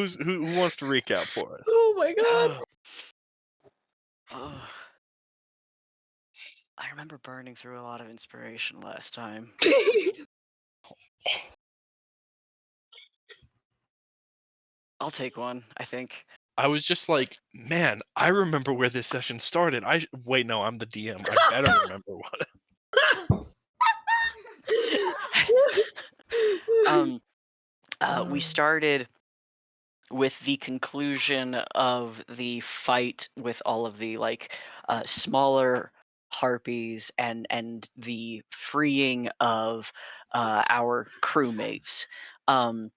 who wants to recap for us? Oh my god. Oh, I remember burning through a lot of inspiration last time. I'll take one, I think. I was just like, man, I remember where this session started. Wait, no, I'm the DM. I better remember what. We started with the conclusion of the fight with all of the smaller harpies and the freeing of our crewmates, and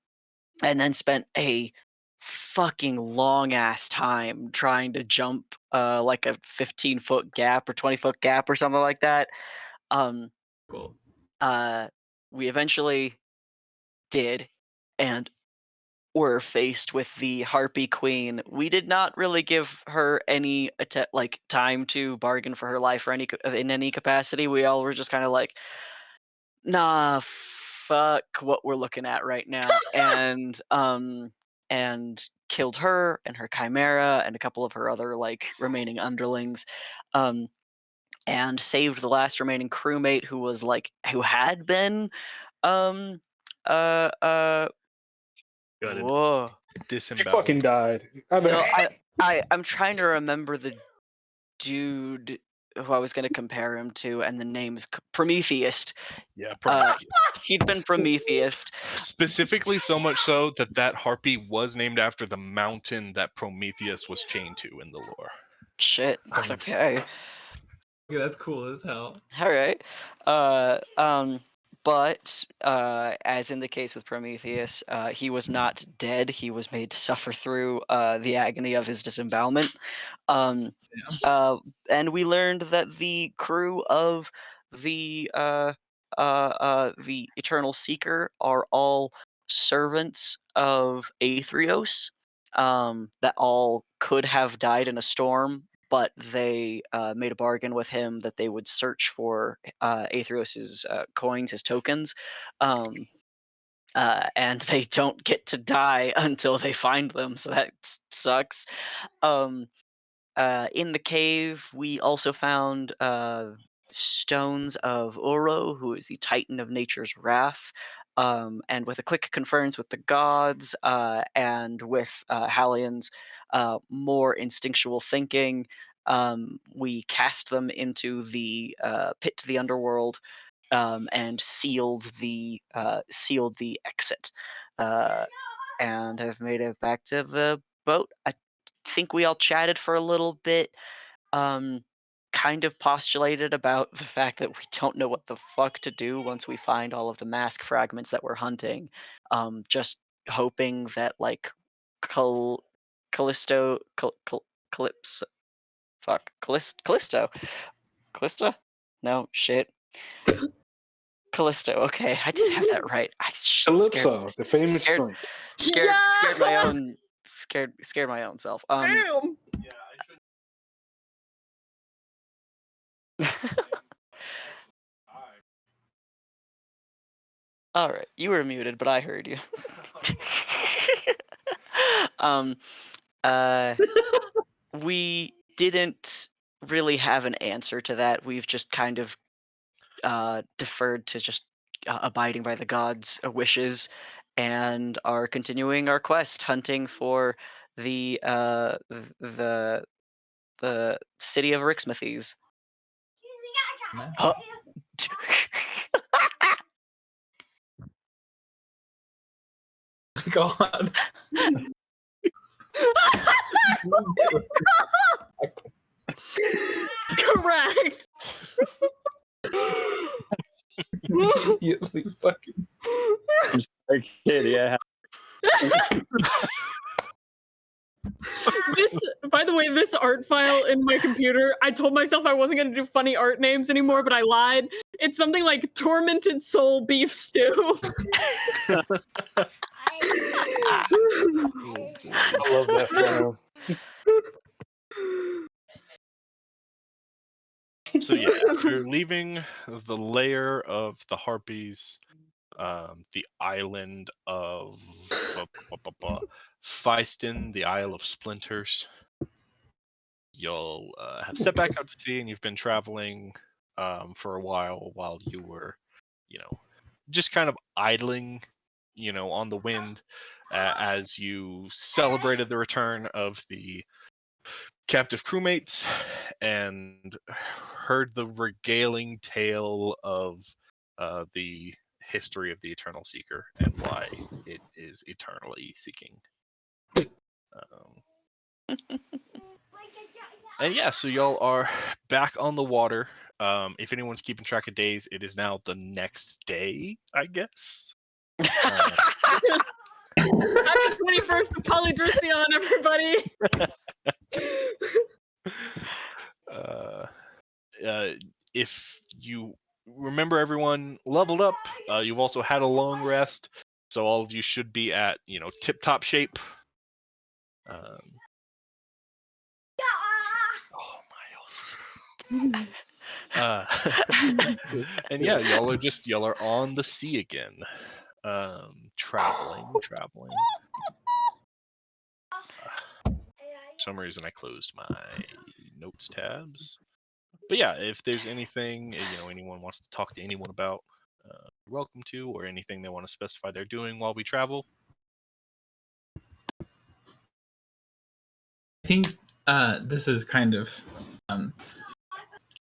then spent a fucking long ass time trying to jump like a 15-foot gap or 20-foot gap or something like that. Cool. We eventually did, and were faced with the Harpy Queen. We did not really give her any time to bargain for her life or in any capacity. We all were just kind of like, nah, fuck what we're looking at right now, and killed her and her chimera and a couple of her other remaining underlings, and saved the last remaining crewmate who had been um Gutted. whoa. He Disemboweled. fucking died. No, I'm trying to remember the dude who I was going to compare him to, and the name's Prometheus. Yeah, Prometheus. He'd been Prometheus. Specifically, so much so that harpy was named after the mountain that Prometheus was chained to in the lore. Shit. Nice. Okay. Yeah, that's cool as hell. All right. But as in the case with Prometheus, he was not dead. He was made to suffer through the agony of his disembowelment. And we learned that the crew of the Eternal Seeker are all servants of Aetherios, that all could have died in a storm, but they made a bargain with him that they would search for Aetherios's coins, his tokens, and they don't get to die until they find them, so that sucks. In the cave, we also found stones of Uro, who is the Titan of Nature's Wrath. And with a quick conference with the gods and with Hallian's more instinctual thinking, we cast them into the pit to the underworld, and sealed the exit, and have made it back to the boat. I think we all chatted for a little bit, kind of postulated about the fact that we don't know what the fuck to do once we find all of the mask fragments that we're hunting. Just hoping that Callisto, Calypso, fuck, Callisto, Callista? No, shit. Callisto. Okay, I did have that right. Calypso, the famous drink. Scared my own self. Damn. All right, you were muted, but I heard you. We didn't really have an answer to that. We've just kind of deferred to just abiding by the gods' wishes, and are continuing our quest, hunting for the city of Rixmathes. Huh. God. Correct. Immediately fucking. Hey, kid, yeah. This, by the way, this art file in my computer, I told myself I wasn't going to do funny art names anymore, but I lied. It's something like Tormented Soul Beef Stew. I love that file. So yeah, after leaving the lair of the harpies, the island of Feistin, the Isle of Splinters. You'll have stepped back out to sea, and you've been traveling for a while you were, just kind of idling, on the wind as you celebrated the return of the captive crewmates and heard the regaling tale of the history of the Eternal Seeker and why it is eternally seeking. And yeah, so y'all are back on the water. If anyone's keeping track of days, it is now the next day, I guess. Happy 21st of Polydricion, everybody! If you remember, everyone leveled up. You've also had a long rest, so all of you should be at tip-top shape. Miles. And yeah, y'all are on the sea again, traveling. For some reason, I closed my notes tabs. But yeah, if there's anything anyone wants to talk to anyone about, you're welcome to, or anything they want to specify they're doing while we travel. I think this is kind of, at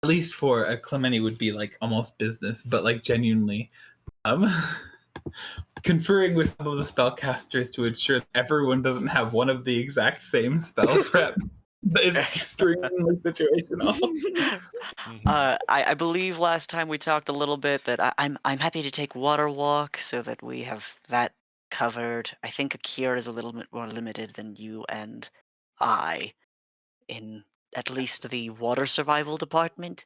least for a Clementi, would be like almost business, but like genuinely conferring with some of the spellcasters to ensure that everyone doesn't have one of the exact same spell prep. That is extremely situational. I believe last time we talked a little bit that I'm happy to take water walk so that we have that covered. I think Akira is a little bit more limited than you and I in at least the water survival department.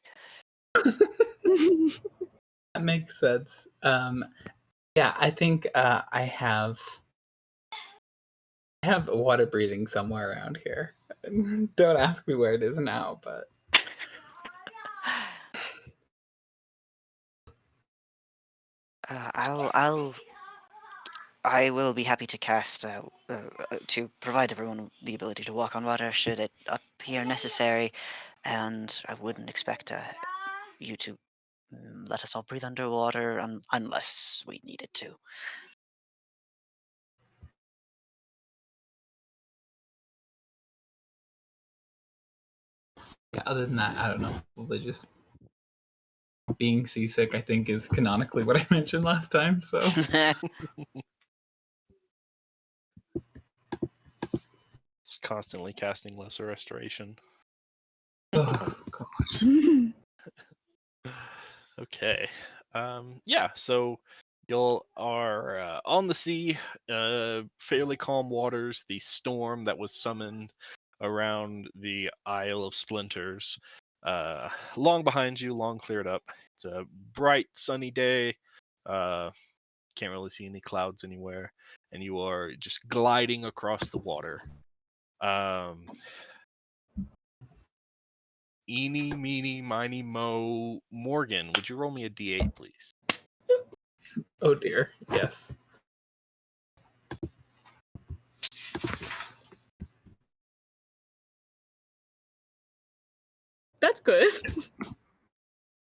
That makes sense. Yeah, I think I have water breathing somewhere around here. Don't ask me where it is now, but I will be happy to cast to provide everyone the ability to walk on water should it appear necessary, and I wouldn't expect you to let us all breathe underwater unless we needed to. yeah, other than that, I don't know. Probably just being seasick, I think, is canonically what I mentioned last time. So It's constantly casting Lesser Restoration. oh, God. Okay. Yeah, so y'all are on the sea, fairly calm waters. The storm that was summoned around the Isle of Splinters, long behind you, long cleared up. It's a bright, sunny day. Can't really see any clouds anywhere, and you are just gliding across the water. Eeny, meeny, miny, mo. Morgan, would you roll me a d8, please? Oh dear. Yes. That's good.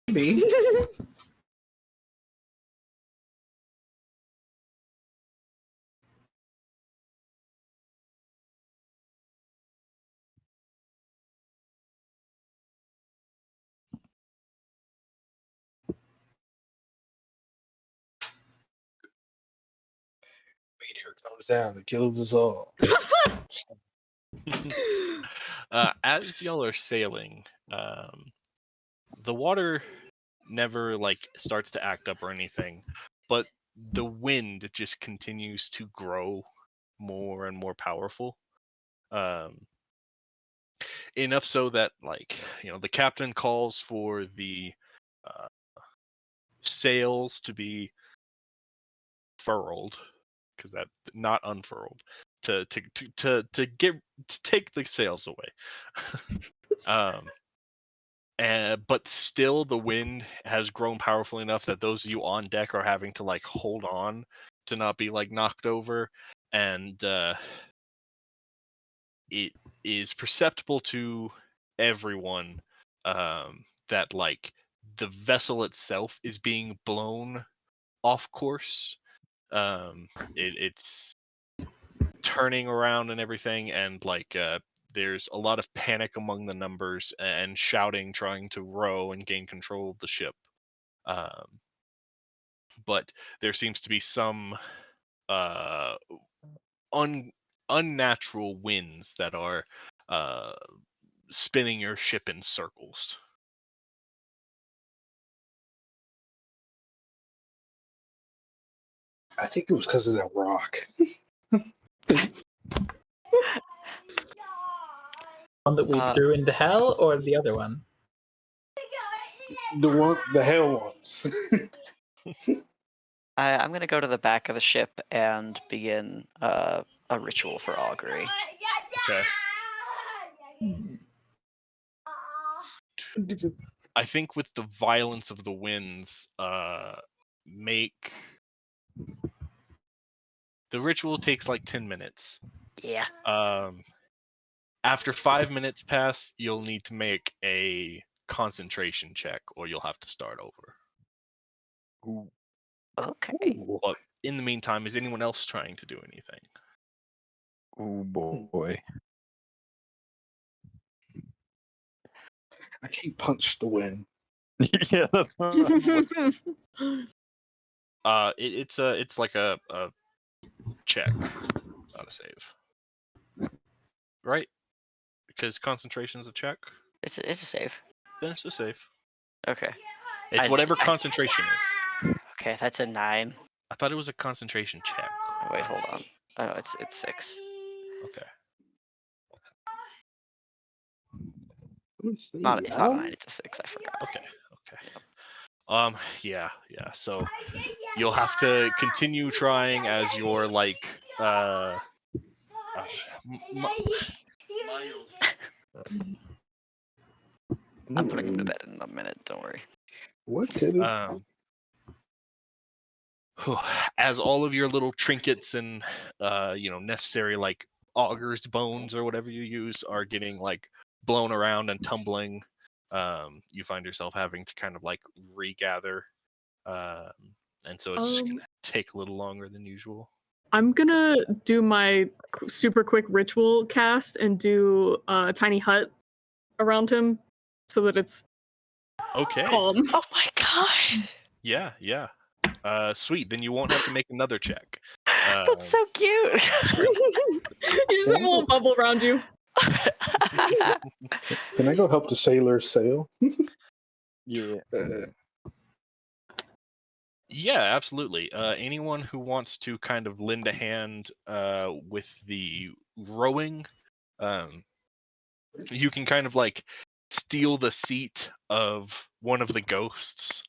Maybe. Meteor comes down and kills us all. As y'all are sailing, the water never starts to act up or anything, but the wind just continues to grow more and more powerful. Enough so that the captain calls for the sails to be furled, because that not unfurled, to take the sails away. But still the wind has grown powerful enough that those of you on deck are having to hold on to not be knocked over, and it is perceptible to everyone that like the vessel itself is being blown off course. It's turning around and everything, and like there's a lot of panic among the numbers and shouting, trying to row and gain control of the ship. But there seems to be some uh, unnatural winds that are uh, spinning your ship in circles. I think it was because of that rock. One that we threw into hell, or the other one? The hell ones. I'm gonna go to the back of the ship and begin a ritual for augury. Okay. I think with the violence of the winds, make the ritual takes like 10 minutes. Yeah. After 5 minutes pass, you'll need to make a concentration check, or you'll have to start over. Ooh. Okay. But in the meantime, is anyone else trying to do anything? Ooh boy. I can't punch the wind. Yeah, that's what It's like a check, not a save, right? Because concentration's a check. It's a save. Then it's a save. Okay. It's I- whatever I- concentration is. Okay, that's a 9. I thought it was a concentration check. Oh, wait, hold on. Oh, it's 6. Okay. Let's see. It's not a 9. It's a 6. I forgot. Okay. Yeah. So you'll have to continue trying as your like Miles. I'm putting him to bed in a minute. Don't worry. What could it? As all of your little trinkets and necessary like augers, bones, or whatever you use are getting like blown around and tumbling, you find yourself having to kind of like regather, and so it's just gonna take a little longer than usual. I'm gonna do my super quick ritual cast and do a tiny hut around him so that it's Okay. calm. Oh my god. Yeah. Sweet. Then you won't have to make another check. That's so cute. You just have a little bubble around you. Can I go help the sailor sail? Yeah. Yeah, absolutely. Anyone who wants to kind of lend a hand with the rowing, you can kind of like steal the seat of one of the ghosts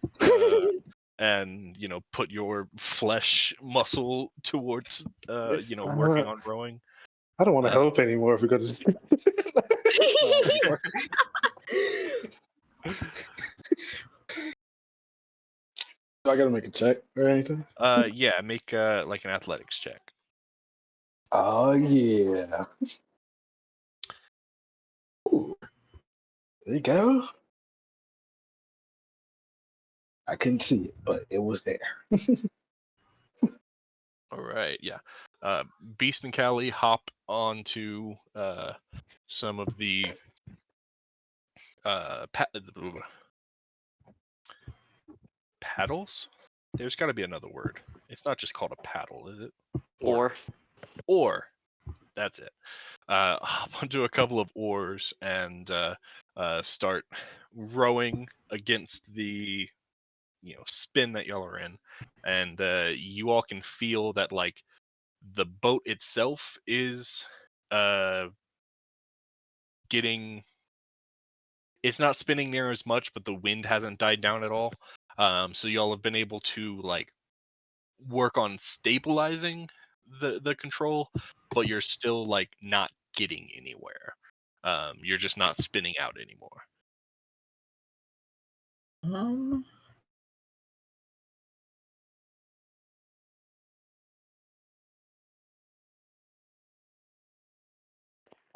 and put your flesh muscle towards working on rowing. I don't want to help anymore because I gotta make a check or anything. Yeah, make like an athletics check. Oh yeah. Ooh. There you go. I couldn't see it, but it was there. All right, yeah. Beast and Callie hop onto some of the paddles. There's got to be another word. It's not just called a paddle, is it? Oar. That's it. Hop onto a couple of oars and start rowing against the spin that y'all are in, and you all can feel that like the boat itself is getting, it's not spinning near as much, but the wind hasn't died down at all. So y'all have been able to like work on stabilizing the control, but you're still like not getting anywhere. You're just not spinning out anymore.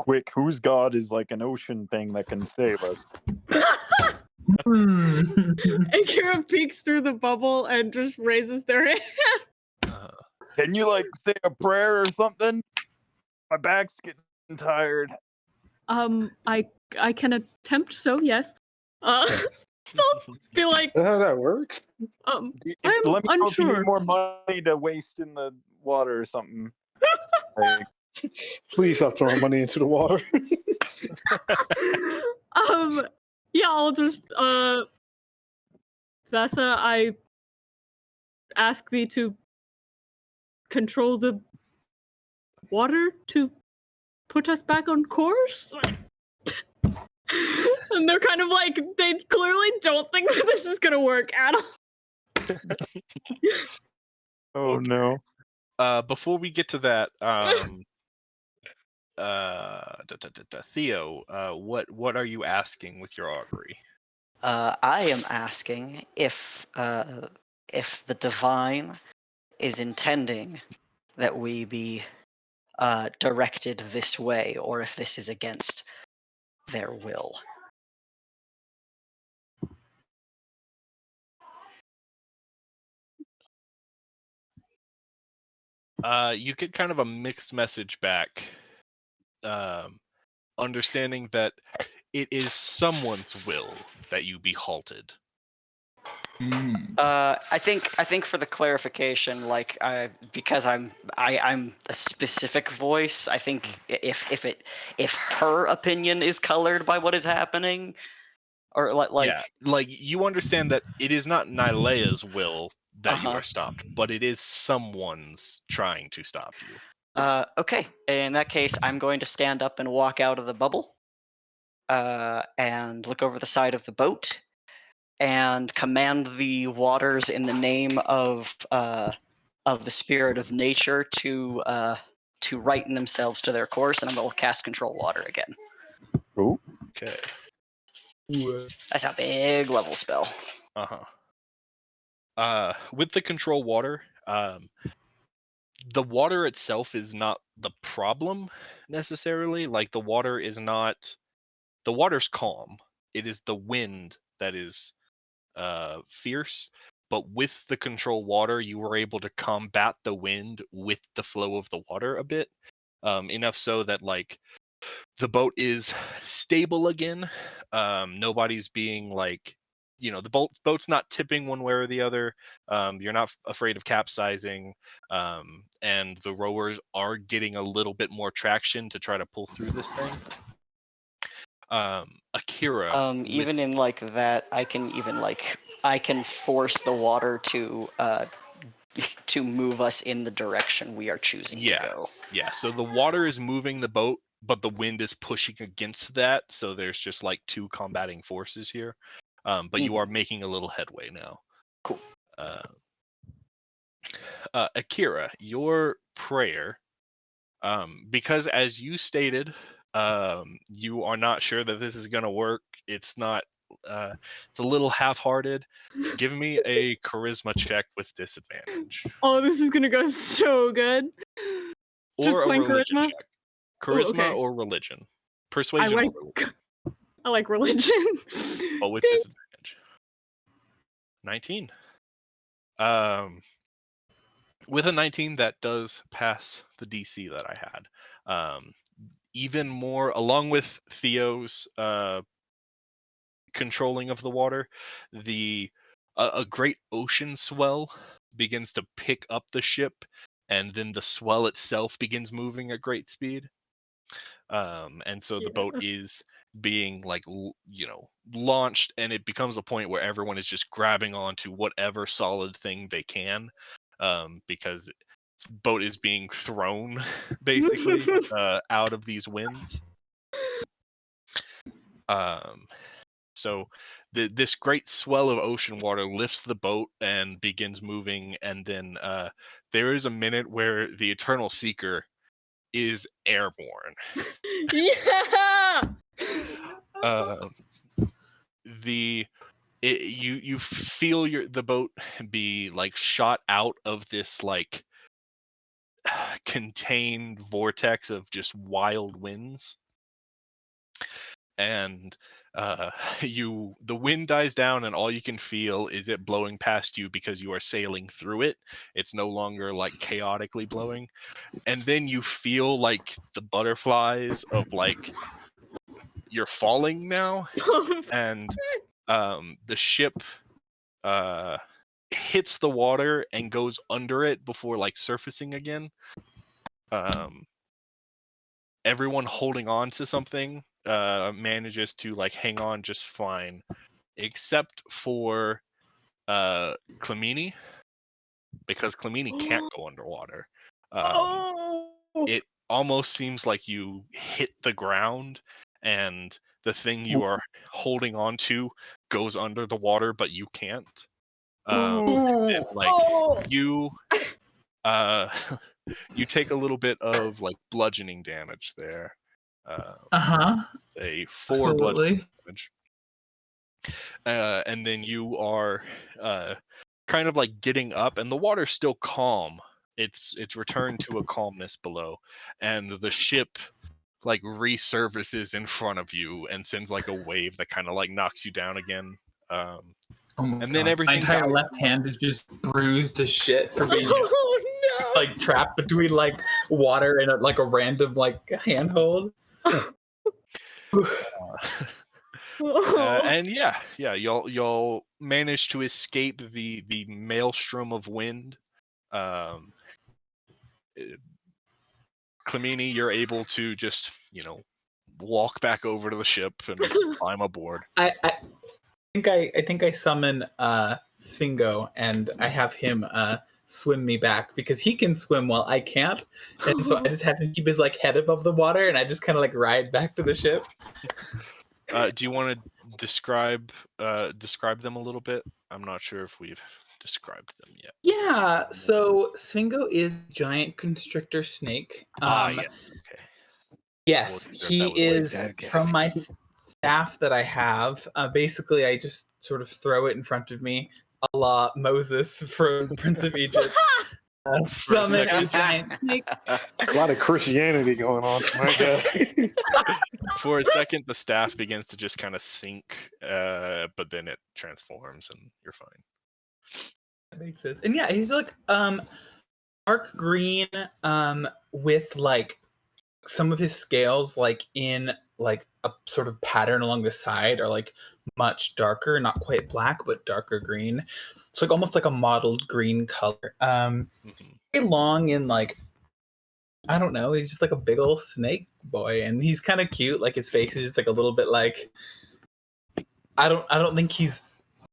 Quick, whose god is like an ocean thing that can save us? Hmm. And Kira peeks through the bubble and just raises their hand. Can you like say a prayer or something? My back's getting tired. I can attempt so, yes. They'll be like, Is that how that works? I'm Let me know if you unsure. need more money to waste in the water or something. Like, Please stop throwing money into the water. Yeah, I'll just Vasa, I ask thee to control the water to put us back on course. And they're kind of like, they clearly don't think that this is gonna work at all. oh no. Before we get to that, Theo, what are you asking with your augury? I am asking if the divine is intending that we be directed this way, or if this is against their will. You get kind of a mixed message back, understanding that it is someone's will that you be halted. I think for the clarification, like because I'm a specific voice. I think if her opinion is colored by what is happening, or Yeah, like you understand that it is not Nylea's will that you Uh-huh. are stopped, but it is someone's trying to stop you. Okay. In that case, I'm going to stand up and walk out of the bubble, and look over the side of the boat, and command the waters in the name of the spirit of nature to righten themselves to their course, and I'm going to cast control water again. Ooh. Okay. That's a big level spell. With the control water, the water itself is not the problem necessarily. Like the water's calm. It is the wind that is fierce. But with the control water, you were able to combat the wind with the flow of the water a bit, enough so that like the boat is stable again. Nobody's being like, the boat's not tipping one way or the other. You're not afraid of capsizing, and the rowers are getting a little bit more traction to try to pull through this thing. Akira, Even in like that, I can force the water to move us in the direction we are choosing to go. Yeah, so the water is moving the boat, but the wind is pushing against that, so there's just like two combating forces here. But you are making a little headway now. Cool. Akira, your prayer, because as you stated, you are not sure that this is going to work. It's not. It's a little half-hearted. Give me a charisma check with disadvantage. Oh, this is gonna go so good. Just Or a plain religion charisma? check. Charisma okay. or religion. Persuasion or religion. I like religion. But with Ding. disadvantage. 19. With a 19, that does pass the DC that I had. Even more, along with Theo's controlling of the water, a great ocean swell begins to pick up the ship, and then the swell itself begins moving at great speed. And so the boat is being like launched, and it becomes a point where everyone is just grabbing onto whatever solid thing they can, because the boat is being thrown basically out of these winds. So this great swell of ocean water lifts the boat and begins moving, and then there is a minute where the Eternal Seeker is airborne. Yeah. You feel the boat be like shot out of this like contained vortex of just wild winds, and the wind dies down, and all you can feel is it blowing past you because you are sailing through it. It's no longer like chaotically blowing, and then you feel like the butterflies of like you're falling now, and the ship hits the water and goes under it before like surfacing again. Everyone holding on to something manages to like hang on just fine, except for Clemini, because Clemini can't go underwater. It almost seems like you hit the ground and the thing you are holding on to goes under the water, but you can't. And like you you take a little bit of like bludgeoning damage there. A 4 bludgeoning damage. And then you are kind of like getting up, and the water's still calm. It's returned to a calmness below, and the ship like resurfaces in front of you and sends like a wave that kind of like knocks you down again. And then everything. My entire left hand is just bruised to shit for being like trapped between like water and like a random like handhold. And yeah, y'all manage to escape the maelstrom of wind. Clemini, you're able to just walk back over to the ship and climb aboard. I think I summon Svingo, and I have him swim me back because he can swim while I can't, and so I just have him keep his like head above the water, and I just kind of like ride back to the ship. Do you want to describe them a little bit? I'm not sure if we've described them yet. Yeah, so Svingo is a giant constrictor snake. Yes. Okay. Yes, he is from my staff that I have. Basically, I just sort of throw it in front of me, a la Moses from Prince of Egypt. Summon a giant snake. A lot of Christianity going on. My God. For a second, the staff begins to just kind of sink, but then it transforms, and you're fine. That makes sense. And yeah, he's like dark green, with like some of his scales like in like a sort of pattern along the side are like much darker, not quite black, but darker green. It's like almost like a mottled green color. Very long and like, I don't know, he's just like a big old snake boy, and he's kind of cute. Like his face is just like a little bit like, I don't think he's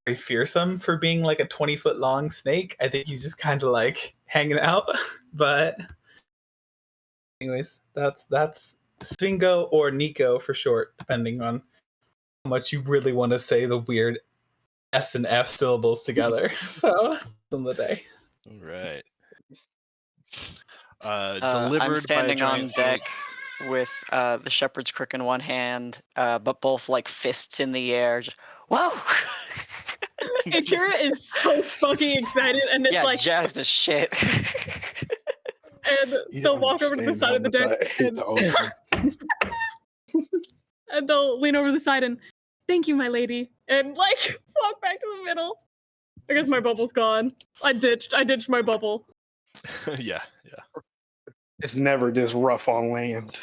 very fearsome for being like a 20-foot long snake. I think he's just kind of like hanging out. But anyways, that's Svingo or Nico for short, depending on how much you really want to say the weird S and F syllables together. So, on the day. All right. I'm Delivered standing by a on giant deck snake. with the shepherd's crook in one hand, but both like fists in the air. Just whoa! Akira is so fucking excited, and it's yeah, like jazzed as shit. And they'll walk over to the side of the deck, and they'll lean over the side and, "Thank you, my lady," and like walk back to the middle. I guess my bubble's gone. I ditched my bubble. yeah. It's never this rough on land.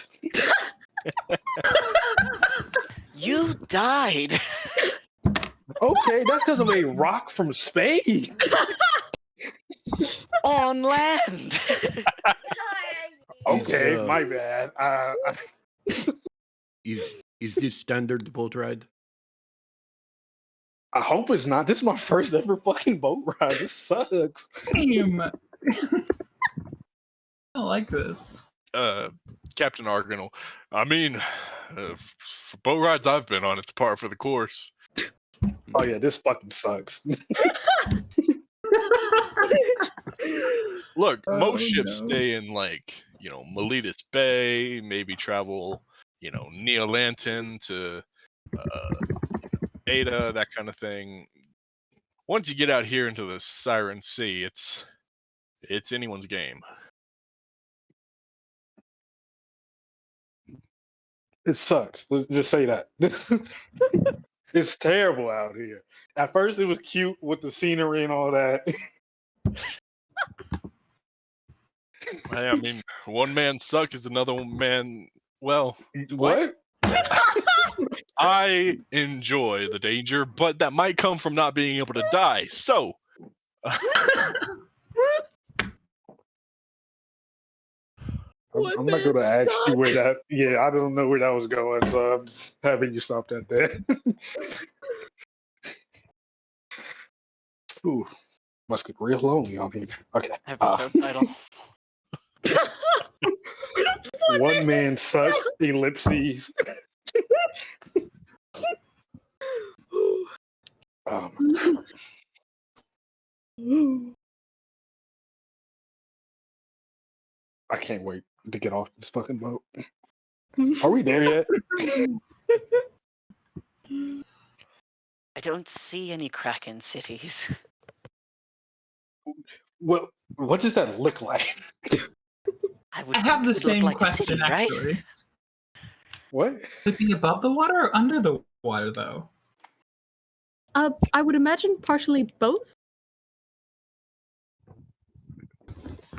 You died. Okay, that's because of a rock from space. On land. Okay, my bad. Is this standard boat ride? I hope it's not. This is my first ever fucking boat ride. This sucks. Damn. I don't like this. Captain Argonal. I mean, for boat rides I've been on, it's par for the course. Oh yeah, this fucking sucks. Look, most ships stay in like, Miletus Bay, maybe travel, Neolanton to Ada, that kind of thing. Once you get out here into the Siren Sea, it's anyone's game. It sucks. Let's just say that. It's terrible out here. At first, it was cute with the scenery and all that. Hey, I mean, one man suck is another man. Well, What? I enjoy the danger, but that might come from not being able to die. So, I'm not going to ask you where that. Yeah, I don't know where that was going, so I'm just having you stop that there. Ooh, must get real lonely on here. Okay. Episode title. One man sucks, ellipses. I can't wait to get off this fucking boat. Are we there yet? I don't see any Kraken cities. Well, what does that look like? I would I have think the it would look same like a question city, right? actually. What? Would it be above the water or under the water though? I would imagine partially both.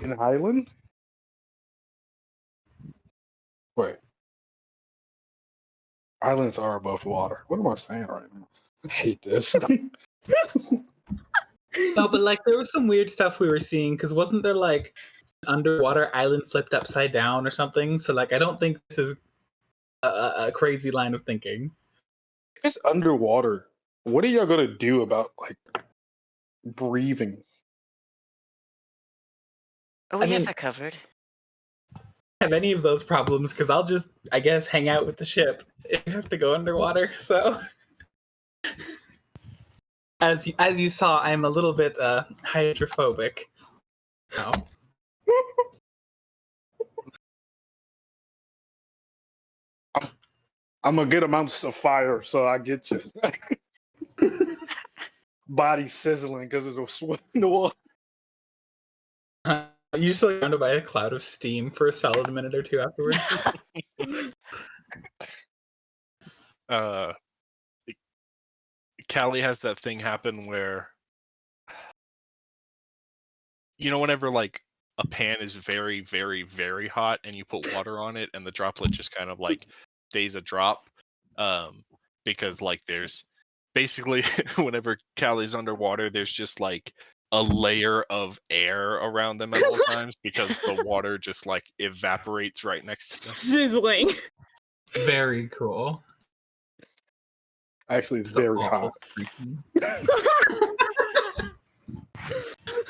An island? Wait. Islands are above water. What am I saying right now? I hate this. No, but like there was some weird stuff we were seeing because wasn't there like an underwater island flipped upside down or something? So like I don't think this is a crazy line of thinking. It's underwater. What are y'all gonna do about like breathing? Oh, we I have mean- that covered. Have any of those problems because I'll just I guess hang out with the ship if you have to go underwater. So as you saw, I'm a little bit hydrophobic. No. I'm a good amount of fire, so I get you. Body sizzling because of the sweat in the water. You're just like surrounded by a cloud of steam for a solid minute or two afterwards. Callie has that thing happen where, whenever like a pan is very, very, very hot and you put water on it and the droplet just kind of like stays a drop, because like there's basically whenever Callie's underwater, there's just like a layer of air around them at all times because the water just like evaporates right next to them. Sizzling. Very cool. Actually, it's It's the very awful hot. scream.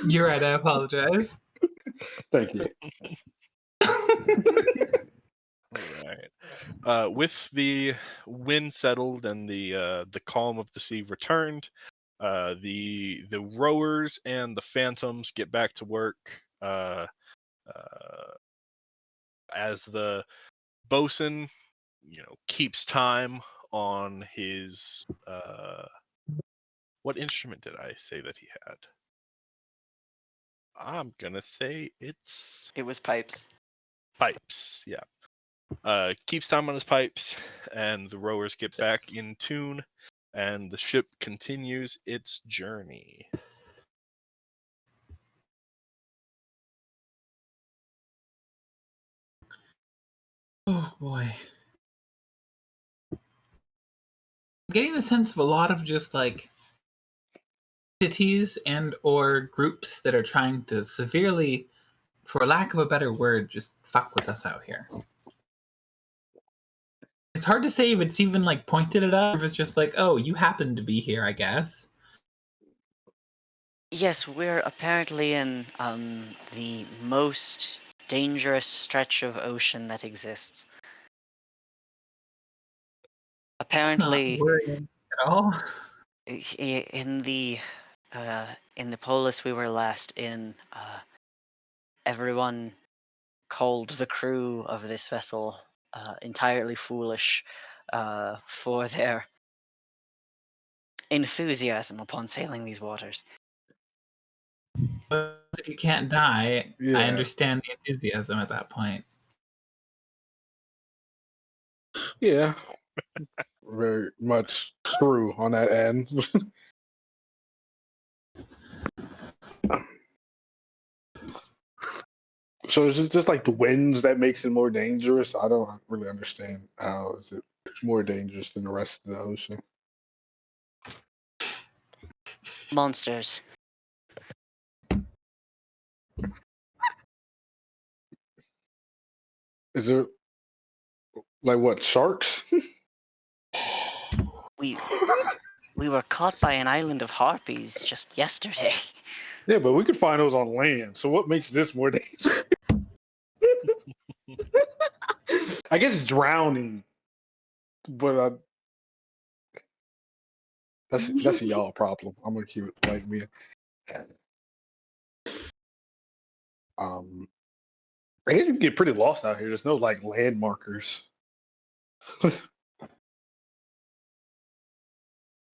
You're right, I apologize. Thank you. Alright. With the wind settled and the calm of the sea returned, the rowers and the phantoms get back to work. As the bosun, keeps time on his what instrument did I say that he had? I'm gonna say It was pipes. pipes. Yeah. Keeps time on his pipes, and the rowers get back in tune, and the ship continues its journey. Oh boy. I'm getting the sense of a lot of just like cities and or groups that are trying to severely, for lack of a better word, just fuck with us out here. It's hard to say if it's even like pointed at us, or if it's just like, oh, you happen to be here, I guess. Yes, we're apparently in the most dangerous stretch of ocean that exists. It's Apparently, not worrying at all. in the polis we were last in, everyone called the crew of this vessel entirely foolish for their enthusiasm upon sailing these waters. But if you can't die, Yeah. I understand the enthusiasm at that point. Yeah, very much true on that end. So is it just like the winds that makes it more dangerous? I don't really understand how is it more dangerous than the rest of the ocean. Monsters. Is it like what, sharks? We were caught by an island of harpies just yesterday. Yeah, but we could find those on land. So what makes this more dangerous? I guess drowning, but that's a y'all problem. I'm gonna keep it like me. I guess you can get pretty lost out here. There's no like land markers.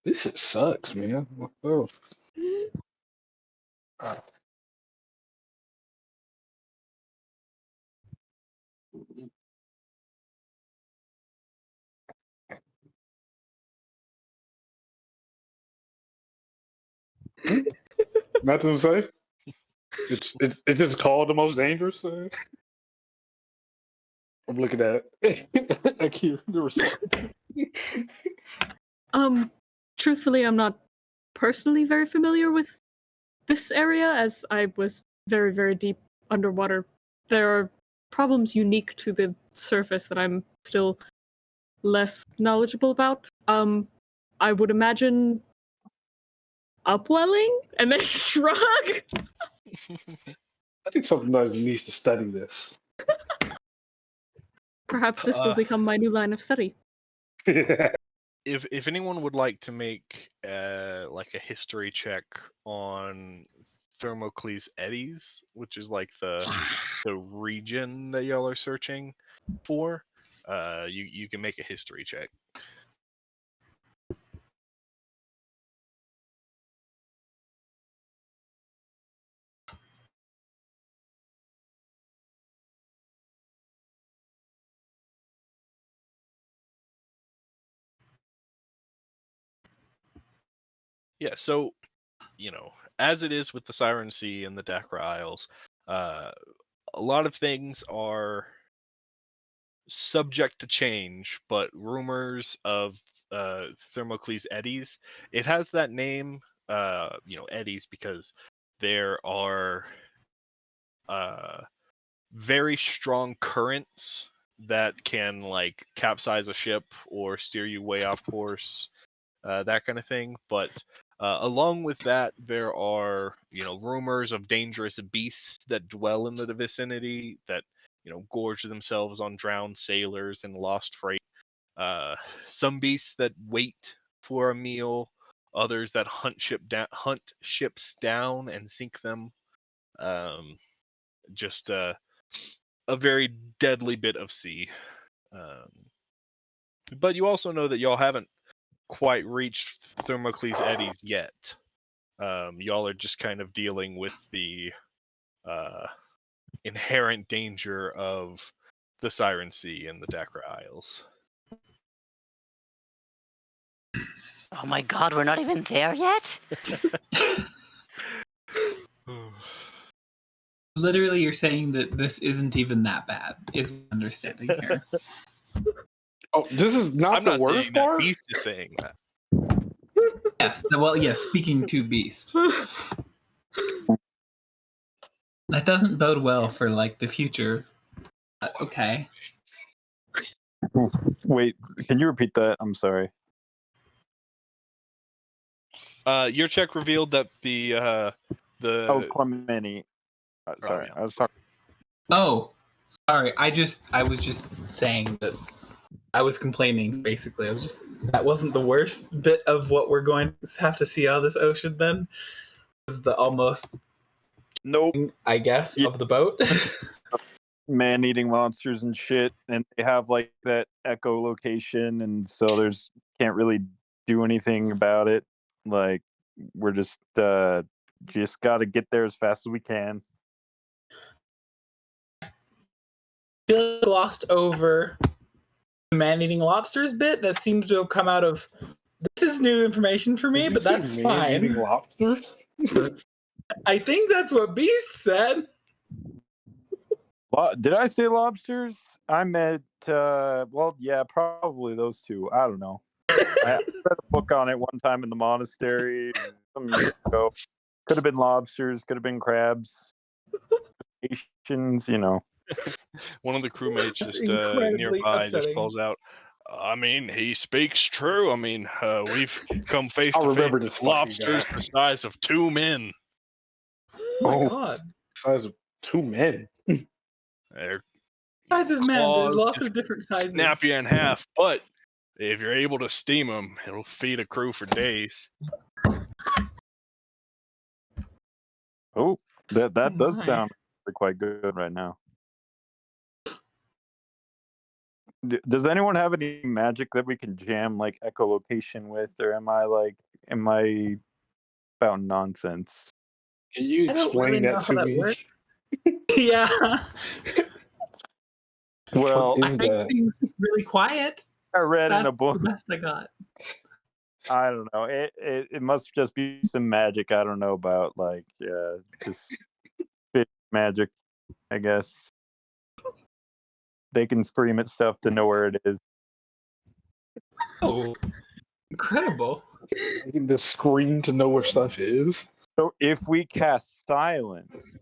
This shit sucks, man. Oh. Nothing to say. It's just called the most dangerous. I'm looking at it. I keep the response. Truthfully, I'm not personally very familiar with this area, as I was very, very deep underwater. There are problems unique to the surface that I'm still less knowledgeable about. I would imagine upwelling, and they shrug. I think somebody needs to study this. Perhaps this will become my new line of study. If anyone would like to make like a history check on Thermocles Eddies, which is like the region that y'all are searching for, you can make a history check. Yeah, so, as it is with the Siren Sea and the Dakra Isles, a lot of things are subject to change, but rumors of Thermocles Eddies, it has that name, Eddies, because there are very strong currents that can like capsize a ship or steer you way off course, that kind of thing. But along with that, there are rumors of dangerous beasts that dwell in the vicinity that gorge themselves on drowned sailors and lost freight. Some beasts that wait for a meal, others that hunt ships down and sink them. Just a very deadly bit of sea. But you also know that y'all haven't quite reached Thermocles Eddies yet. Y'all are just kind of dealing with the inherent danger of the Siren Sea and the Dakra Isles. Oh my god, we're not even there yet? Literally, you're saying that this isn't even that bad, is my understanding here. Oh, this is not I'm the not worst saying part? that. Beast is saying that. Yes, well, yes, speaking to Beast. That doesn't bode well for, like, the future. Okay. Wait, can you repeat that? I'm sorry. Your check revealed that the Oh, Clementi. Sorry, yeah. I was talking. Oh, sorry. I was just saying that I was complaining, basically. That wasn't the worst bit of what we're going to have to see out of this ocean then. Was the almost, Nope. I guess, of the boat. Man-eating monsters and shit, and they have like that echolocation, and so can't really do anything about it. Like we're just got to get there as fast as we can. Glossed over man-eating lobsters bit that seems to have come out of. This is new information for me, Did you but say that's man-eating fine. lobsters? I think that's what Beast said. Did I say lobsters? I meant, well, yeah, probably those two. I don't know. I read a book on it one time in the monastery some years ago. Could have been lobsters, could have been crabs, Asians, you know. One of the crewmates That's just incredibly nearby just upsetting. calls out, I mean, he speaks true. I mean, we've come face I'll to face remember with this fucking lobsters guy. the size of 2 men. Oh my Oh. god. Size of 2 men. Their Size of man, there's claws lots just of different sizes. snap you in half, but if you're able to steam them, it'll feed a crew for days. Oh, that Oh does my. sound quite good right now. Does anyone have any magic that we can jam like echolocation with, or am I about nonsense? Can you I don't really explain know that how to that me? works. Yeah. Well, What I is make that? things really quiet. I read in That's a book. the best I got. I don't know. It must just be some magic. I don't know about like just fish magic. I guess they can scream at stuff to know where it is. Oh, incredible. I can just scream to know where stuff is. So if we cast silence,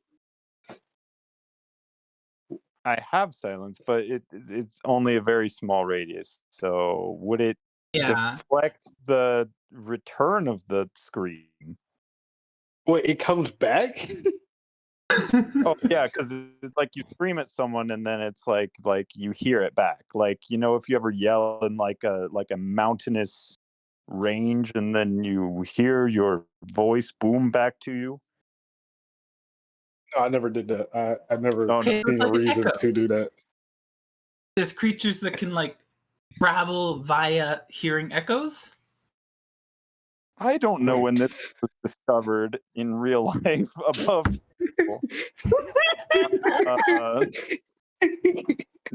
I have silence, but it's only a very small radius. So would it Yeah. deflect the return of the scream? Wait, it comes back? Oh yeah, because it's like you scream at someone and then it's like you hear it back. Like, you know, if you ever yell in like a mountainous range and then you hear your voice boom back to you. No, I never did that. I never Oh, no. Okay, seen it's a like an reason echo. to do that. There's creatures that can like travel via hearing echoes. I don't know when this was discovered in real life above people.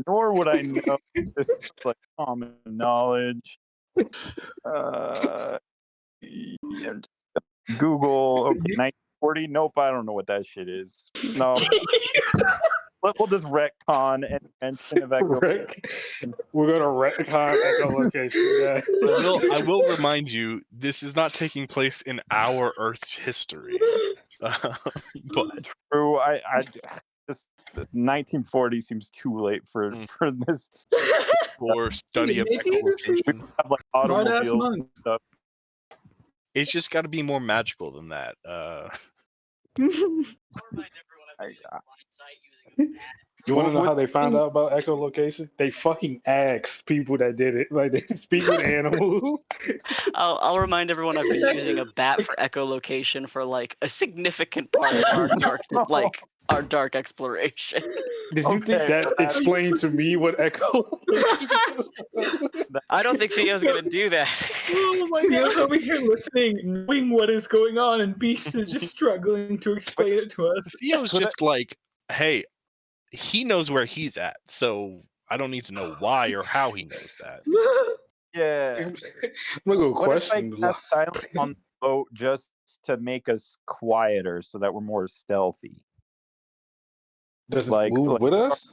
Nor would I know this is like common knowledge. Yeah, Google, okay, 1940. Nope, I don't know what that shit is. No, we'll just retcon and mention of echo. We're gonna retcon echolocation. Yeah. I will remind you, this is not taking place in our Earth's history. But True, I just 1940 seems too late for this. for study of Maybe it's We echolocation, have like smart ass automobiles and monks. stuff. it's just got to be more magical than that. You want to know how they found out about echolocation? They fucking asked people that did it. Like, they speak with animals. I'll remind everyone I've been using a bat for echolocation for like a significant part of our our dark exploration. Did you think that explained to me what echolocation was? I don't think Theo's gonna do that. Oh my god. Theo's over here listening, knowing what is going on, and Beast is just struggling to explain it to us. Theo's just like, hey, he knows where he's at, so I don't need to know why or how he knows that. Yeah. I'm gonna go What if I question. cast silence on the boat just to make us quieter so that we're more stealthy? Does it like- move like- with us?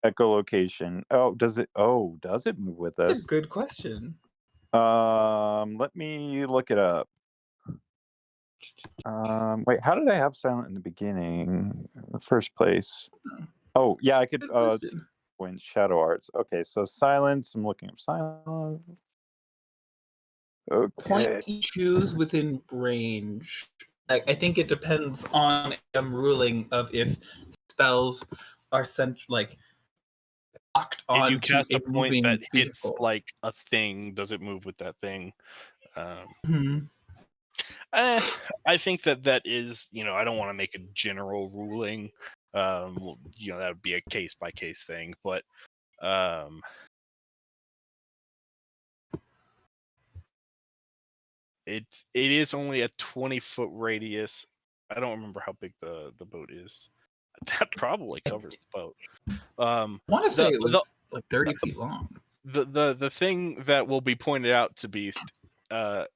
Echolocation. Oh, does it move with That's us? a good question. Let me look it up. Wait, how did I have silent in the beginning? In the first place. Oh, yeah, I could Good question. in Shadow Arts. Okay, so silence. I'm looking up silence. Okay. Point you choose within range. I think it depends on ruling of if spells are sent like locked If on you cast to a point moving that hits vehicle. like a thing, does it move with that thing? Mhm. I think that is, I don't want to make a general ruling. That would be a case by case thing, but it is only a 20-foot radius. I don't remember how big the boat is. That probably covers the boat. I want to say it was like 30 feet long. the thing that will be pointed out to Beast,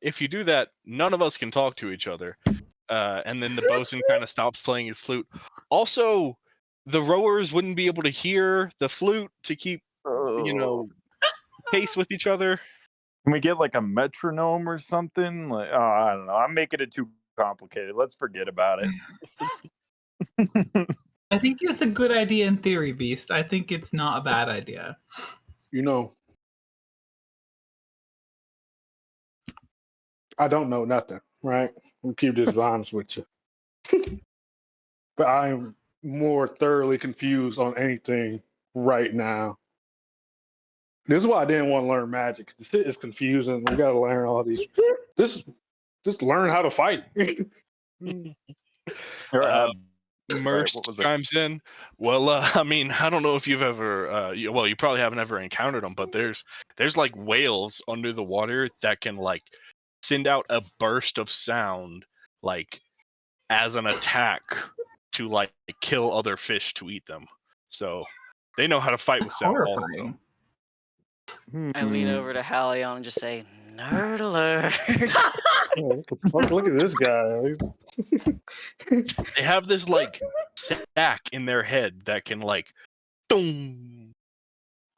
if you do that, none of us can talk to each other. And then the bosun kind of stops playing his flute. Also, the rowers wouldn't be able to hear the flute to keep, pace with each other. Can we get like a metronome or something? Like, oh, I don't know. I'm making it too complicated. Let's forget about it. I think it's a good idea in theory, Beast. I think it's not a bad idea. I don't know nothing, right? We'll keep this honest with you. But I'm more thoroughly confused on anything right now. This is why I didn't want to learn magic. This shit is confusing. We got to learn all these. Just learn how to fight. Merce chimes in. Well, I mean, I don't know if you've ever, you probably haven't ever encountered them, but there's like whales under the water that can like send out a burst of sound, like as an attack to like kill other fish to eat them. So they know how to fight with sound. Also. I lean over to Halion and just say, "Nerd alert!" What the fuck? Look at this guy. They have this like sack in their head that can like, boom.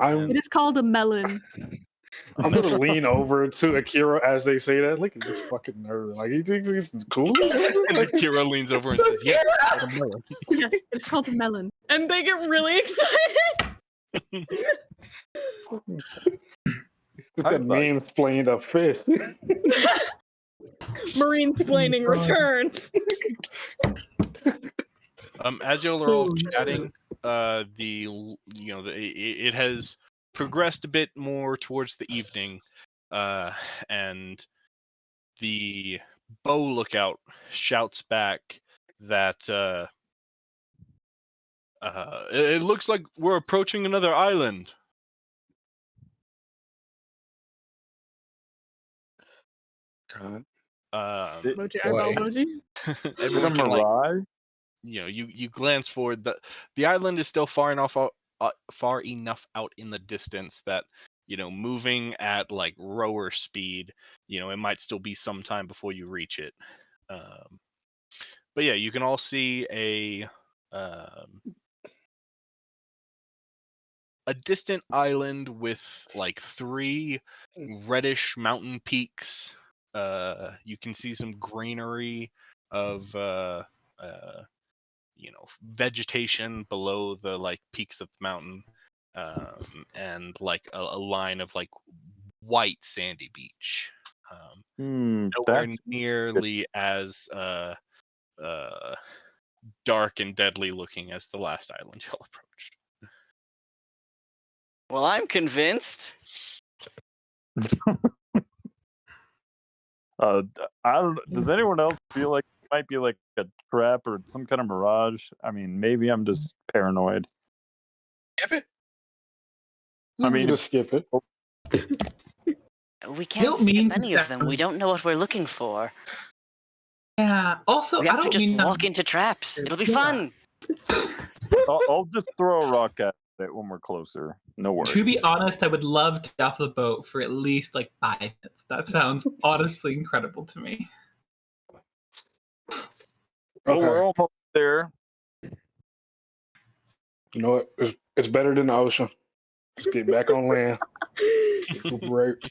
It is called a melon. I'm gonna lean over to Akira as they say that. Look at this fucking nerd. Like he thinks he's cool. And Akira leans over and says, "Yeah, it's called a melon." Yes, it's called a melon. And they get really excited. It's a mansplained a fish. Marine splaining returns. As y'all are all chatting, it has progressed a bit more towards the evening, and the bow lookout shouts back that it looks like we're approaching another island. Emoji, eyeball emoji. Everyone can like, you glance forward. The island is still far enough out in the distance that moving at like rower speed, it might still be some time before you reach it. But yeah, you can all see a distant island with like 3 reddish mountain peaks. You can see some greenery of vegetation below the like peaks of the mountain, and like a line of like white sandy beach. Nowhere nearly as dark and deadly looking as the last island y'all approached. Well, I'm convinced. I don't. Does anyone else feel like it might be like a trap or some kind of mirage? I mean, maybe I'm just paranoid. Skip it. I mean, just skip it. We can't skip any of them. We don't know what we're looking for. Yeah. Also, we have to just walk into traps. It'll be fun. I'll just throw a rock at it when we're closer. No worries. To be honest, I would love to get off the boat for at least like 5 minutes. That sounds honestly incredible to me. Oh, we're almost there. You know what? It's better than the ocean. Just get back on land. Recuperate.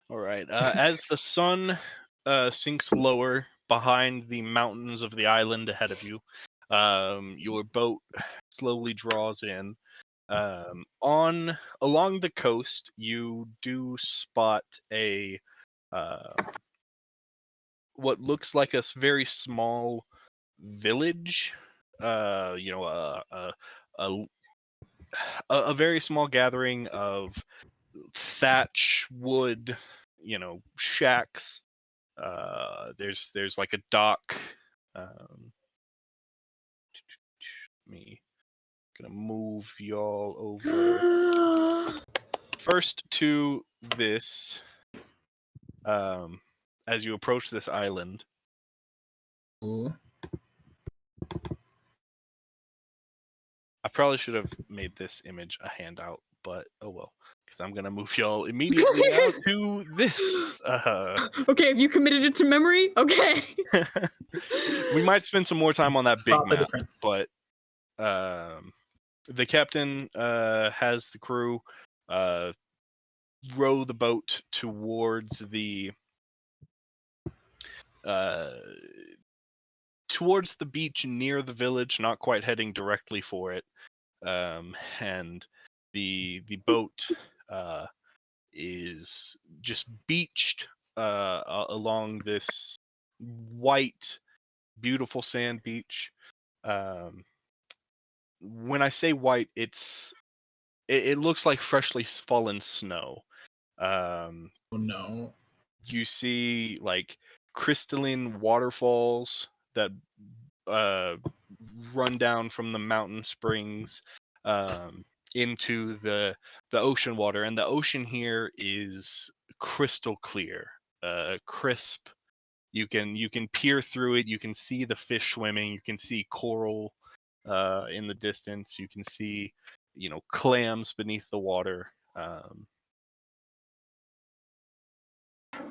All right. As the sun sinks lower behind the mountains of the island ahead of you, your boat slowly draws in. Along the coast, you do spot a what looks like a very small village. A very small gathering of thatch wood, shacks. There's like a dock. Gonna move y'all over first to this. As you approach this island, Ooh. I probably should have made this image a handout, but oh well, because I'm gonna move y'all immediately now to this. Okay, have you committed it to memory? Okay. We might spend some more time on that big Spot the map, difference. but the captain has the crew row the boat towards the beach near the village, not quite heading directly for it. And the boat is just beached along this white, beautiful sand beach. When I say white, it looks like freshly fallen snow. Oh no. You see like crystalline waterfalls that run down from the mountain springs into the ocean water, and the ocean here is crystal clear, crisp. You can peer through it. You can see the fish swimming. You can see coral in the distance. You can see clams beneath the water.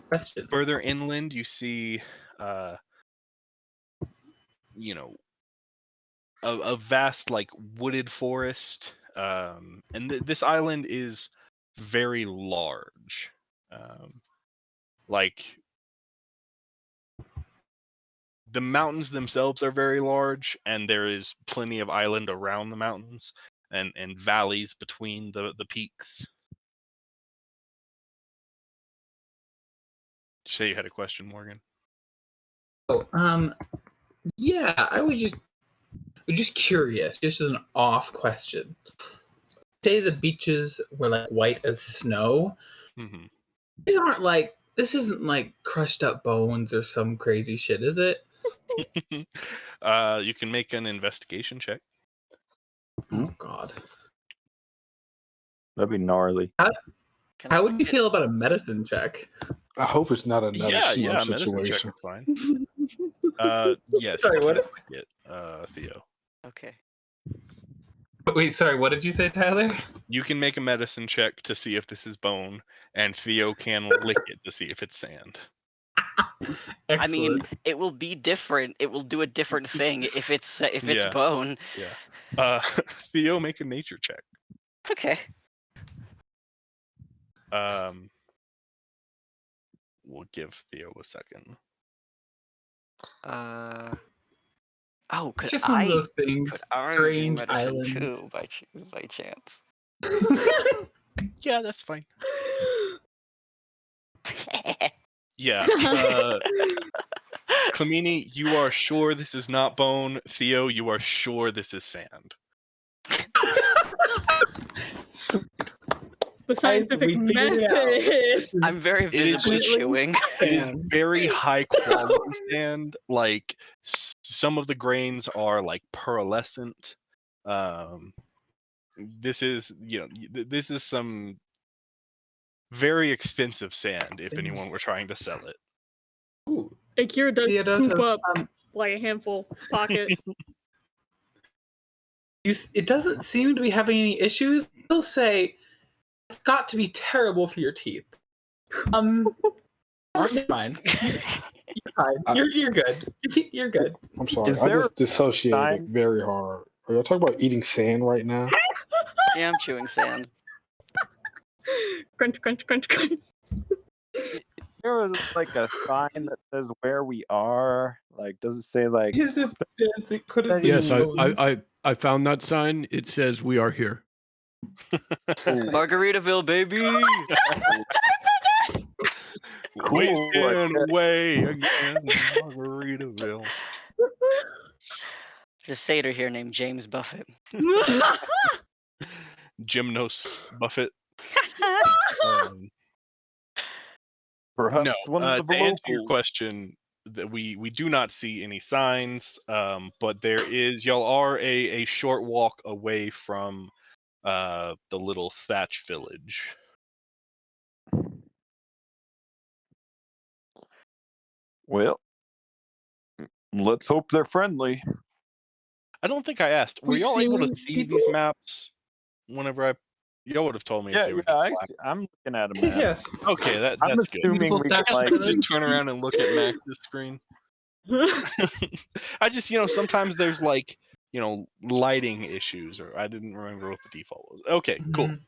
Question. Further inland, you see a vast like wooded forest, and this island is very large. Like the mountains themselves are very large, and there is plenty of island around the mountains and valleys between the peaks. Did you say you had a question, Morgan? Oh, yeah, I was just curious, just as an off question. Say the beaches were like white as snow. Mm-hmm. This isn't like crushed up bones or some crazy shit, is it? You can make an investigation check. Oh god. That'd be gnarly. How would you feel about a medicine check? I hope it's not another Yeah, CM medicine check situation. is fine. Yes. Sorry, you what? can make it, Theo. Okay. Wait, sorry, what did you say, Tyler? You can make a medicine check to see if this is bone, and Theo can lick it to see if it's sand. I mean, Excellent. it will be different. It will do a different thing if it's Yeah. bone. Yeah. Theo, make a nature check. Okay. We'll give Theo a second. Oh, It's could just one I? of those things. Could I do Strange medicine island. too by chance? Yeah, that's fine. Yeah. Clemini, you are sure this is not bone. Theo, you are sure this is sand. The scientific we figured it out. method. I'm very visibly completely chewing. It is Sand. very high quality sand. Like some of the grains are like pearlescent. This is this is some very expensive sand if anyone were trying to sell it. Ooh. Akira does Theodotos, scoop up like a handful pocket. It doesn't seem to be having any issues. I'll say it's got to be terrible for your teeth. Never mind. You're fine. You're good. You're good. I'm sorry. Is I there just dissociated sign? very hard. Are y'all talking about eating sand right now? Yeah, I'm chewing sand. Crunch, crunch, crunch, crunch. There is like a sign that says where we are. Like, does it say like? His defense, it could have been Yes, Rose. I found that sign. It says we are here. Margaritaville, baby. Wasting away again, Margaritaville. There's a satyr here named James Buffett. Gymnos Buffett. Perhaps No, one of the to answer your locals. question, that we do not see any signs, but there is. Y'all are a short walk away from the little thatch village. Well, let's hope they're friendly. I don't think I asked. Were We've y'all able to seen see these people- maps whenever y'all would have told me if Yeah, they were yeah. just black. I'm looking at Yes, them. yes. Okay, I'm that's good. assuming Beautiful we can fashion like. village. Just turn around and look at Max's screen. I just, sometimes there's like, lighting issues, or I didn't remember what the default was. Okay, cool. Mhm.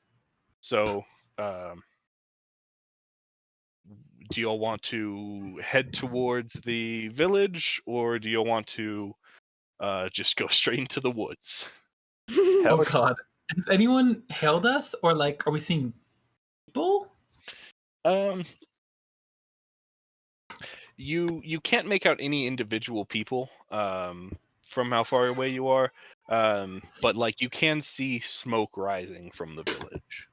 So, do y'all want to head towards the village, or do y'all want to just go straight into the woods? Oh God, has anyone hailed us, or like, are we seeing people? You can't make out any individual people from how far away you are, but like you can see smoke rising from the village.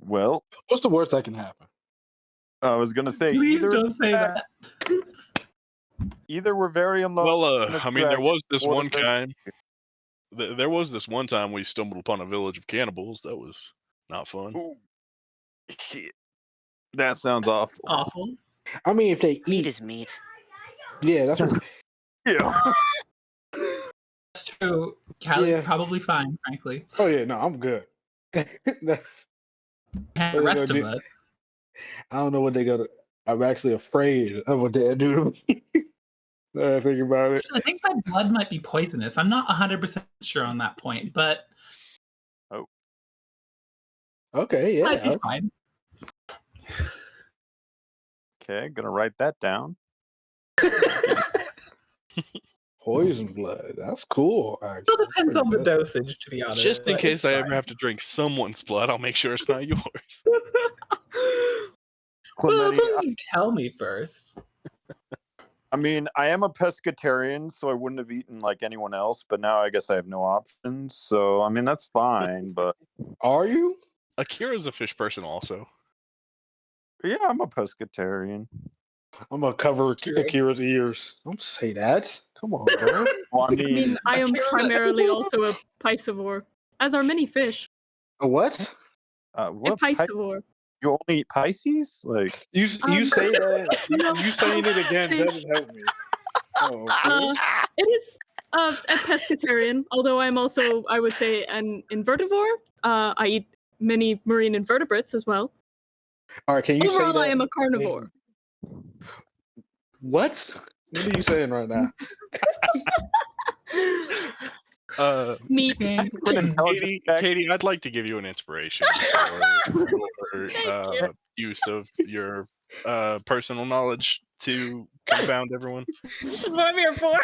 Well, What's the worst that can happen? I was gonna say Please either don't say that. either we're very alone. Well, and it's I mean, there dragging, was this or one there's- time. There was this one time we stumbled upon a village of cannibals. That was not fun. Ooh, shit. That sounds awful. Awful. I mean, if they Meat eat, is meat. yeah, that's what. Yeah. That's true. Callie's Yeah. probably fine, frankly. Oh yeah, no, I'm good. And the What are rest they of gonna do? us. I don't know what they're gonna. I'm actually afraid of what they'll do to me. Now I think about it. I think my blood might be poisonous. I'm not 100% sure on that point, but Okay, I'd be yeah. fine. Okay, gonna write that down. Poison blood. That's cool. Actually. Still depends on the Pretty good. dosage, to be honest. Just in but case it's I ever fine. have to drink someone's blood, I'll make sure it's not yours. Well, as Clemente, long as you tell me first. I mean, I am a pescatarian, so I wouldn't have eaten like anyone else, but now I guess I have no options. So, I mean, that's fine, but Are you? Akira's a fish person also. yeah, I'm a pescatarian. I'm gonna cover True. Akira's ears. Don't say that. Come on, bro. Well, I I mean, mean, I am Akira- primarily also a piscivore, as are many fish. A what? A what? piscivore. You only eat Pisces? Like, You Um, say that? no, You saying it again fish. doesn't help me. Oh, okay. It is a pescatarian, although I'm also, I would say, an invertivore. I eat many marine invertebrates as well. All right. Can you Overall, say that? I am a carnivore. What? What are you saying right now? Meat. for an intelligence check, Katie, I'd like to give you an inspiration for your Thank you. use of your personal knowledge to confound everyone. That's what I'm here for.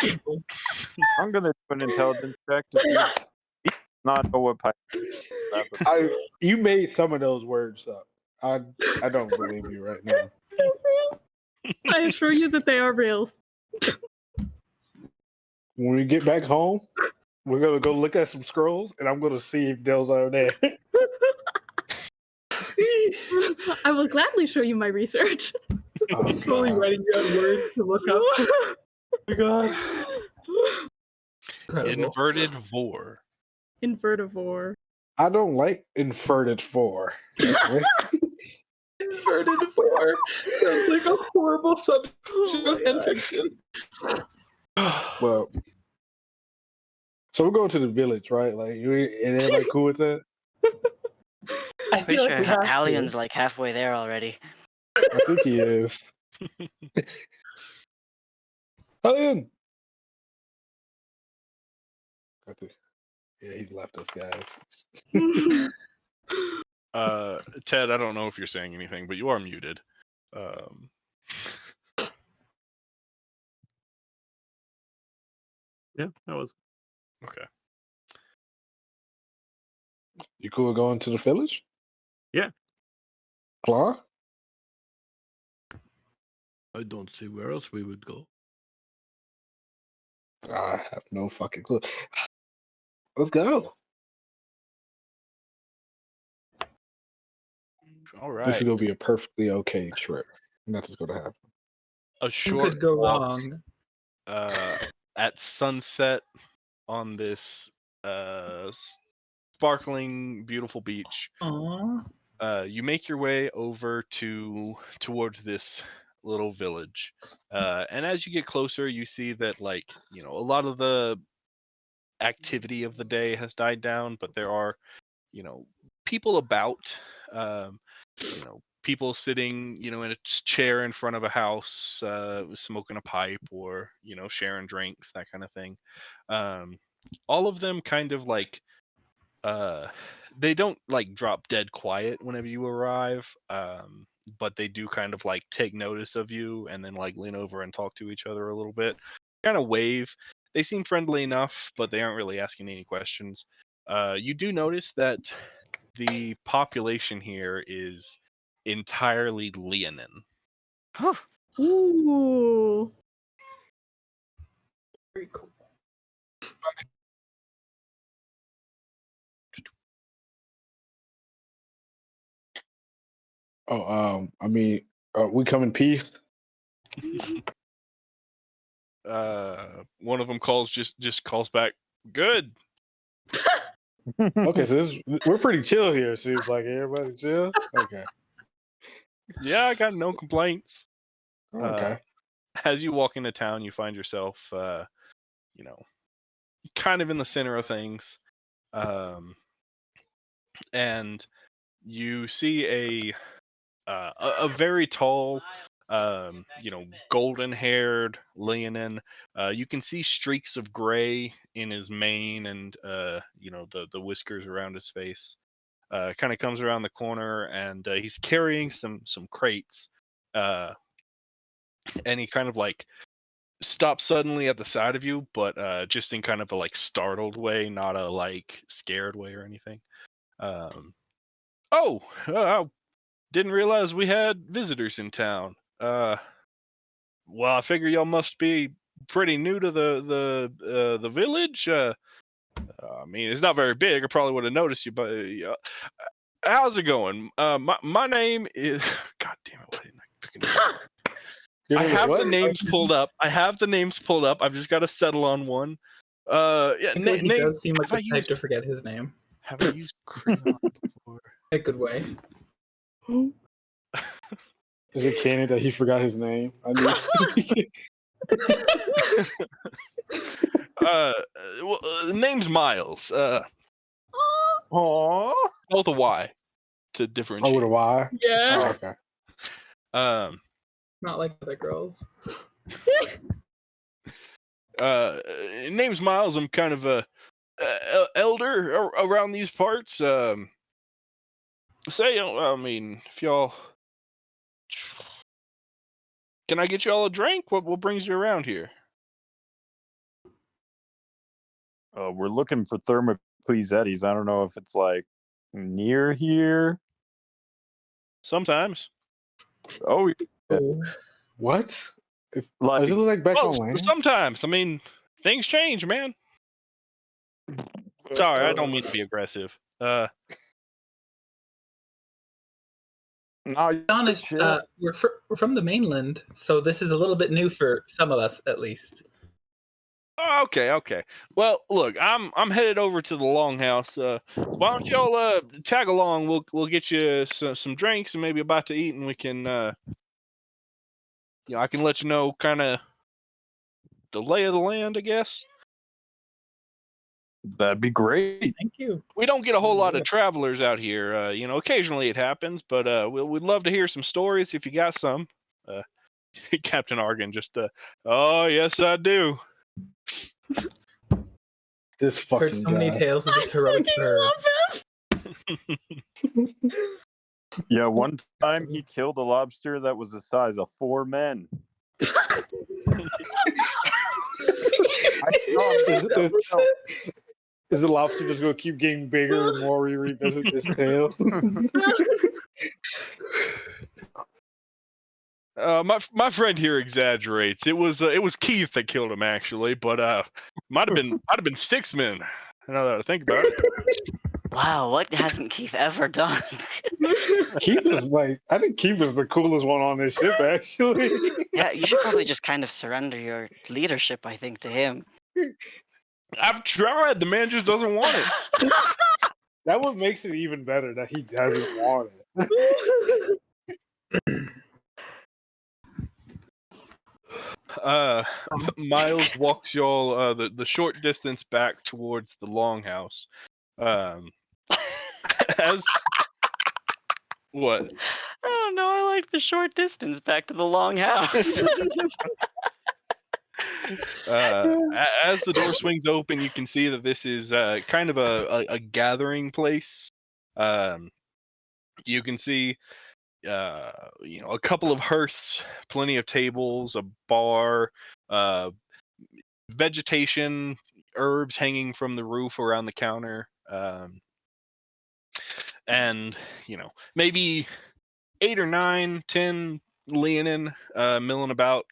I'm gonna do an intelligence check to see if he does not know what Pisces. That's You made some of those words up. I don't believe you right now. I assure you that they are real. When we get back home, we're gonna go look at some scrolls, and I'm gonna see if those are there. I will gladly show you my research. Oh, He's slowly God. writing down words to look up. Oh my God. Incredible. Inverted vor. Invertivore. I don't like inverted four. actually. Inverted four. Sounds like a horrible subject of fan fiction. Well, so we're going to the village, right? Like, and everybody cool with that? I Pretty feel sure like we have to. Allion's like halfway there already. I think he is. Alien. I think, yeah, he's left us, guys. Ted, I don't know if you're saying anything, but you are muted. Yeah, that was. Okay. You cool with going to the village? Yeah. Clara? I don't see where else we would go. I have no fucking clue. Let's go. All This right. is gonna be a perfectly okay trip. Nothing's gonna happen. A What short could go walk, wrong? at sunset on this sparkling, beautiful beach. Aww. You make your way over towards this little village, and as you get closer, you see that a lot of the activity of the day has died down, but there are people about. Um, People sitting in a chair in front of a house, smoking a pipe, or sharing drinks, that kind of thing. All of them kind of they don't drop dead quiet whenever you arrive, but they do kind of take notice of you and then lean over and talk to each other a little bit, kind of wave. They seem friendly enough, but they aren't really asking any questions. You do notice that the population here is entirely Leonin. Huh. Ooh. Very cool. Oh, I mean, we come in peace. One of them just calls back, "Good." Okay, so we're pretty chill here. Seems like everybody chill. Okay. Yeah, I got no complaints. Okay. As you walk into town, you find yourself, kind of in the center of things, and you see a very tall, golden-haired Leonin. You can see streaks of gray in his mane and the whiskers around his face. Kind of comes around the corner, and he's carrying some crates. And he kind of stops suddenly at the side of you, but just in kind of a startled way, not a scared way or anything. Oh, I didn't realize we had visitors in town. Well, I figure y'all must be pretty new to the village. I mean, it's not very big. I probably would have noticed you, but how's it going? My name is. God damn it! Why didn't I freaking? I have the names pulled up. I've just got to settle on one. Yeah, He does seem like the type to forget his name. Have I used Creon before? In a good way. Is it canon that he forgot his name? I mean, the name's Miles. Aww. With a Y to oh, differentiate. with a Y. Yeah. Oh, okay. Not like other girls. Name's Miles. I'm kind of a elder around these parts. Say, I mean, if y'all, can I get y'all a drink? What brings you around here? We're looking for Thermocles Eddies. I don't know if it's near here. Sometimes. Oh, Oh. What? Is like it like back Well, on land? sometimes. I mean, things change, man. Sorry, I don't mean to be aggressive. no, To be honest, shit. we're from the mainland, so this is a little bit new for some of us, at least. Oh, okay. Well, look, I'm headed over to the Longhouse. Why don't y'all tag along? We'll get you some drinks and maybe a bite to eat, and we can I can let you know kind of the lay of the land, I guess. That'd be great. Thank you. We don't get a whole lot of travelers out here. Occasionally it happens, but we'd love to hear some stories if you got some. Captain Argan just, oh yes, I do. This fucking Heard so many guy. tales of this heroic Fucking bird. love him. Yeah, one time he killed a lobster that was the size of 4 men. Is the lobster just going to keep getting bigger the more we revisit this tale? My friend here exaggerates. It was Keith that killed him actually, but might have been 6 men. Now that I think about it. Wow, what hasn't Keith ever done? Keith was I think Keith was the coolest one on this ship, actually. Yeah, you should probably just kind of surrender your leadership, I think, to him. I've tried. The man just doesn't want it. That what makes it even better that he doesn't want it. Miles walks y'all the short distance back towards the longhouse. As what? I don't know. I like the short distance back to the long house. As the door swings open, you can see that this is kind of a gathering place. You can see a couple of hearths, plenty of tables, a bar, vegetation, herbs hanging from the roof around the counter, and maybe 8 or 9, 10 leonin milling about,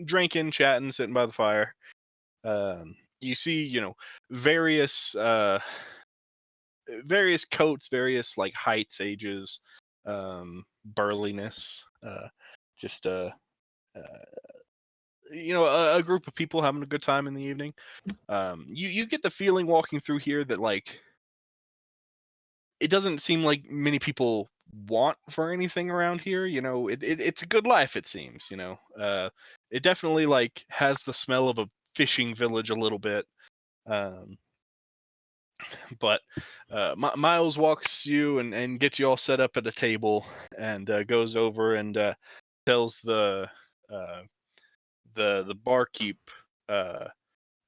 drinking, chatting, sitting by the fire. You see, various various coats, various like heights, ages, burliness, just a group of people having a good time in the evening. You get the feeling walking through here that like it doesn't seem like many people want for anything around here. It's a good life, it seems. It definitely like has the smell of a fishing village a little bit. But Miles walks you and gets you all set up at a table and goes over and tells the barkeep, "Hey,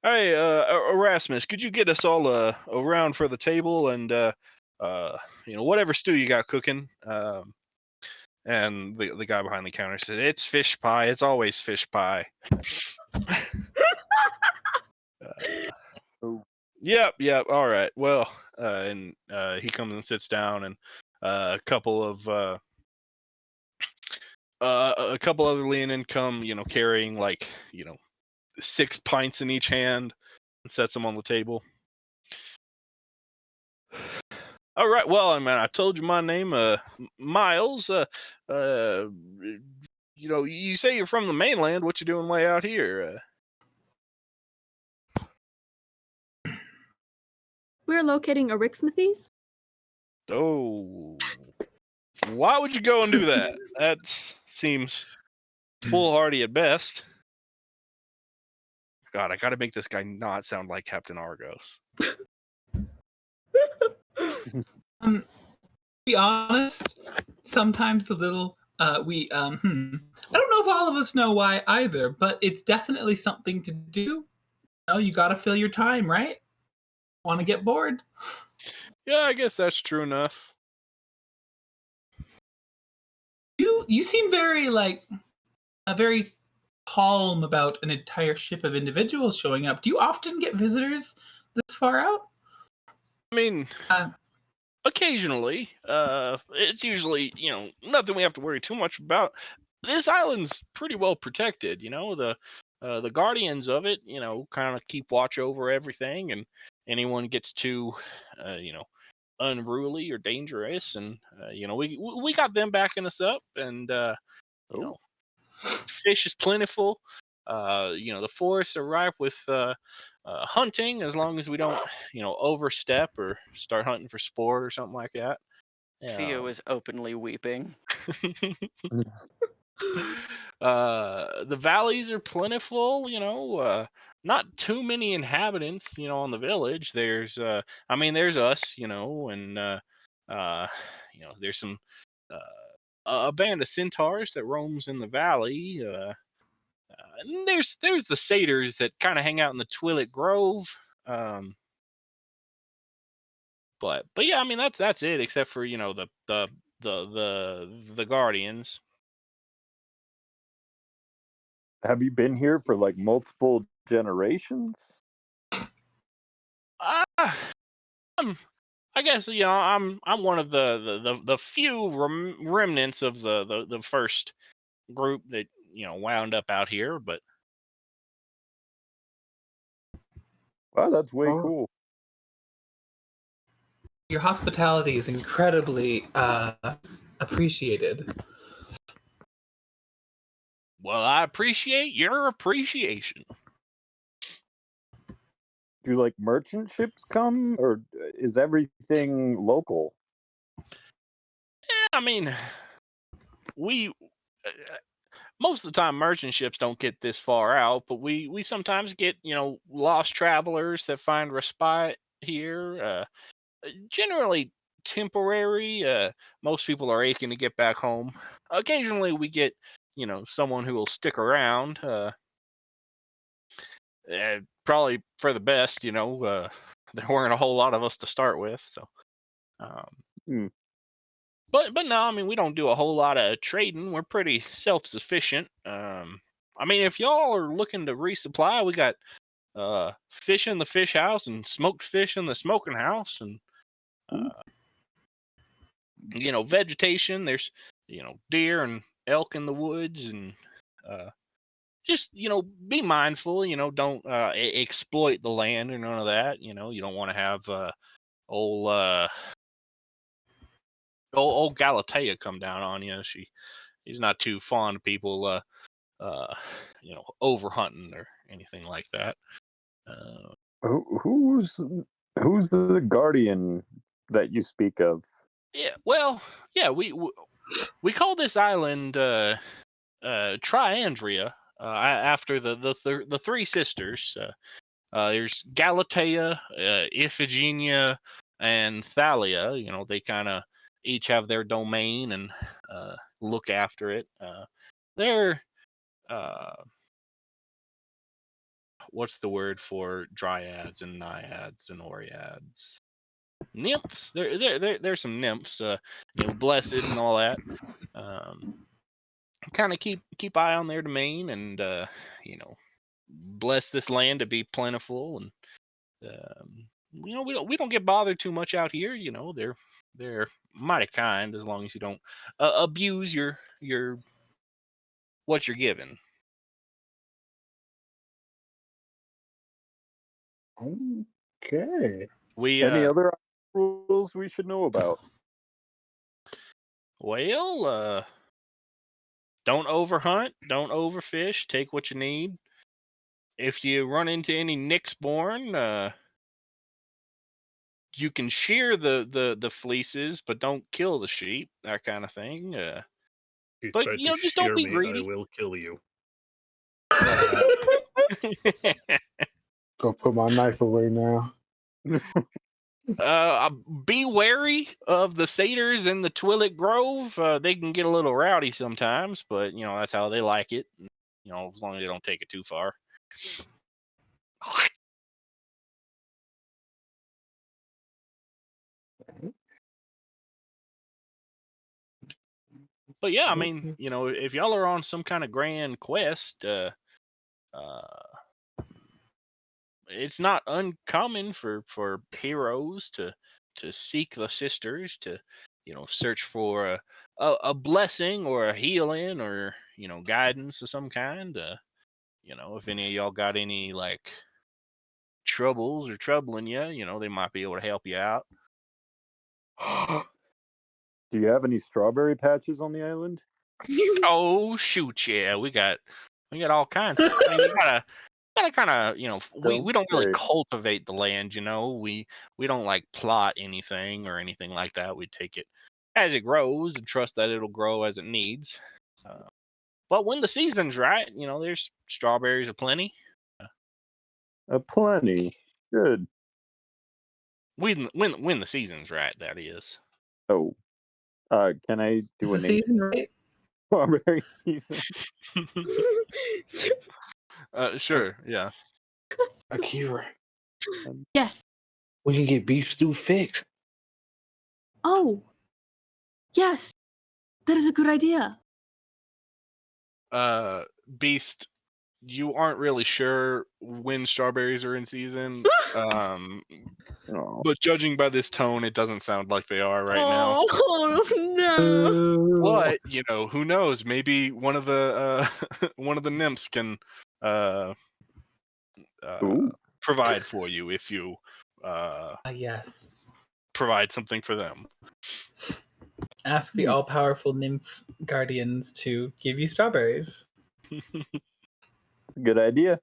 Erasmus, could you get us all a round for the table and whatever stew you got cooking?" And the guy behind the counter said, "It's fish pie. It's always fish pie." Yep. All right. Well, and he comes and sits down, and a couple other leonin come, carrying like 6 pints in each hand, and sets them on the table. All right. Well, I told you my name, Miles. You say you're from the mainland. What you doing way out here? We're locating Erixmathes. Oh, why would you go and do that? That seems foolhardy at best. God, I gotta make this guy not sound like Captain Argos. To be honest, sometimes a little I don't know if all of us know why either, but it's definitely something to do. You gotta fill your time, right? Want to get bored? Yeah, I guess that's true enough. You seem very very calm about an entire ship of individuals showing up. Do you often get visitors this far out? Occasionally. It's usually, nothing we have to worry too much about. This island's pretty well protected, the guardians of it, kind of keep watch over everything, and anyone gets too, unruly or dangerous, and we got them backing us up, and fish is plentiful. The forests are ripe with hunting, as long as we don't overstep or start hunting for sport or something like that. Theo is openly weeping. The valleys are plentiful, not too many inhabitants, on the village. There's there's us, and there's some a band of centaurs that roams in the valley. And there's the satyrs that kind of hang out in the Twilit Grove. But yeah, that's it, except for the guardians. Have you been here for like multiple generations? I guess I'm one of the few remnants of the first group that wound up out here, but Wow, that's way cool. Your hospitality is incredibly appreciated. Well, I appreciate your appreciation. Do like merchant ships come, or is everything local? I mean, we most of the time merchant ships don't get this far out, but we sometimes get lost travelers that find respite here. Generally temporary. Most people are aching to get back home. Occasionally we get someone who will stick around. Probably for the best. There weren't a whole lot of us to start with, so. But no, I mean we don't do a whole lot of trading. We're pretty self-sufficient. I mean if y'all are looking to resupply, we got fish in the fish house and smoked fish in the smoking house, and vegetation. There's deer and elk in the woods, and just be mindful. Don't exploit the land or none of that. You don't want to have old old Galatea come down on you. He's not too fond of people over hunting or anything like that. Who's the guardian that you speak of? Yeah, well, yeah, we call this island Triandria after the three sisters. There's Galatea, Iphigenia, and Thalia. They kind of each have their domain and look after it. They're what's the word for dryads and naiads and oreads? Nymphs. There's some nymphs. Blessed and all that. Kind of keep eye on their domain and bless this land to be plentiful, and we don't get bothered too much out here. They're mighty kind as long as you don't abuse your what you're given. Okay. Any other rules we should know about? Well, don't overhunt, don't overfish, take what you need. If you run into any Nyxborn, you can shear the fleeces, but don't kill the sheep, that kind of thing. You But try to just don't shear be me, greedy. I will kill you. Go put my knife away now. Be wary of the satyrs in the Twilit Grove. They can get a little rowdy sometimes, but that's how they like it. As long as they don't take it too far. But yeah, I mean, if y'all are on some kind of grand quest, it's not uncommon for heroes to seek the sisters, to search for a blessing or a healing or guidance of some kind. If any of y'all got any like troubles or troubling you, they might be able to help you out. Do you have any strawberry patches on the island? Oh shoot, yeah, we got all kinds of. I mean, you gotta kind of we don't really cultivate the land. We don't like plot anything or anything like that. We take it as it grows and trust that it'll grow as it needs. But when the season's right, there's strawberries aplenty. Aplenty. Good. When the season's right, that is. Oh, can I do the season right? Strawberry season. Sure, yeah. Akira, Yes. we can get beef stew fixed. Oh. Yes. That is a good idea. Beast, you aren't really sure when strawberries are in season. But judging by this tone, it doesn't sound like they are right now. Oh no. But who knows? Maybe one of the one of the nymphs can provide for you if you yes. provide something for them. Ask the all-powerful nymph guardians to give you strawberries. Good idea.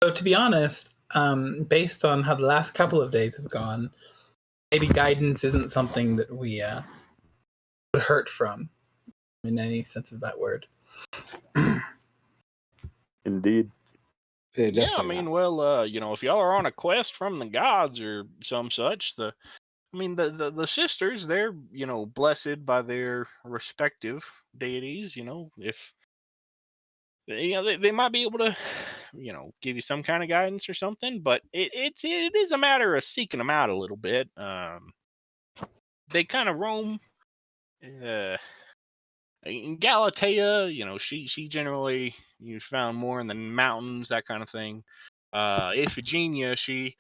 So to be honest, based on how the last couple of days have gone, maybe guidance isn't something that we would hurt from in any sense of that word. Indeed. Yeah, Yeah, I definitely mean, not. well, if y'all are on a quest from the gods or some such, the sisters, they're, blessed by their respective deities. If they might be able to, give you some kind of guidance or something, but it is a matter of seeking them out a little bit. They kind of roam. In Galatea, she generally found more in the mountains, that kind of thing. Iphigenia, she,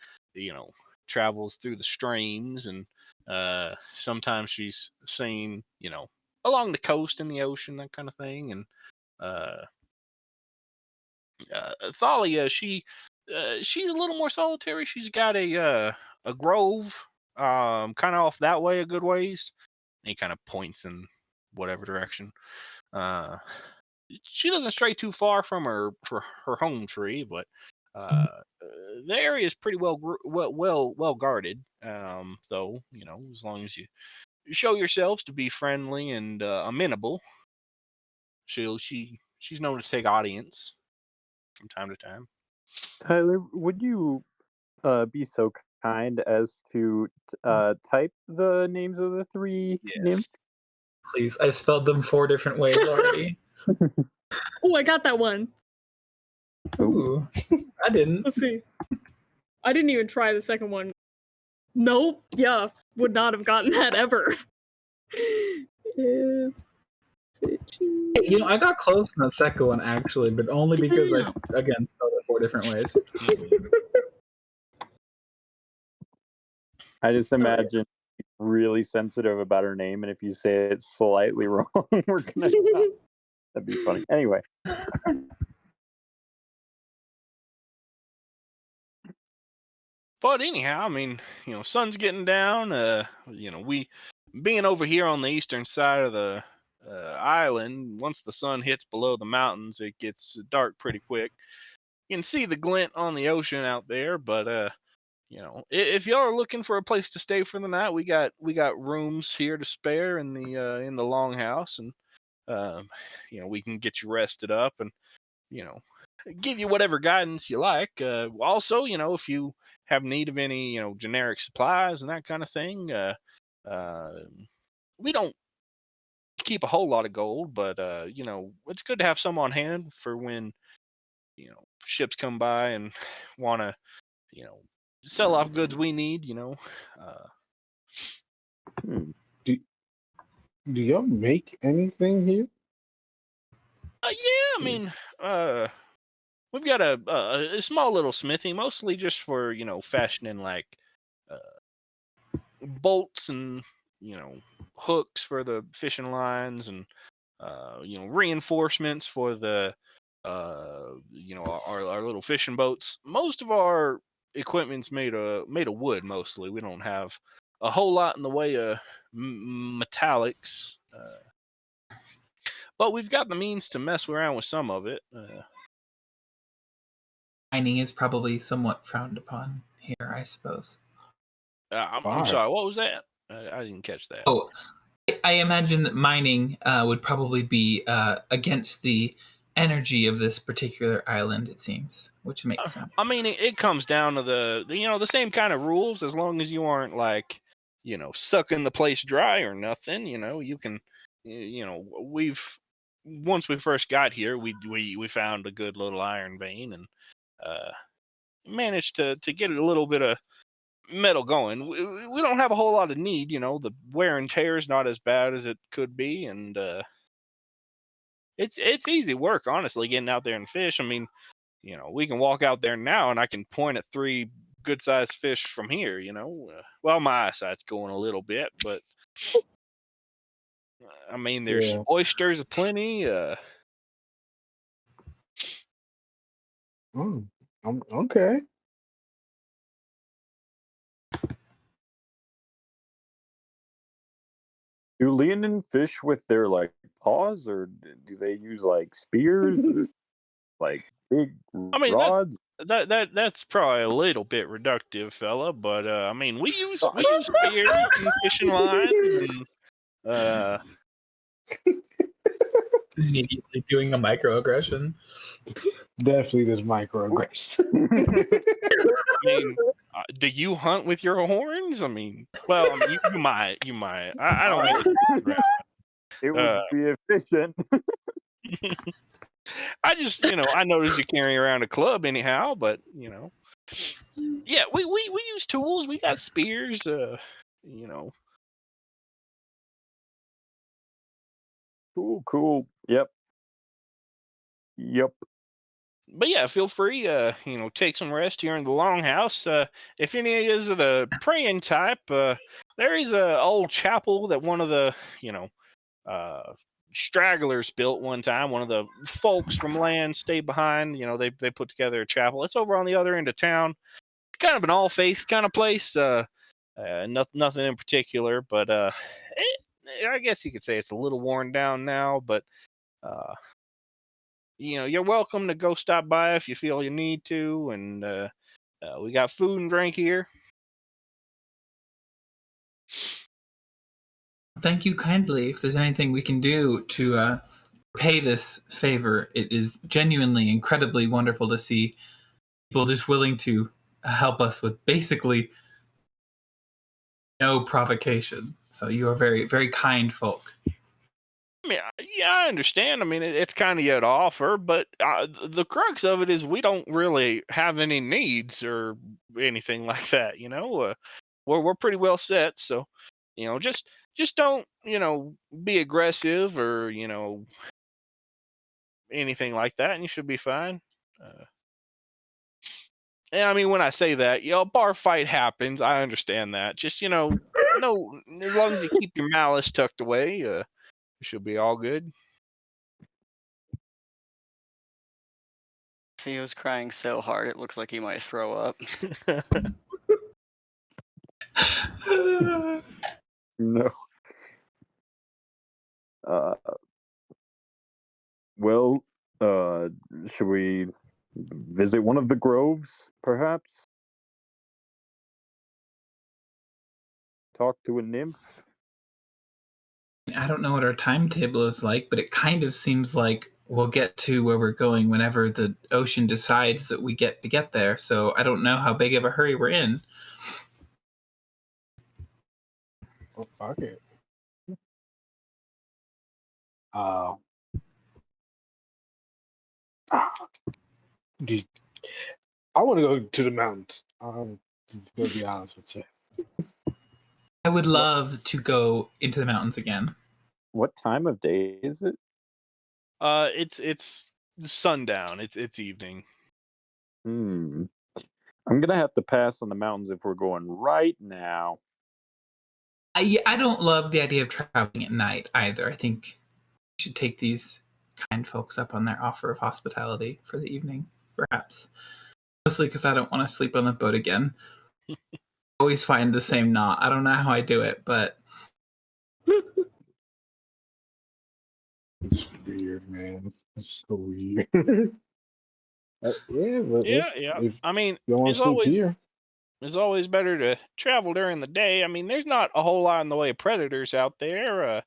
travels through the streams, and sometimes she's seen, along the coast in the ocean, that kind of thing. And uh, Thalia, she's a little more solitary. She's got a grove, kind of off that way a good ways. And he kind of points in whatever direction. Uh, she doesn't stray too far from her home tree, but the area is pretty well guarded. Though as long as you show yourselves to be friendly and amenable, she's known to take audience from time to time. Tyler, would you be so kind as to type the names of the three nymphs? Please, I've spelled them 4 different ways already. Oh, I got that one. Ooh, I didn't. Let's see. I didn't even try the second one. Nope. Yeah, would not have gotten that ever. I got close in the second one actually, but only because I again spelled it 4 different ways. I just imagine really sensitive about her name, and if you say it slightly wrong, we're gonna stop. That'd be funny. Anyway. But anyhow, I mean, sun's getting down. We being over here on the eastern side of the island, once the sun hits below the mountains, it gets dark pretty quick. You can see the glint on the ocean out there, but if y'all are looking for a place to stay for the night, we got rooms here to spare in the longhouse, and we can get you rested up and give you whatever guidance you like. Also, if you have need of any generic supplies and that kind of thing, we don't keep a whole lot of gold, but it's good to have some on hand for when ships come by and want to sell off goods we need. Do y'all make anything here? Yeah, I mean, we've got a small little smithy, mostly just for fashioning like bolts and hooks for the fishing lines, and reinforcements for the our little fishing boats. Most of our equipment's made of wood. Mostly, we don't have a whole lot in the way of metallics, but we've got the means to mess around with some of it. Mining is probably somewhat frowned upon here, I suppose. I'm sorry, what was that? I didn't catch that. Oh, I imagine that mining would probably be against the energy of this particular island, it seems, which makes sense. I mean, it comes down to the same kind of rules, as long as you aren't like, sucking the place dry or nothing. You can, once we first got here, we found a good little iron vein and managed to get a little bit of metal going. We don't have a whole lot of need. The wear and tear is not as bad as it could be, and it's easy work, honestly, getting out there and fish. I mean, we can walk out there now and I can point at 3 good sized fish from here. Well, my eyesight's going a little bit, but I mean, there's oysters aplenty. Okay. Do Leonin fish with their like paws, or do they use like spears? Like big I mean, rods. that's probably a little bit reductive, fella. But I mean, we use spears and fishing lines, and Immediately doing a microaggression. Definitely this microaggression. I mean, do you hunt with your horns? I mean, well, I mean, you might. I don't mean to. It would be efficient. I just, I noticed you carrying around a club anyhow, but yeah, we use tools. We got spears. Cool. Yep. But yeah, feel free. Take some rest here in the longhouse. If any of you is the praying type, there is a old chapel that one of the stragglers built one time. One of the folks from land stayed behind. They put together a chapel. It's over on the other end of town. Kind of an all faith kind of place. Nothing in particular, but I guess you could say it's a little worn down now. But you're welcome to go stop by if you feel you need to. And we got food and drink here. Thank you kindly. If there's anything we can do to pay this favor, it is genuinely incredibly wonderful to see people just willing to help us with basically no provocation. So you are very, very kind folk. I mean, yeah, I understand. I mean, it's kind of yet to offer, but the crux of it is we don't really have any needs or anything like that. We're pretty well set. So, just don't be aggressive or anything like that, and you should be fine. And I mean, when I say that, a bar fight happens. I understand that. Just no, as long as you keep your malice tucked away, you should be all good. Theo's crying so hard it looks like he might throw up. No. Well, should we visit one of the groves, perhaps? Talk to a nymph? I don't know what our timetable is like, but it kind of seems like we'll get to where we're going whenever the ocean decides that we get to get there. So I don't know how big of a hurry we're in. Oh, fuck it. I want to go to the mountains. I'm going to be honest with you. I would love to go into the mountains again. What time of day is it? It's sundown. It's evening. I'm gonna have to pass on the mountains if we're going right now. I don't love the idea of traveling at night either. I think we should take these kind folks up on their offer of hospitality for the evening, perhaps. Mostly because I don't want to sleep on the boat again. I always find the same knot. I don't know how I do it, but it's weird, man. It's so weird. Yeah. I mean, you want to sleep here? It's always better to travel during the day. I mean, there's not a whole lot in the way of predators out there.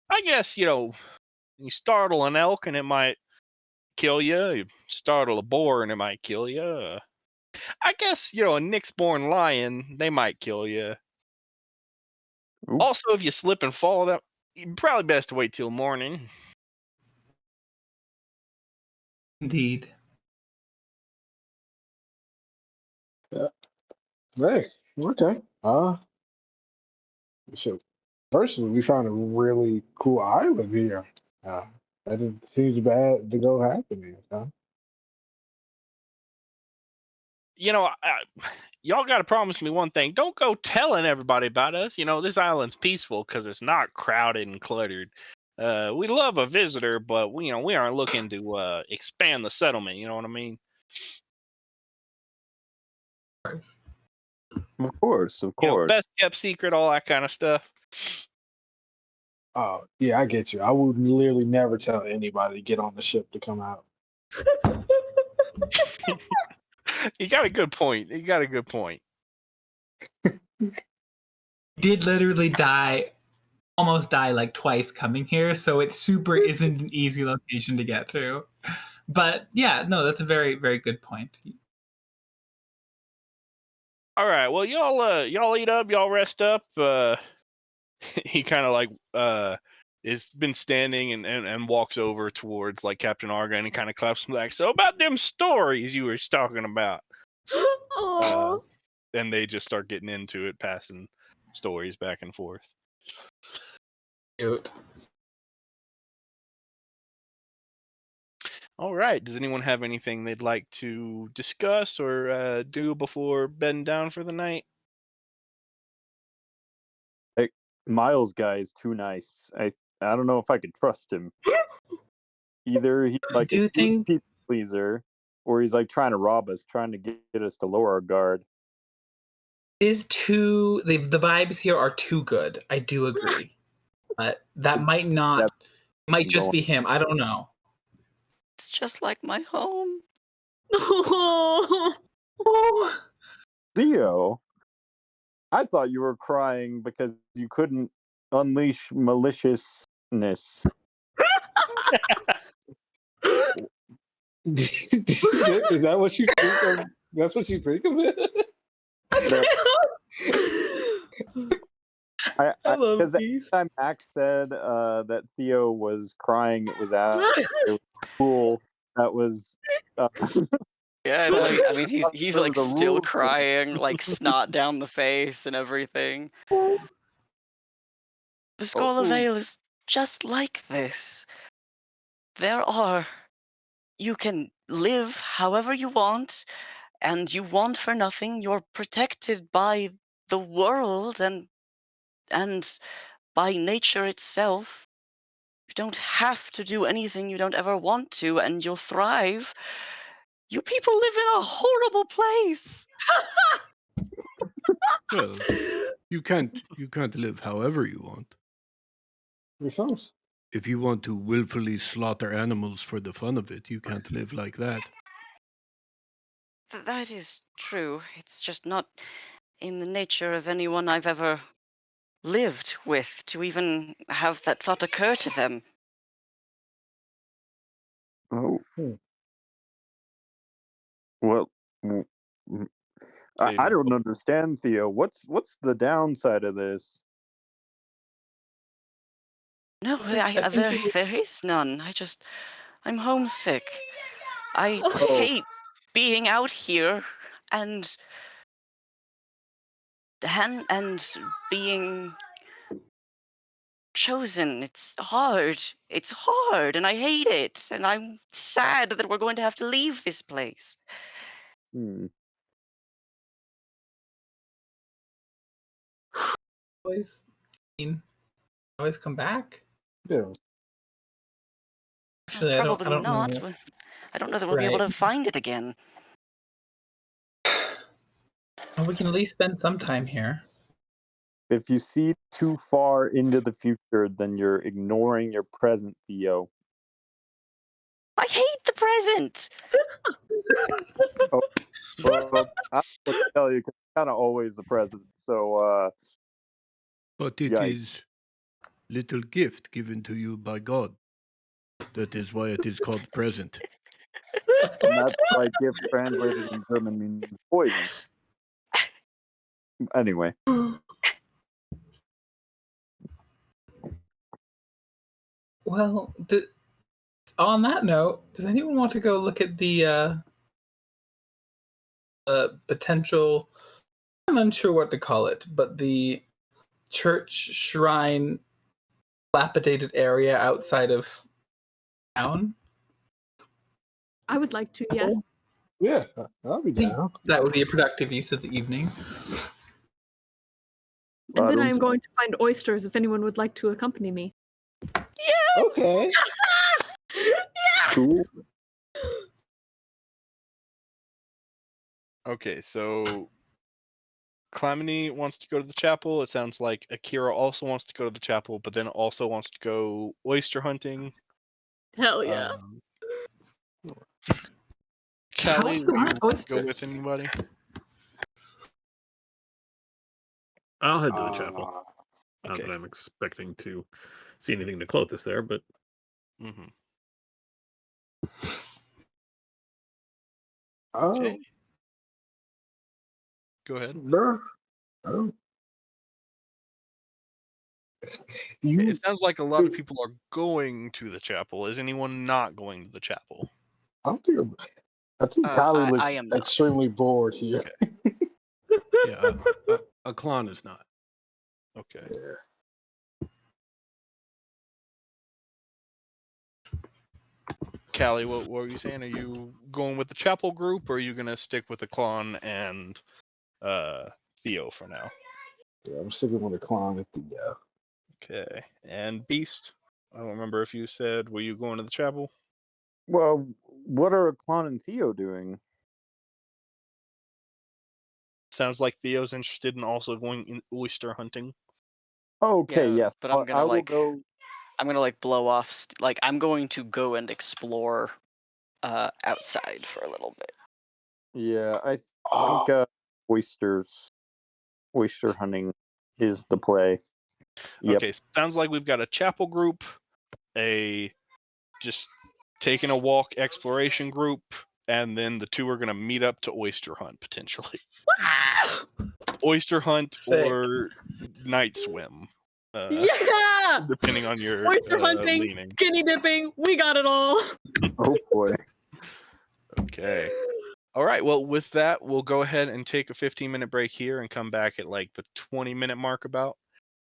I guess, you startle an elk and it might kill you. You startle a boar and it might kill you. I guess, a Nyxborn lion, they might kill you. Ooh. Also, if you slip and fall, that probably best to wait till morning. indeed. Hey, okay. So personally, we found a really cool island here. That seems bad to go happening, huh? Y'all got to promise me one thing. Don't go telling everybody about us. This island's peaceful because it's not crowded and cluttered. We love a visitor, but we aren't looking to expand the settlement. You know what I mean? Of course. Best kept secret, all that kind of stuff. Yeah, I get you. I would literally never tell anybody to get on the ship to come out. You got a good point. You got a good point. Did literally almost die like twice coming here, so it super isn't an easy location to get to. But yeah, no, that's a very, very good point. All right. Well, y'all eat up. Y'all rest up. He kind of like is been standing and walks over towards like Captain Argon and kind of claps him back. So about them stories you were talking about. Aww. And they just start getting into it, passing stories back and forth. Cute. All right. Does anyone have anything they'd like to discuss or do before bedding down for the night? Miles guy is too nice. I don't know if I could trust him. Either he's like Do you a huge think- people pleaser, or he's like trying to rob us, trying to get us to lower our guard. The vibes here are too good. I do agree. But that might not, might just be him. I don't know. It's just like my home. Oh. Theo, I thought you were crying because you couldn't unleash maliciousness. Is that what you think of? That's what you think of it? I love Because these. every time Max said that Theo was crying, it was cool. That was. Yeah, no, I mean he's Those like are the still rules. crying, like snot down the face and everything. The Scarlet Oh. Veil is just like this. You can live however you want, and you want for nothing. You're protected by the world and by nature itself. You don't have to do anything you don't ever want to, and you'll thrive. You people live in a horrible place. Well, you can't live however you want. Yourselves. If you want to willfully slaughter animals for the fun of it, you can't live like that. That is true. It's just not in the nature of anyone I've ever lived with to even have that thought occur to them. Oh. Well, I don't understand, Theo. What's the downside of this? No, think there is none. I'm homesick. I Oh. hate being out here and being chosen. It's hard. It's hard, and I hate it. And I'm sad that we're going to have to leave this place. Always come back. Yeah. Actually, I Probably don't not. know. I don't know that we'll be able Right. to find it again. Well, we can at least spend some time here. If you see too far into the future, then you're ignoring your present, Theo. I hate the present. Well, I have to tell you, it's kind of always the present. So, But it Yikes. is little gift given to you by God. That is why it is called present. and that's why gift translated in German means poison. Anyway, Well, on that note, does anyone want to go look at the potential? I'm unsure what to call it, but the church shrine dilapidated area outside of town. I would like to, yes. Yeah, I'll be I think down. that would be a productive use of the evening. And then don't I am going to find oysters if anyone would like to accompany me. Okay. cool. Okay, so Calamity wants to go to the chapel. It sounds like Akira also wants to go to the chapel, but then also wants to go oyster hunting. Hell yeah. Callie, How's will there you not go with oysters? anybody? I'll head to the chapel. Not Okay. that I'm expecting to see anything to Clothis there, but Mm-hmm. Oh, Okay. Go ahead. bro. Oh. You, It sounds like a lot of people are going to the chapel. Is anyone not going to the chapel? I don't think. I think Kylie I looks am not. extremely bored here. Okay. Yeah, a clan is not. Okay. Yeah. Callie, what were you saying? Are you going with the chapel group, or are you gonna stick with the clan and Theo for now? Yeah, I'm sticking with the clown at the. Okay. And Beast, I don't remember if you said, were you going to the chapel? Well, what are Klon and Theo doing? Sounds like Theo's interested in also going in oyster hunting. Okay, Yeah, yes. but I'm gonna I will like go. I'm gonna like blow off like I'm going to go and explore outside for a little bit. Yeah, I Oh, think oyster hunting is the play. Yep. Okay, sounds like we've got a chapel group, a just taking a walk exploration group, and then the two are gonna meet up to oyster hunt potentially. Oyster hunt Sick. or night swim, Yeah! depending on your Oyster hunting, leaning. skinny dipping, we got it all. Oh boy. Okay. All right. Well, with that, we'll go ahead and take a 15-minute break here and come back at like the 20-minute mark about,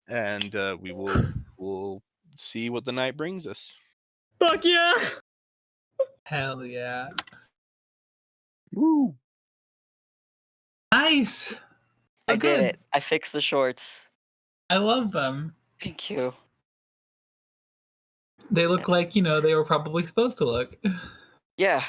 and we'll see what the night brings us. Fuck yeah! Hell yeah. Woo. Nice. I Oh, did good. it. I fixed the shorts. I love them. Thank you. They look like, they were probably supposed to look. Yeah.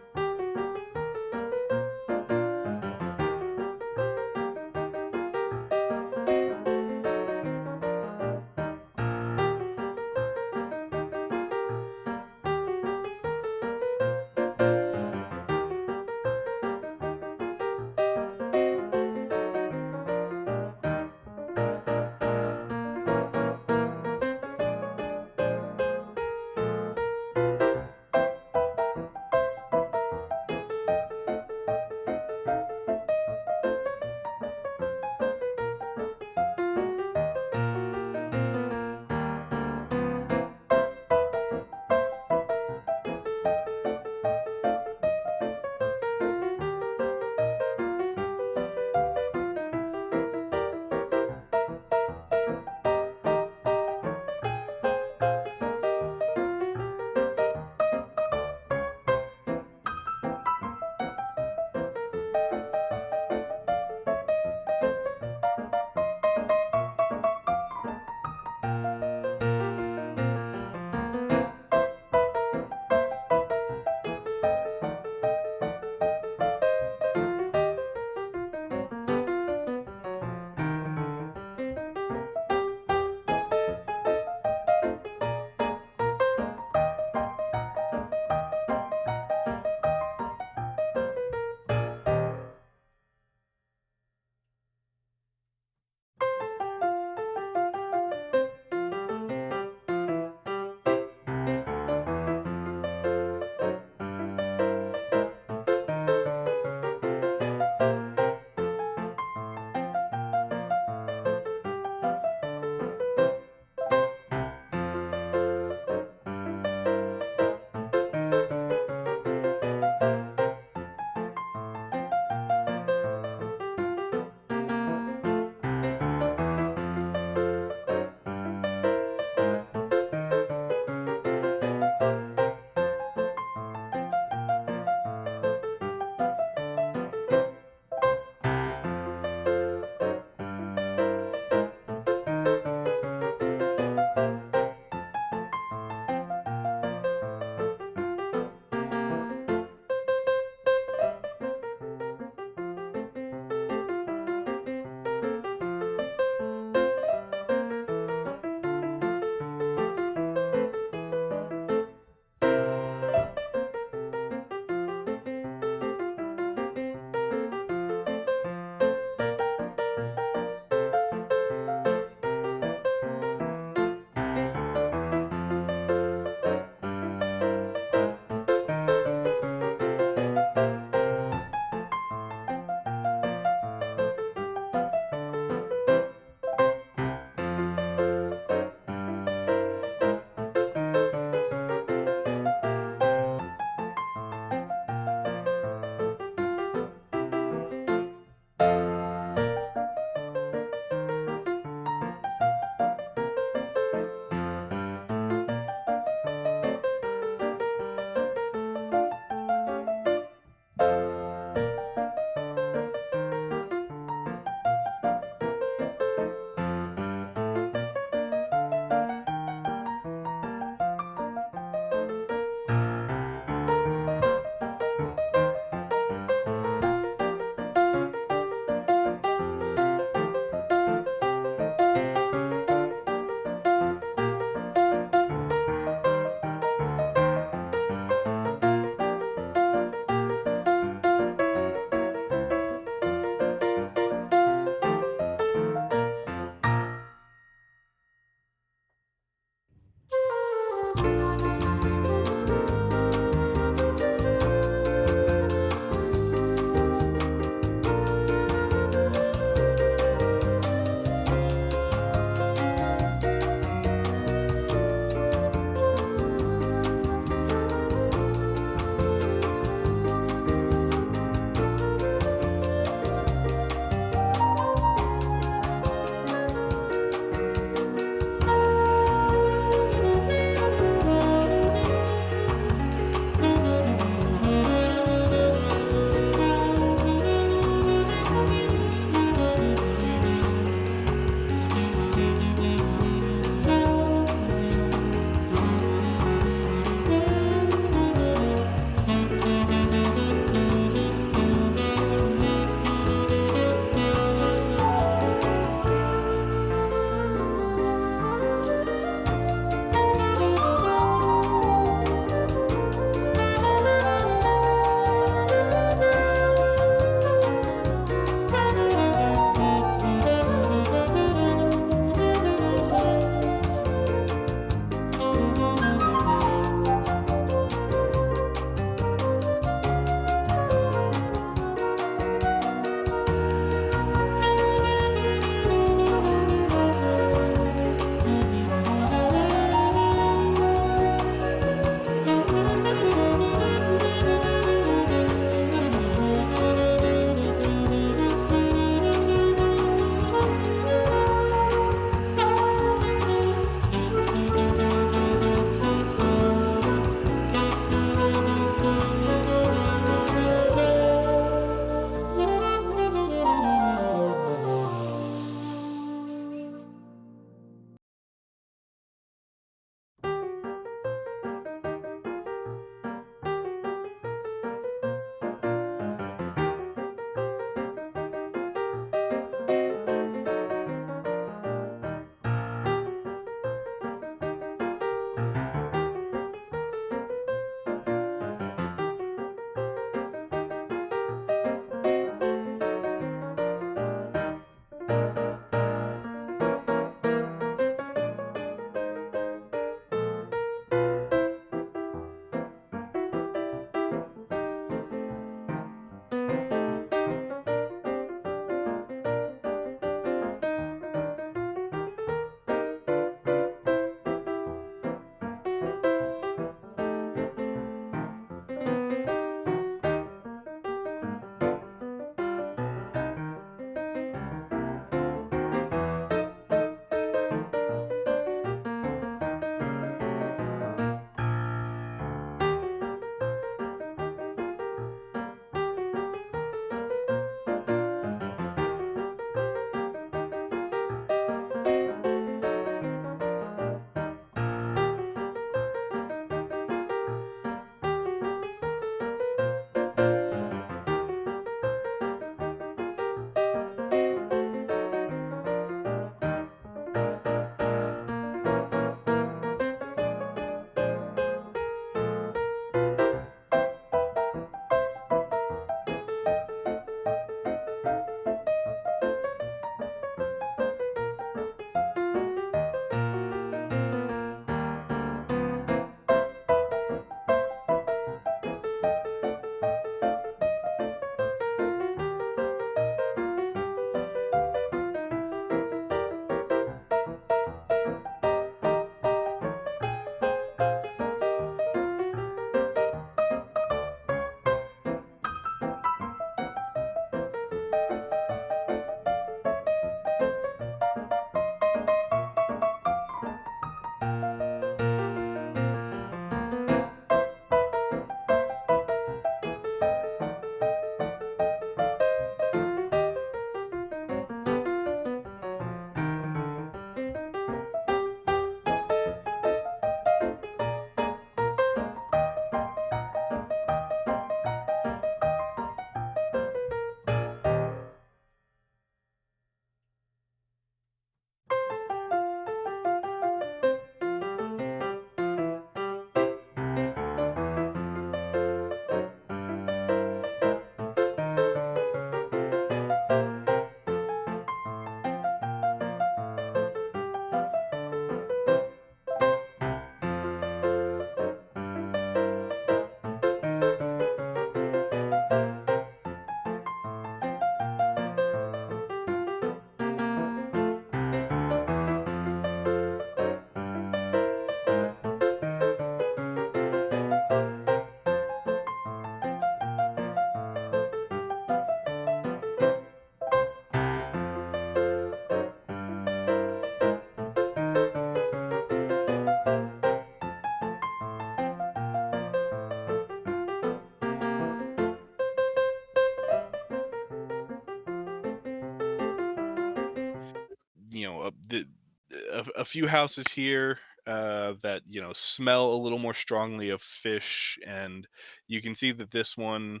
a few houses here that smell a little more strongly of fish, and you can see that this one,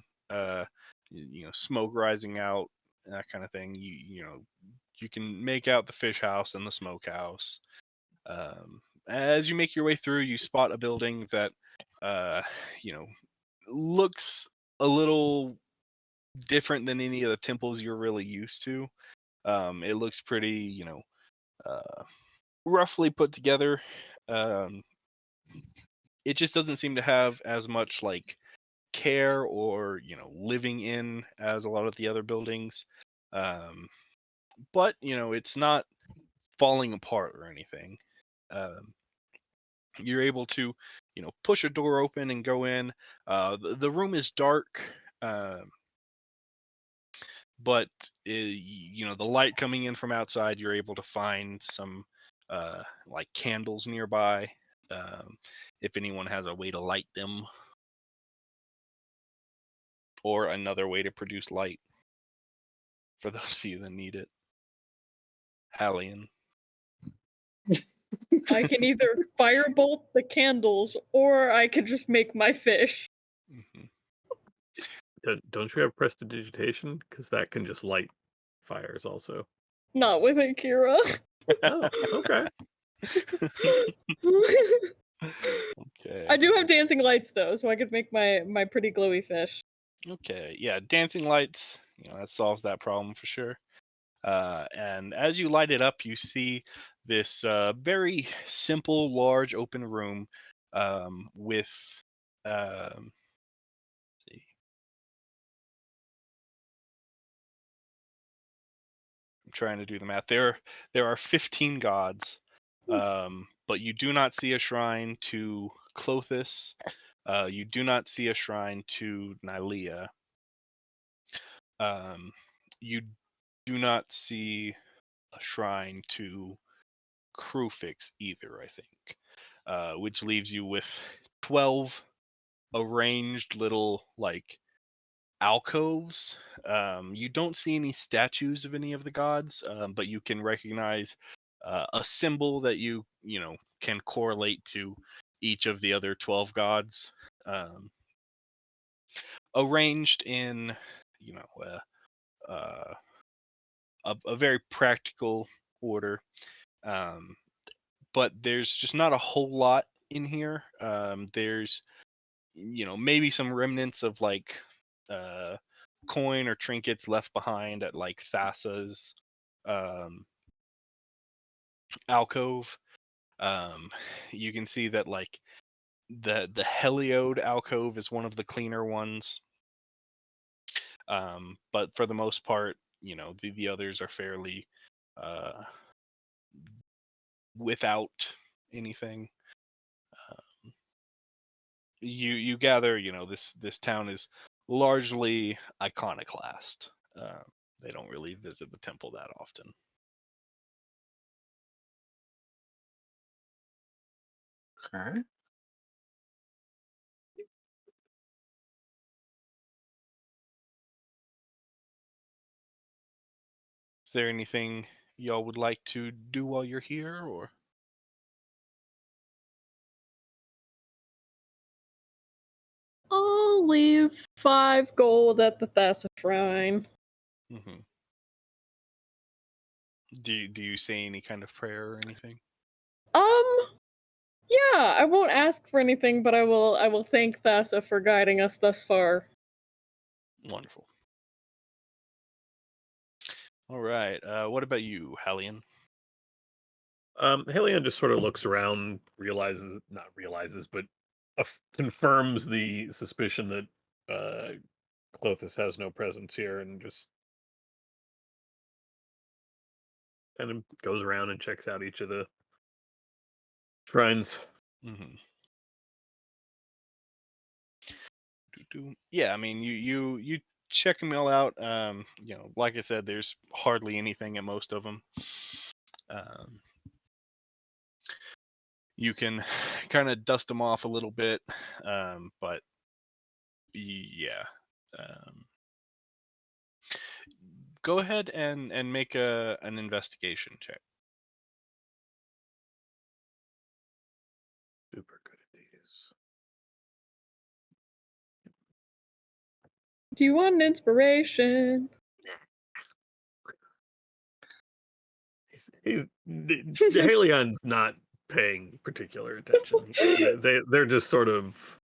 smoke rising out, that kind of thing. You can make out the fish house and the smokehouse. As you make your way through, you spot a building that looks a little different than any of the temples you're really used to. It looks pretty, roughly put together. It just doesn't seem to have as much like care or living in as a lot of the other buildings. But it's not falling apart or anything. You're able to push a door open and go in. The room is dark. But the light coming in from outside, you're able to find some like candles nearby, if anyone has a way to light them, or another way to produce light for those of you that need it. Hallian. I can either firebolt the candles or I can just make my fish. Mhm. Don't you have prestidigitation? Because that can just light fires also. Not with Akira. Oh, okay. Okay. I do have dancing lights though, so I could make my pretty glowy fish. Okay. Yeah, dancing lights. That solves that problem for sure. And as you light it up, you see this very simple, large, open room with. Let's see. I'm trying to do the math. There are 15 gods, but you do not see a shrine to Clothis. You do not see a shrine to Nylea. You do not see a shrine to Crufix either, I think, which leaves you with 12 arranged little like alcoves. You don't see any statues of any of the gods, but you can recognize a symbol that you can correlate to each of the other 12 gods, arranged in uh, a very practical order. But there's just not a whole lot in here. There's maybe some remnants of like coin or trinkets left behind at like Thassa's um, alcove. You can see that like the Heliode alcove is one of the cleaner ones. But for the most part, the others are fairly uh, without anything. You gather, this town is largely iconoclast. They don't really visit the temple that often. Okay. Is there anything y'all would like to do while you're here, or? I'll leave 5 gold at the Thassa Shrine. Mm-hmm. Do you say any kind of prayer or anything? Yeah, I won't ask for anything, but I will thank Thassa for guiding us thus far. Wonderful. All right. What about you, Hallian? Helion just sort of looks around, not realizes, but confirms the suspicion that Clothis has no presence here, and just kind of goes around and checks out each of the shrines. Mm-hmm. Yeah, I mean, you check them all out. Like I said, there's hardly anything at most of them. You can kind of dust them off a little bit, but yeah. Go ahead and make an investigation check. Do you want an inspiration? Halion's not paying particular attention. They're just sort of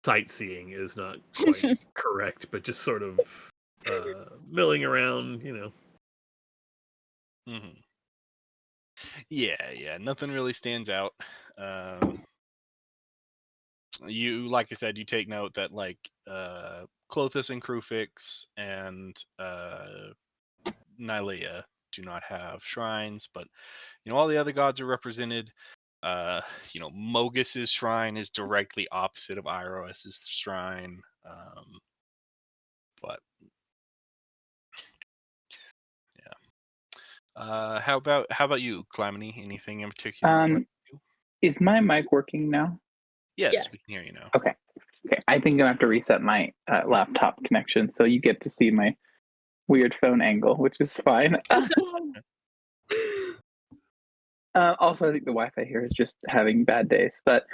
sightseeing is not quite correct, but just sort of milling around, Mm-hmm. Yeah, nothing really stands out. You, like I said, you take note that like Clothis and Krufix and Nylea do not have shrines, but all the other gods are represented. Mogus's shrine is directly opposite of Iroas's shrine. But yeah. How about you, Calamity? Anything in particular? you'd like to do? Is my mic working now? Yes, Yes. we can hear you now. Okay. I think I'm gonna have to reset my laptop connection, so you get to see my weird phone angle, which is fine. Also, I think the Wi-Fi here is just having bad days. But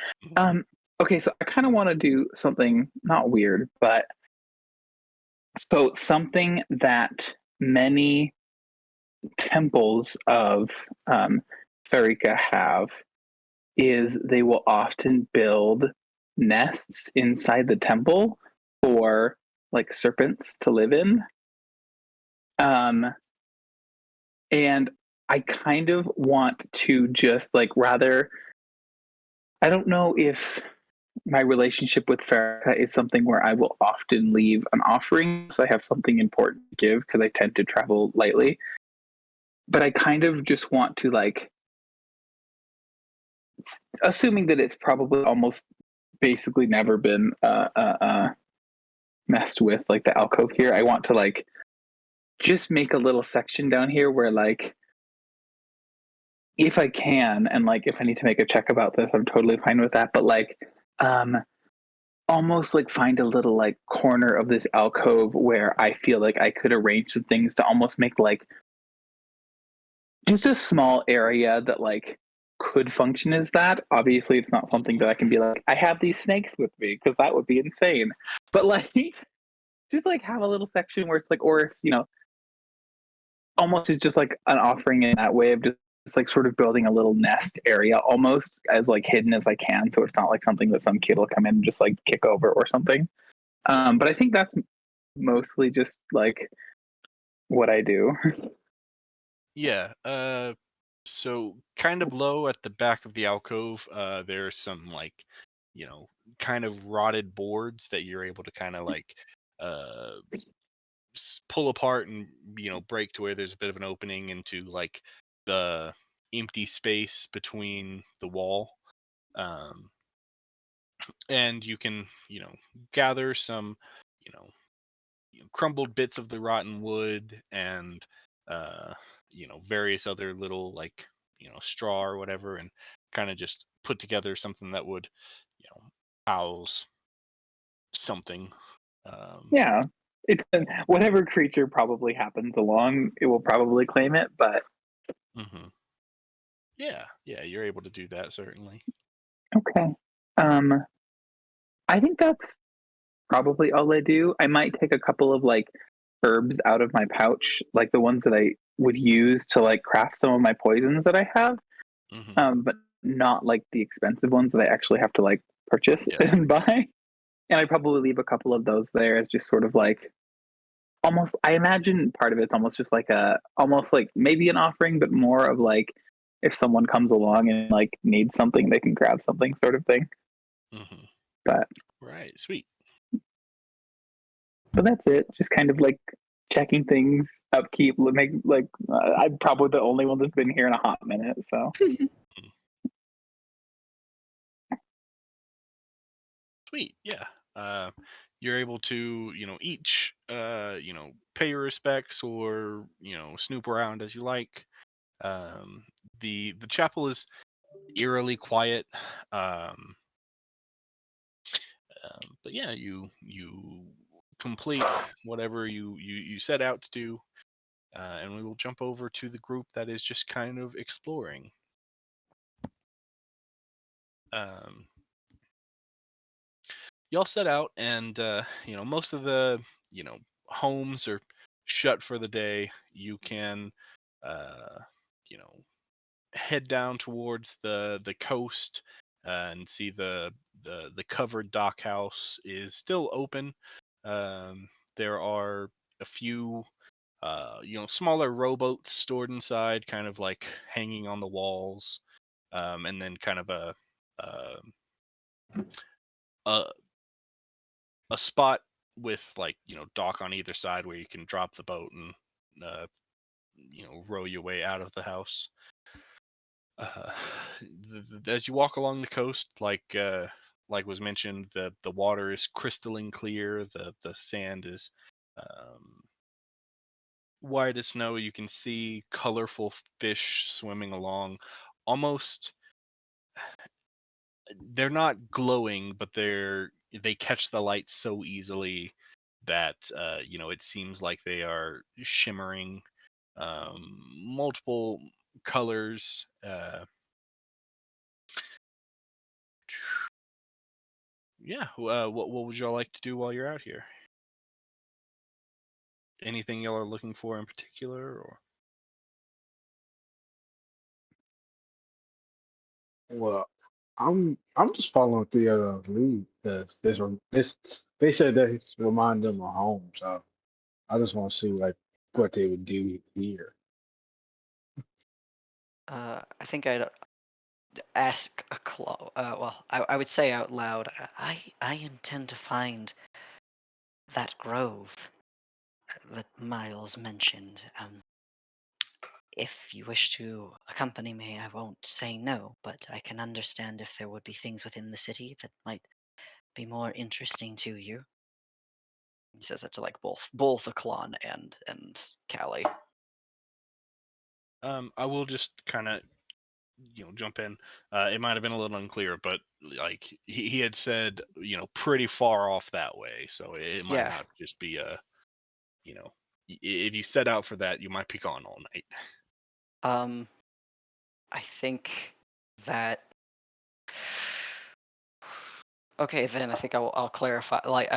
okay, so I kind of want to do something not weird, but so something that many temples of Farika have is they will often build nests inside the temple for like serpents to live in. And I kind of want to just like rather, I don't know if my relationship with Farika is something where I will often leave an offering, so I have something important to give because I tend to travel lightly. But I kind of just want to like, assuming that it's probably almost basically never been messed with, like the alcove here, I want to like just make a little section down here where like, if I can, and like if I need to make a check about this, I'm totally fine with that. But like, almost like find a little like corner of this alcove where I feel like I could arrange some things to almost make like just a small area that like could function as that. Obviously, it's not something that I can be like, I have these snakes with me, because that would be insane. But like, just like have a little section where it's like, or if almost is just like an offering in that way of just like sort of building a little nest area almost as like hidden as I can, so it's not like something that some kid will come in and just like kick over or something. But I think that's mostly just like what I do. Yeah. So kind of low at the back of the alcove, there's some like, kind of rotted boards that you're able to kind of like pull apart and break to where there's a bit of an opening into like the empty space between the wall. And you can gather some crumbled bits of the rotten wood and various other little like straw or whatever, and kind of just put together something that would house something. Yeah, it's whatever creature probably happens along, it will probably claim it. But yeah, you're able to do that, certainly. okay, I think that's probably all I do. I might take a couple of like herbs out of my pouch, like the ones that I would use to like craft some of my poisons that I have, but not like the expensive ones that I actually have to like purchase and buy. And I probably leave a couple of those there as just sort of like almost, I imagine part of it's almost just like almost like maybe an offering, but more of like if someone comes along and like needs something, they can grab something sort of thing. But right, sweet. But that's it. Just kind of like checking things, upkeep. Make like I'm probably the only one that's been here in a hot minute. So sweet, yeah. You're able to each pay your respects or snoop around as you like. The chapel is eerily quiet. But yeah, you complete whatever you set out to do, and we will jump over to the group that is just kind of exploring. y'all set out, and most of the homes are shut for the day. You can uh, you know head down towards the coast and see the covered dock house is still open. There are a few smaller rowboats stored inside, kind of like hanging on the walls, and then kind of uh, a a spot with like dock on either side where you can drop the boat and uh, row your way out of the house. uh, as you walk along the coast, like was mentioned, the water is crystalline clear. The sand is um, white as snow. You can see colorful fish swimming along. Almost, they're not glowing, but they catch the light so easily that it seems like they are shimmering, multiple colors. Yeah. What would y'all like to do while you're out here? Anything y'all are looking for in particular, or? Well, I'm just following Theodore's lead because they said that it's remind them of home, so I just want to see like what they would do here. I think I'd ask a claw. Well, I would say out loud, I intend to find that grove that Miles mentioned. If you wish to accompany me, I won't say no, but I can understand if there would be things within the city that might be more interesting to you. He says that to like both Akhlon and Callie. I will just kind of jump in. It might have been a little unclear, but like he had said, pretty far off that way, so it might Yeah. not just be a, if you set out for that, you might be gone all night. I think that. Okay, then I think I'll clarify. Like,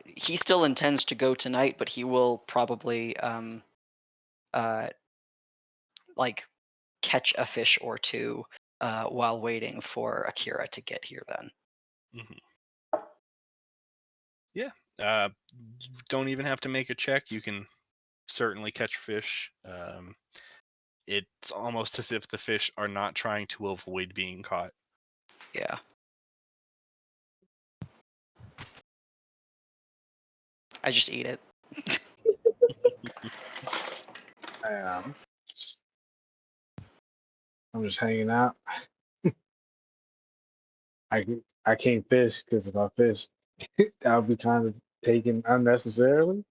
he still intends to go tonight, but he will probably like catch a fish or two while waiting for Akira to get here. Then. Hmm. Yeah. Don't even have to make a check. You can certainly catch fish. It's almost as if the fish are not trying to avoid being caught. Yeah. I just eat it. Um, I'm just hanging out. I can't fish because if I fish, I'll be kind of taken unnecessarily.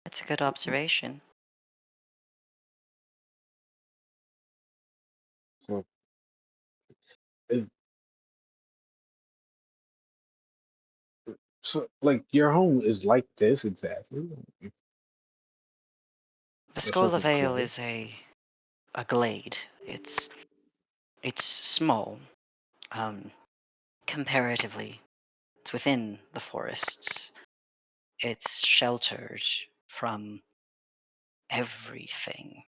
That's a good observation. So, it- so like your home is like this exactly. The It's Skull like of a Ale club. is a glade. It's small, comparatively. It's within the forests. It's sheltered from everything.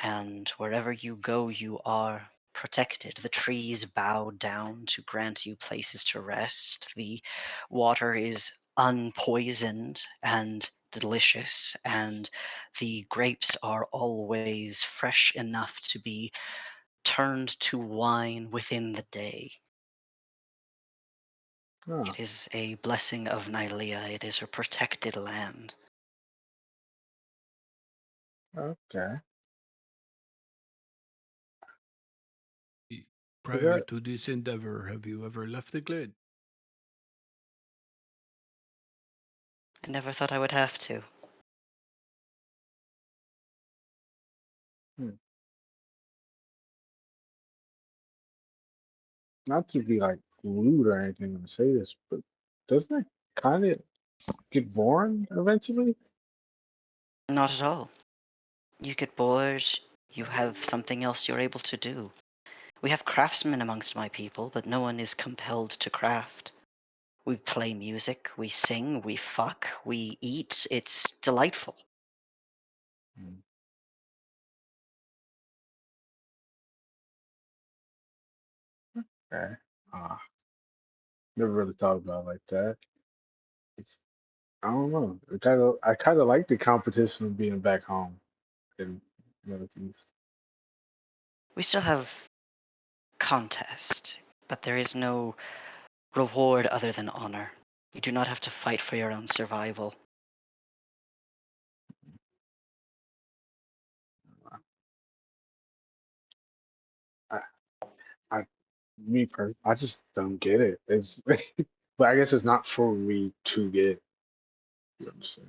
And wherever you go, you are protected. The trees bow down to grant you places to rest. The water is unpoisoned and delicious, and the grapes are always fresh enough to be turned to wine within the day. Oh, It is a blessing of Nylea. It is a protected land. okay. Prior that- to this endeavor, have you ever left the glade? I never thought I would have to. Hmm. Not to be like rude or anything when I say this, but doesn't it kind of get boring eventually? Not at all. You get bored, you have something else you're able to do. We have craftsmen amongst my people, but no one is compelled to craft. We play music, we sing, we fuck, we eat. It's delightful. Okay. Never really thought about it like that. It's, I don't know. I kind of like the competition of being back home in Northeast. We still have contest, but there is no reward other than honor. You do not have to fight for your own survival. I, I, me personally, I just don't get it. It's, but I guess it's not for me to get. You understand?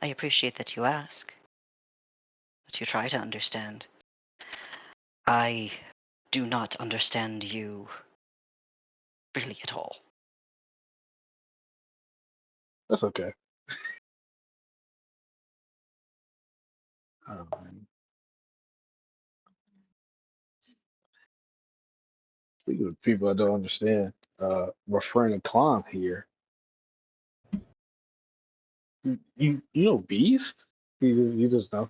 I appreciate that you ask, that you try to understand. I do not understand you really at all. That's okay. Man. Speaking of people I don't understand, my friend Klon here. You know Beast? You just know.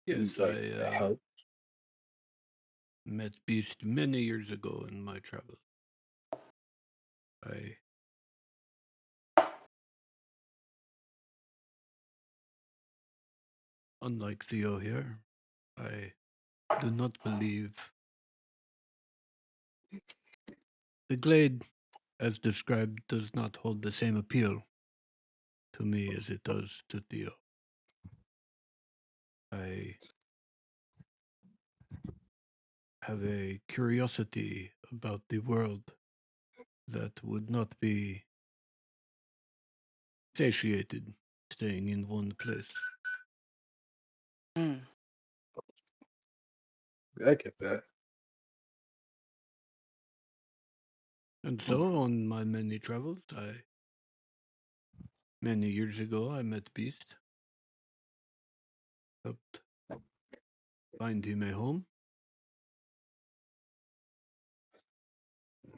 Yes, He's like the I help. met Beast many years ago in my travels. I Unlike Theo here, I do not believe the glade, as described, does not hold the same appeal to me as it does to Theo. I have a curiosity about the world that would not be satiated staying in one place. Hmm. I get that. And so, on my many travels, many years ago, I met Beast, helped find him a home,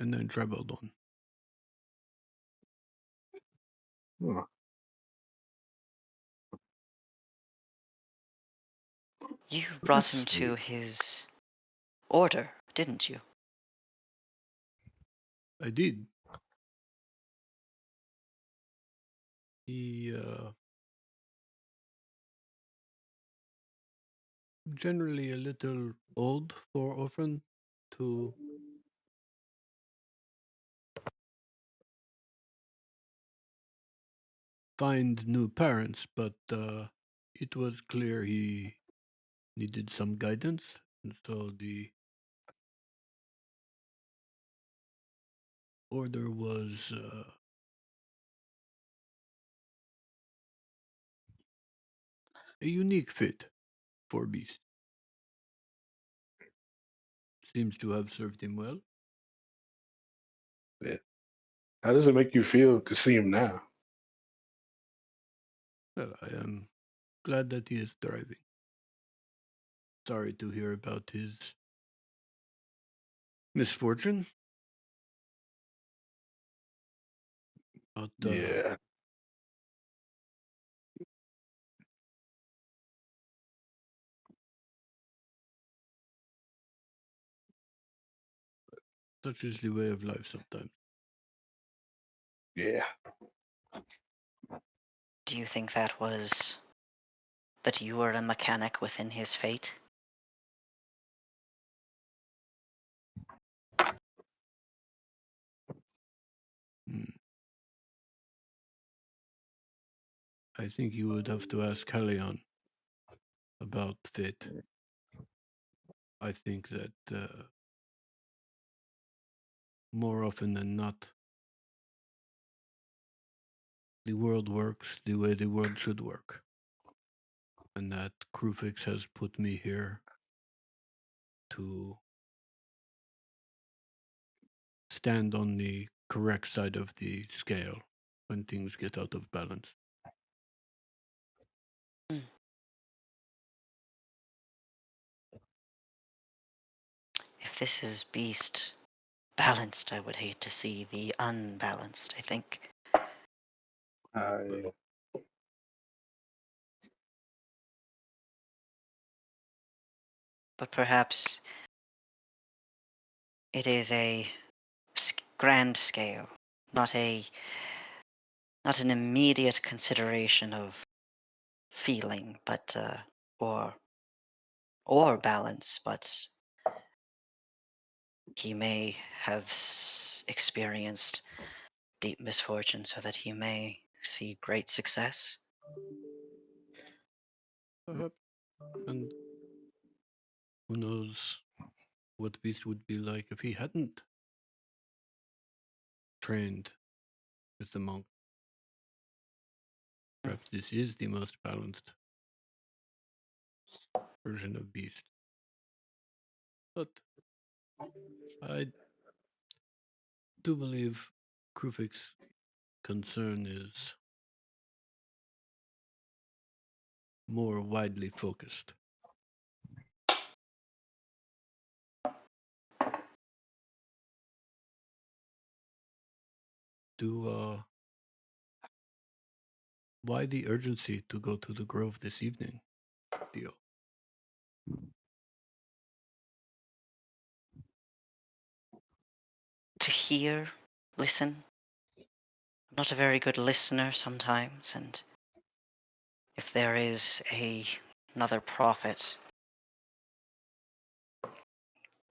and then traveled on. Huh. You brought That's him to sweet. his order, didn't you? I did. He generally a little old for orphan to find new parents, but it was clear he needed some guidance, and so the order was a unique fit for Beast. Seems to have served him well. Yeah. How does it make you feel to see him now? Well, I am glad that he is thriving. Sorry to hear about his misfortune. But Yeah. such is the way of life sometimes. Yeah. Do you think that you were a mechanic within his fate? Hmm. I think you would have to ask Helion about fate. I think that more often than not, the world works the way the world should work. And that Krufix has put me here to stand on the correct side of the scale when things get out of balance. If this is beast balanced, I would hate to see the unbalanced, I think. But perhaps it is a grand scale, not an immediate consideration of feeling, but or balance, but he may have experienced deep misfortune so that he may see great success. Perhaps. And who knows what Beast would be like if he hadn't trained with the monk. Perhaps this is the most balanced version of Beast. But I do believe Krufik's concern is more widely focused. Why the urgency to go to the Grove this evening, Theo? To hear, listen. I'm not a very good listener sometimes, and if there is another prophet,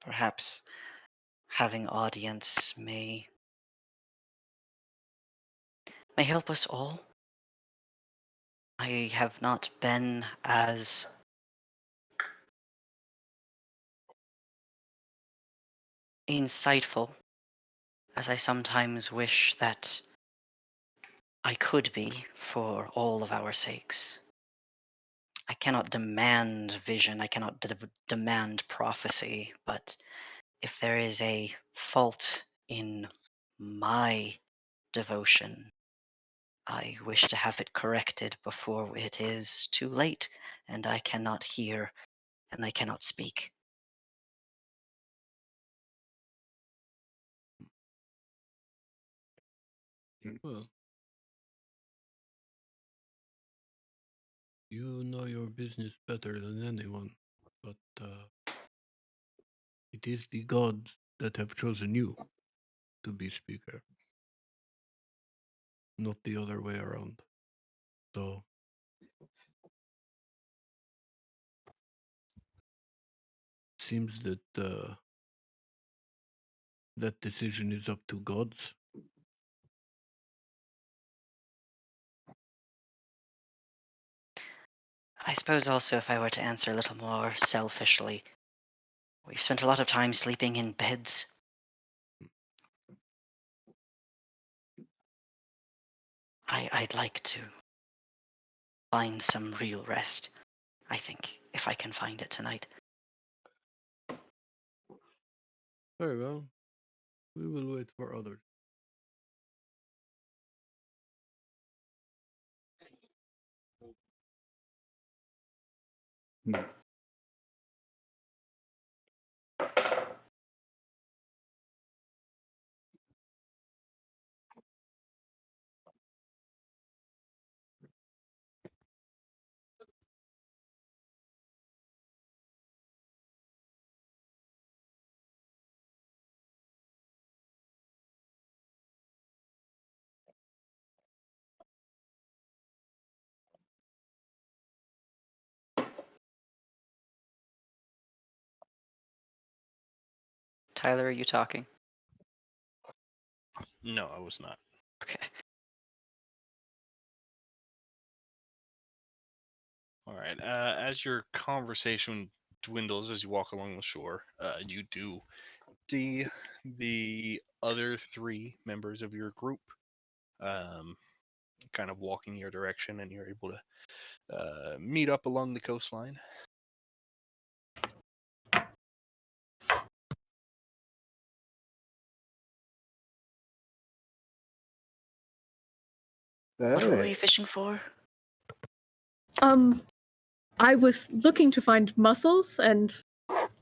perhaps having audience may help us all. I have not been as insightful as I sometimes wish that I could be for all of our sakes. I cannot demand vision, I cannot demand prophecy, but if there is a fault in my devotion, I wish to have it corrected before it is too late and I cannot hear and I cannot speak. Well, you know your business better than anyone, but it is the gods that have chosen you to be speaker, not the other way around. So, seems that that decision is up to gods. I suppose also, if I were to answer a little more selfishly, we've spent a lot of time sleeping in beds. I'd like to find some real rest, I think, if I can find it tonight. Very well. We will wait for others. Tyler, are you talking? No, I was not. Okay. All right. As your conversation dwindles as you walk along the shore, you do see the other three members of your group kind of walking your direction, and you're able to meet up along the coastline. What were we Hey. fishing for? I was looking to find mussels and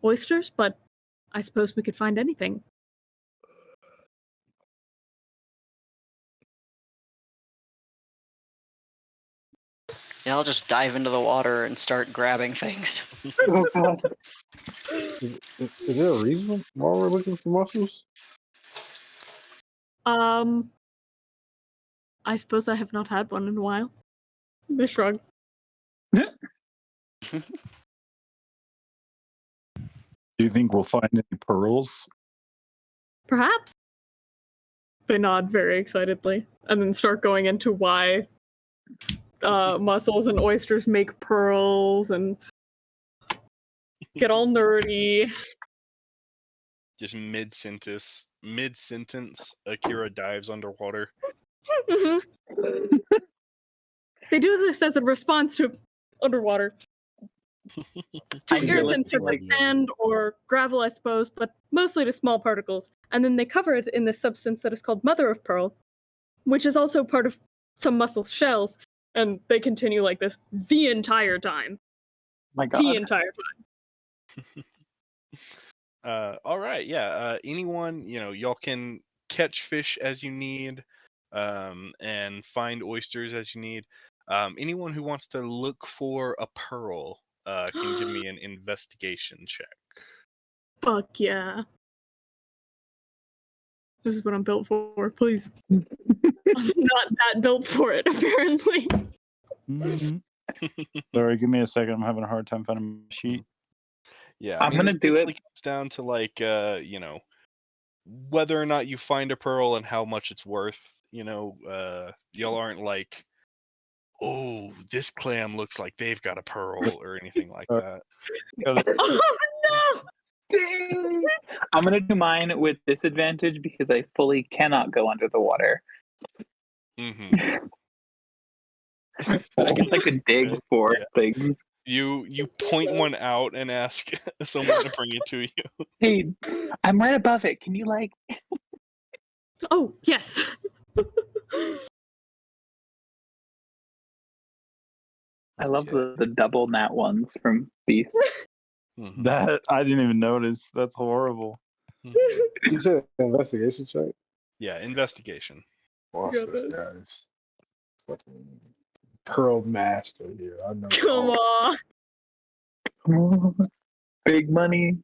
oysters, but I suppose we could find anything. Yeah, I'll just dive into the water and start grabbing things. Oh god. Is there a reason why we're looking for mussels? I suppose I have not had one in a while. They shrug. Do you think we'll find any pearls? Perhaps. They nod very excitedly and then start going into why mussels and oysters make pearls and get all nerdy. Just mid-sentence, Akira dives underwater. They do this as a response to underwater. To I'm irritants realistic, like like- sand or gravel, I suppose, but mostly to small particles. And then they cover it in this substance that is called mother of pearl, which is also part of some mussel shells. And they continue like this the entire time. My god. The entire time. All right, yeah. Anyone, y'all can catch fish as you need, and find oysters as you need. Anyone who wants to look for a pearl, can give me an investigation check. Fuck yeah. This is what I'm built for, please. I'm not that built for it, apparently. Sorry, give me a second. I'm having a hard time finding my sheet. Yeah, I'm gonna this do it. basically comes down to like, whether or not you find a pearl and how much it's worth. Y'all aren't like, oh, this clam looks like they've got a pearl or anything like that. Oh no! Ding! I'm gonna do mine with disadvantage because I fully cannot go under the water. Hmm. But I guess I could dig for Yeah. things. You point one out and ask someone to bring it to you. Hey, I'm right above it. Can you like? Oh, yes. I love Okay. the double nat ones from Beast. Mhm. That I didn't even notice. That's horrible. You said investigation check? Yeah, investigation. Watch got this, this. guys. Fucking Pearl Master here. I know. Come on. Big money.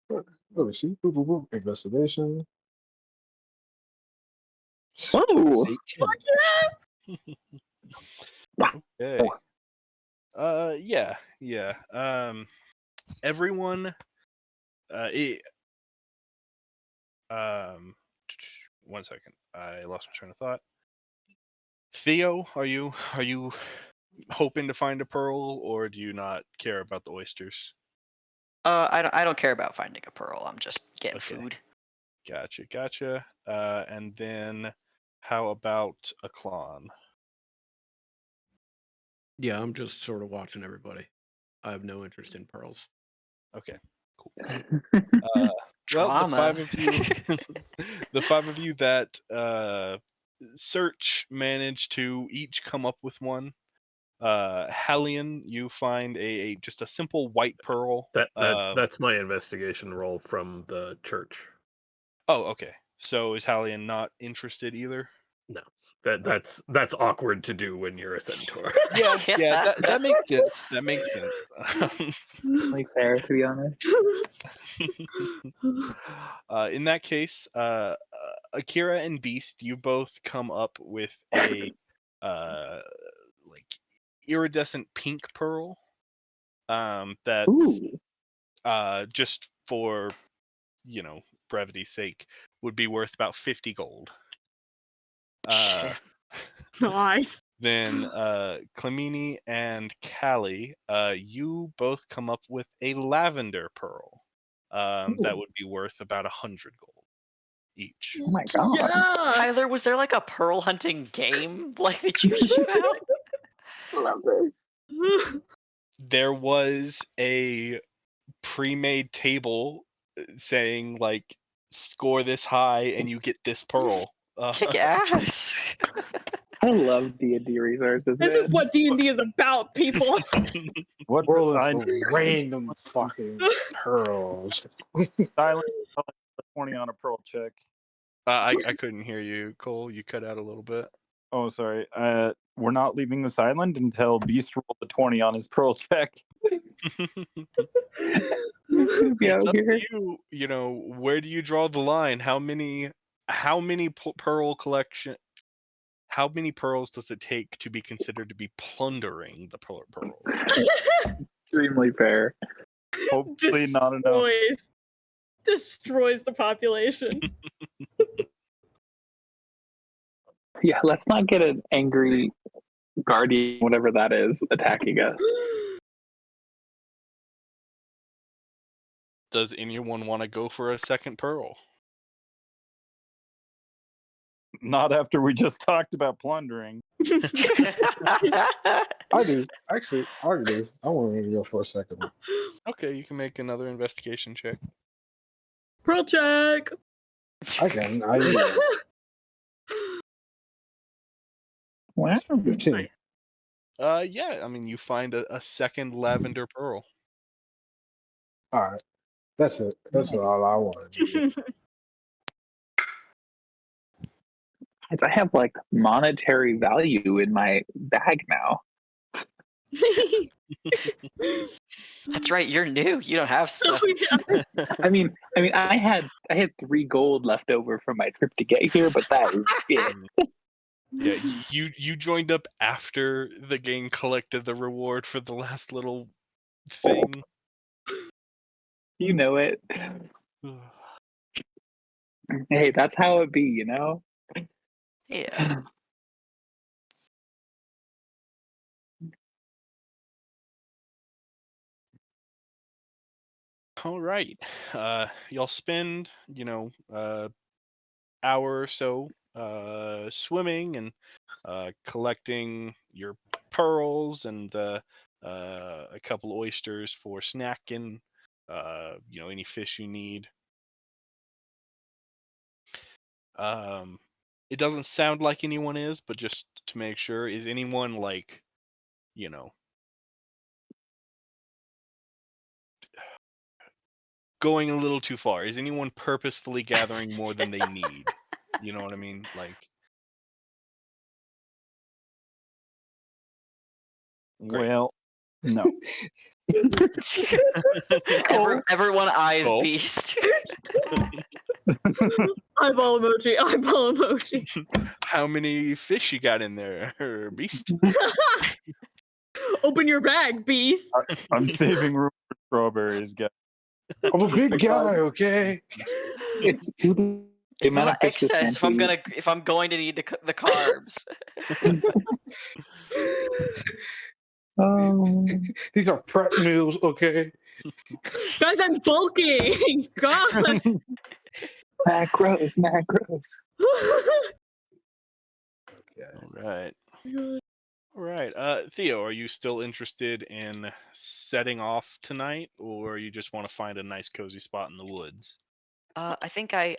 Let me see. Boop, boop, boop. Investigation. Whoa! 18. Okay. Yeah. Everyone. One second. I lost my train of thought. Theo, are you hoping to find a pearl, or do you not care about the oysters? I don't care about finding a pearl. I'm just getting Okay. food. Gotcha. And then, how about a Klon? Yeah, I'm just sort of watching everybody. I have no interest in pearls. Okay, cool. Well, the five Trauma. of you, the five of you that search managed to each come up with one. Hellion, you find just a simple white pearl. That's my investigation roll from the church. Oh, okay. So is Hellion not interested either? No, that's awkward to do when you're a centaur. Yeah, that makes sense. That makes sense. Like fair, to be honest. In that case, Akira and Beast, you both come up with a like iridescent pink pearl. That's Ooh. just for brevity's sake, would be worth about 50 gold. Shit. Nice. Then Clemini and Callie, you both come up with a lavender pearl. That would be worth about 100 gold each. Oh my god. Yeah. Tyler, was there like a pearl hunting game like that you just found? I love this. There was a pre-made table saying like, score this high and you get this pearl. Kick ass. I love D&D resources. This is man. what D&D is about, people. What World I of random fucking pearls. silent 20 on a pearl check. I couldn't hear you, Cole. You cut out a little bit. Oh, sorry. We're not leaving this island until Beast rolled a 20 on his pearl check. Who's gonna be out It's up here? to you. You know, where do you draw the line? How many pearl collection? How many pearls does it take to be considered to be plundering the pearls? Extremely fair. Hopefully not enough. Destroys the population. Yeah, let's not get an angry guardian, whatever that is, attacking us. Does anyone want to go for a second pearl? Not after we just talked about plundering. I do. Actually, I do. I want to go for a second one. Okay, you can make another investigation check. Pearl check. I can. I do. Wow. 15. Nice. Yeah, I mean, you find a second lavender pearl. All right. That's it. That's all I wanted to do. I have like monetary value in my bag now. That's right. You're new. You don't have stuff. Oh, yeah. I mean, I had 3 gold left over from my trip to get here, but that is it. Yeah, you joined up after the gang collected the reward for the last little thing. You know it. Hey, that's how it be, you know? Yeah. All right. Y'all spend, hour or so swimming and collecting your pearls and a couple oysters for snacking. Any fish you need. It doesn't sound like anyone is, but just to make sure, is anyone like, going a little too far? Is anyone purposefully gathering more than they need? You know what I mean? Like, Great. Well, no. Everyone eyes Cole? Beast. Eyeball emoji. Eyeball emoji. how many fish you got in there, Beast? Open your bag, beast. I'm saving room for strawberries, guys. I'm a big guy, okay? It's too It's amount not of fish this excess man if I'm going to need the carbs. Oh, These are prep meals, okay? Guys, I'm bulking. God. macros. All right. Theo, are you still interested in setting off tonight, or you just want to find a nice cozy spot in the woods? I think I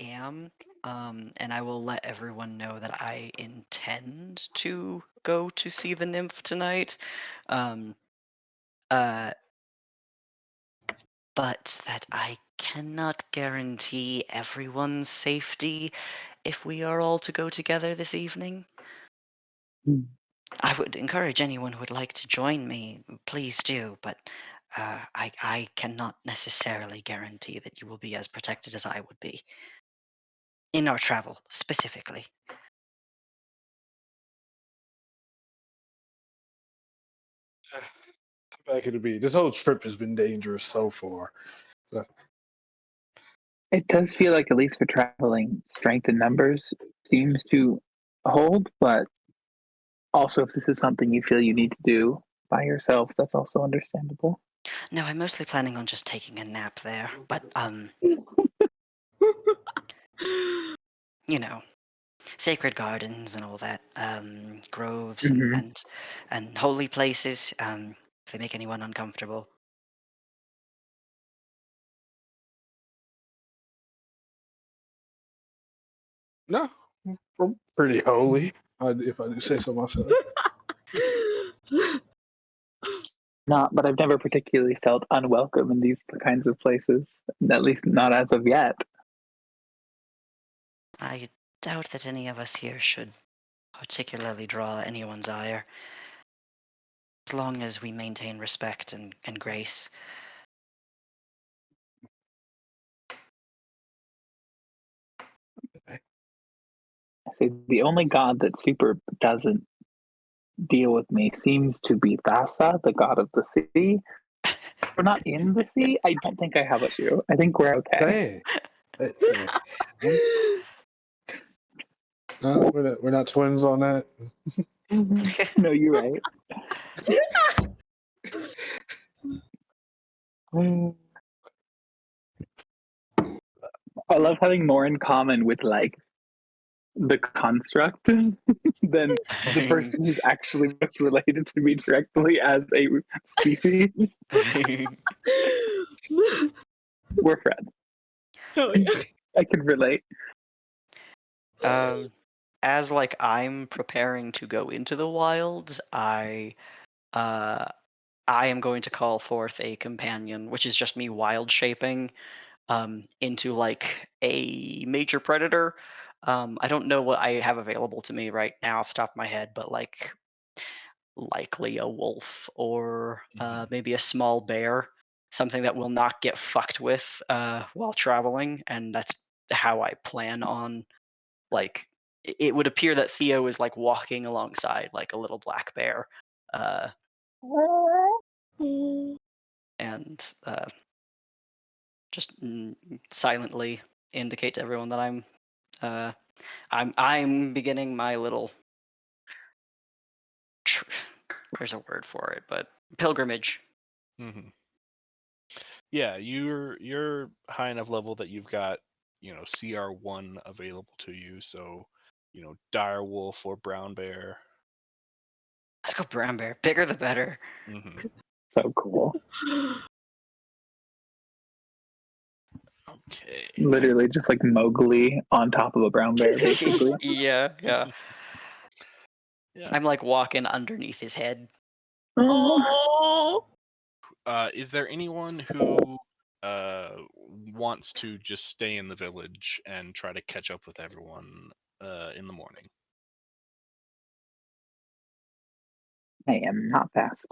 am, and I will let everyone know that I intend to go to see the nymph tonight, but that I cannot guarantee everyone's safety if we are all to go together this evening. I would encourage anyone who would like to join me, please do, but I cannot necessarily guarantee that you will be as protected as I would be. In our travel, specifically. How bad could it be? This whole trip has been dangerous so far. It does feel like, at least for traveling, strength in numbers seems to hold, but also if this is something you feel you need to do by yourself, that's also understandable. No, I'm mostly planning on just taking a nap there, but sacred gardens and all that, groves and holy places, if they make anyone uncomfortable. No, I'm pretty holy, if I do say so myself. Not, but I've never particularly felt unwelcome in these kinds of places. At least not as of yet. I doubt that any of us here should particularly draw anyone's ire, as long as we maintain respect and grace. I say the only god that super doesn't deal with me seems to be Thassa, the god of the sea. We're not in the sea. I don't think I have a shoe. I think we're okay. Dang. No, we're not twins on that. No, you're right. I love having more in common with like the construct than the person who's actually most related to me directly as a species. We're friends. Oh yeah. I can relate. As like I'm preparing to go into the wilds, I am going to call forth a companion, which is just me wild shaping into like a major predator. I don't know what I have available to me right now off the top of my head, but like likely a wolf or maybe a small bear, something that will not get fucked with while traveling, and that's how I plan on like. It would appear that Theo is like walking alongside like a little black bear, and just silently indicate to everyone that I'm beginning my little there's a word for it, but pilgrimage. Mm-hmm. Yeah, you're high enough level that you've got, CR1 available to you, so dire wolf or brown bear. Let's go brown bear. Bigger the better. Mm-hmm. So cool. Okay. Literally just like Mowgli on top of a brown bear, basically. Yeah. Yeah. I'm like walking underneath his head. Oh. Is there anyone who wants to just stay in the village and try to catch up with everyone in the morning? I am not fast.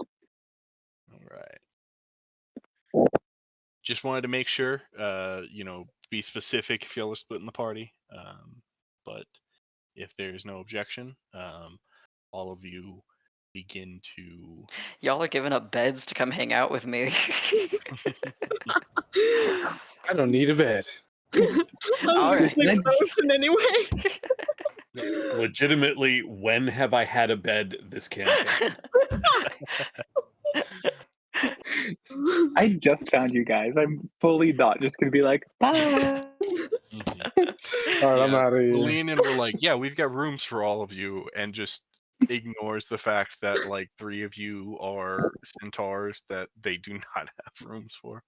All right. Just wanted to make sure, be specific if y'all are splitting the party. But if there's no objection, all of you begin to. Y'all are giving up beds to come hang out with me. I don't need a bed. All right. Like ocean anyway. Legitimately, when have I had a bed this campaign? I just found you guys. I'm fully not just gonna be like, bye. Mm-hmm. All right, I'm out of here. Lean in, we're like, yeah, we've got rooms for all of you, and just ignores the fact that like 3 of you are centaurs that they do not have rooms for.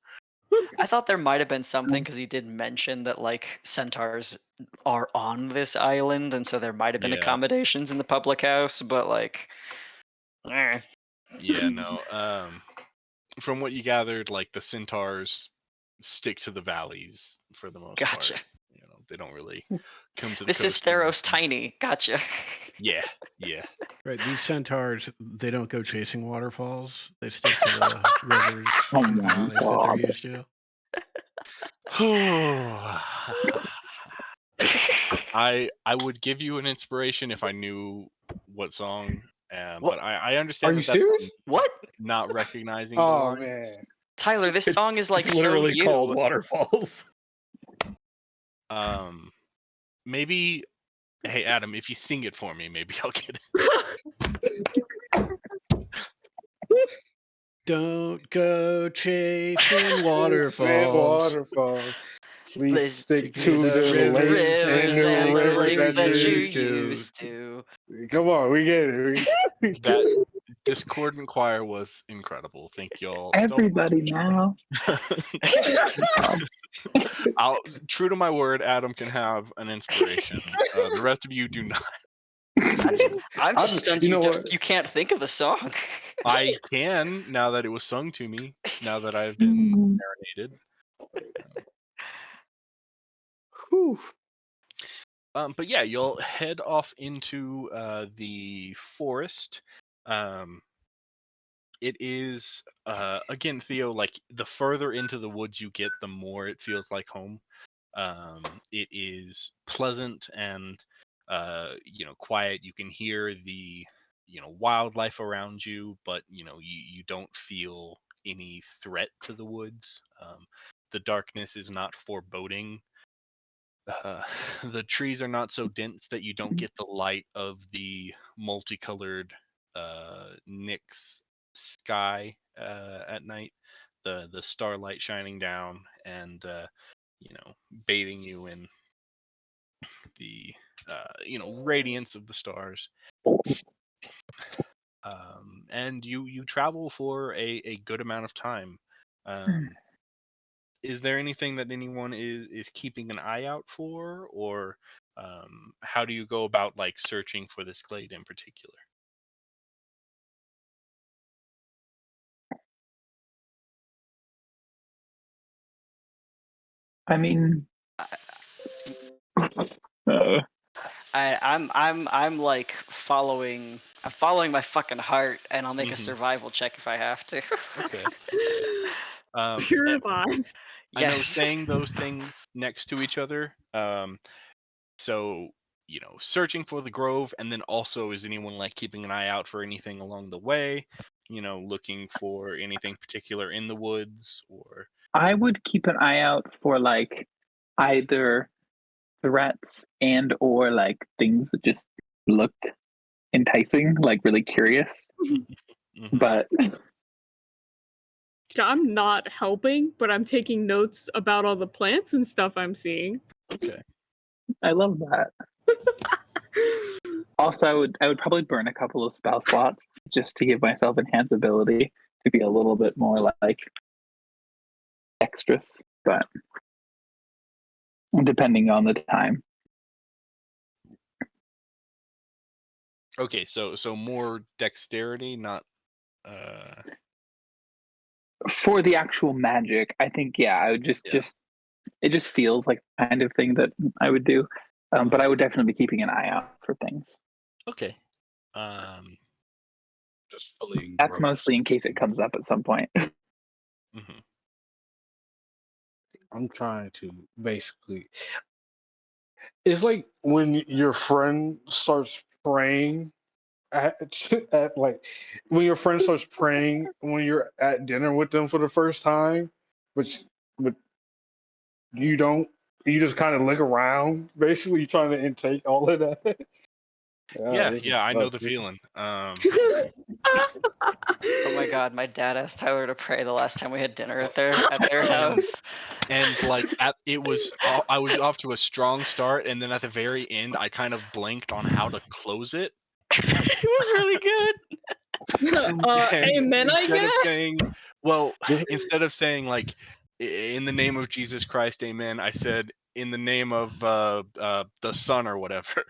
I thought there might have been something because he did mention that like centaurs are on this island, and so there might have been Yeah. accommodations in the public house, but like, Yeah, no. From what you gathered, like the centaurs stick to the valleys for the most Gotcha. part. They don't really come to the This is coast. Theros Tiny. Gotcha. Yeah. Right, these centaurs, they don't go chasing waterfalls. They stick to the rivers Oh and my valleys that God. they're used to. I would give you an inspiration if I knew what song, What? but I understand. Are you that that's serious? What? not recognizing the Oh lines. man. Tyler, this song is like It's literally so you. called Waterfalls. Maybe. Hey Adam, if you sing it for me, maybe I'll get it. Don't go chasing waterfalls. Please stick to to the the lakes and Rivers the and river lakes that you you used to. used to. Come on, we get it. That Discordant Choir was incredible. Thank y'all so Everybody now. much. True to my word, Adam can have an inspiration. The rest of you do not. I'm just stunned you you, know don't- what? you can't think of the song. I can now that it was sung to me. Now that I've been serenaded. Whew. But yeah, you'll head off into the forest. It is again, Theo. Like the further into the woods you get, the more it feels like home. It is pleasant and quiet. You can hear the wildlife around you, but you don't feel any threat to the woods. The darkness is not foreboding. The trees are not so dense that you don't get the light of the multicolored Nyx sky at night. The starlight shining down and bathing you in the radiance of the stars. And you travel for a good amount of time. Is there anything that anyone is keeping an eye out for, or how do you go about like searching for this glade in particular? I mean, I'm like following. I'm following my fucking heart, and I'll make a Mhm. survival check if I have to. Okay. Pure And vibes. I know Yes. saying those things next to each other. So searching for the grove, and then also is anyone like keeping an eye out for anything along the way? Looking for anything particular in the woods, or I would keep an eye out for like either threats and or like things that just look enticing, like really curious. Mhm. But I'm not helping, but I'm taking notes about all the plants and stuff I'm seeing. Okay. I love that. Also, I would probably burn a couple of spell slots just to give myself enhanced ability to be a little bit more like dexterous, but depending on the time. Okay, so more dexterity, not For the actual magic, I think I would just it just feels like the kind of thing that I would do. But I would definitely be keeping an eye out for things. okay. Just fully That's gross. mostly in case it comes up at some point. Mhm. I'm trying to basically. It's like when your friend starts praying at, at like when your friend starts praying when you're at dinner with them for the first time, but you don't. You just kind of look around, basically trying to intake all of that. Yeah, I know the feeling. Oh my god, my dad asked Tyler to pray the last time we had dinner at their house. And like I was off to a strong start, and then at the very end, I kind of blanked on how to close it. It was really good. And Amen, I instead of guess. saying, instead of saying like, in the name of Jesus Christ, Amen, I said in the name of the Son or whatever.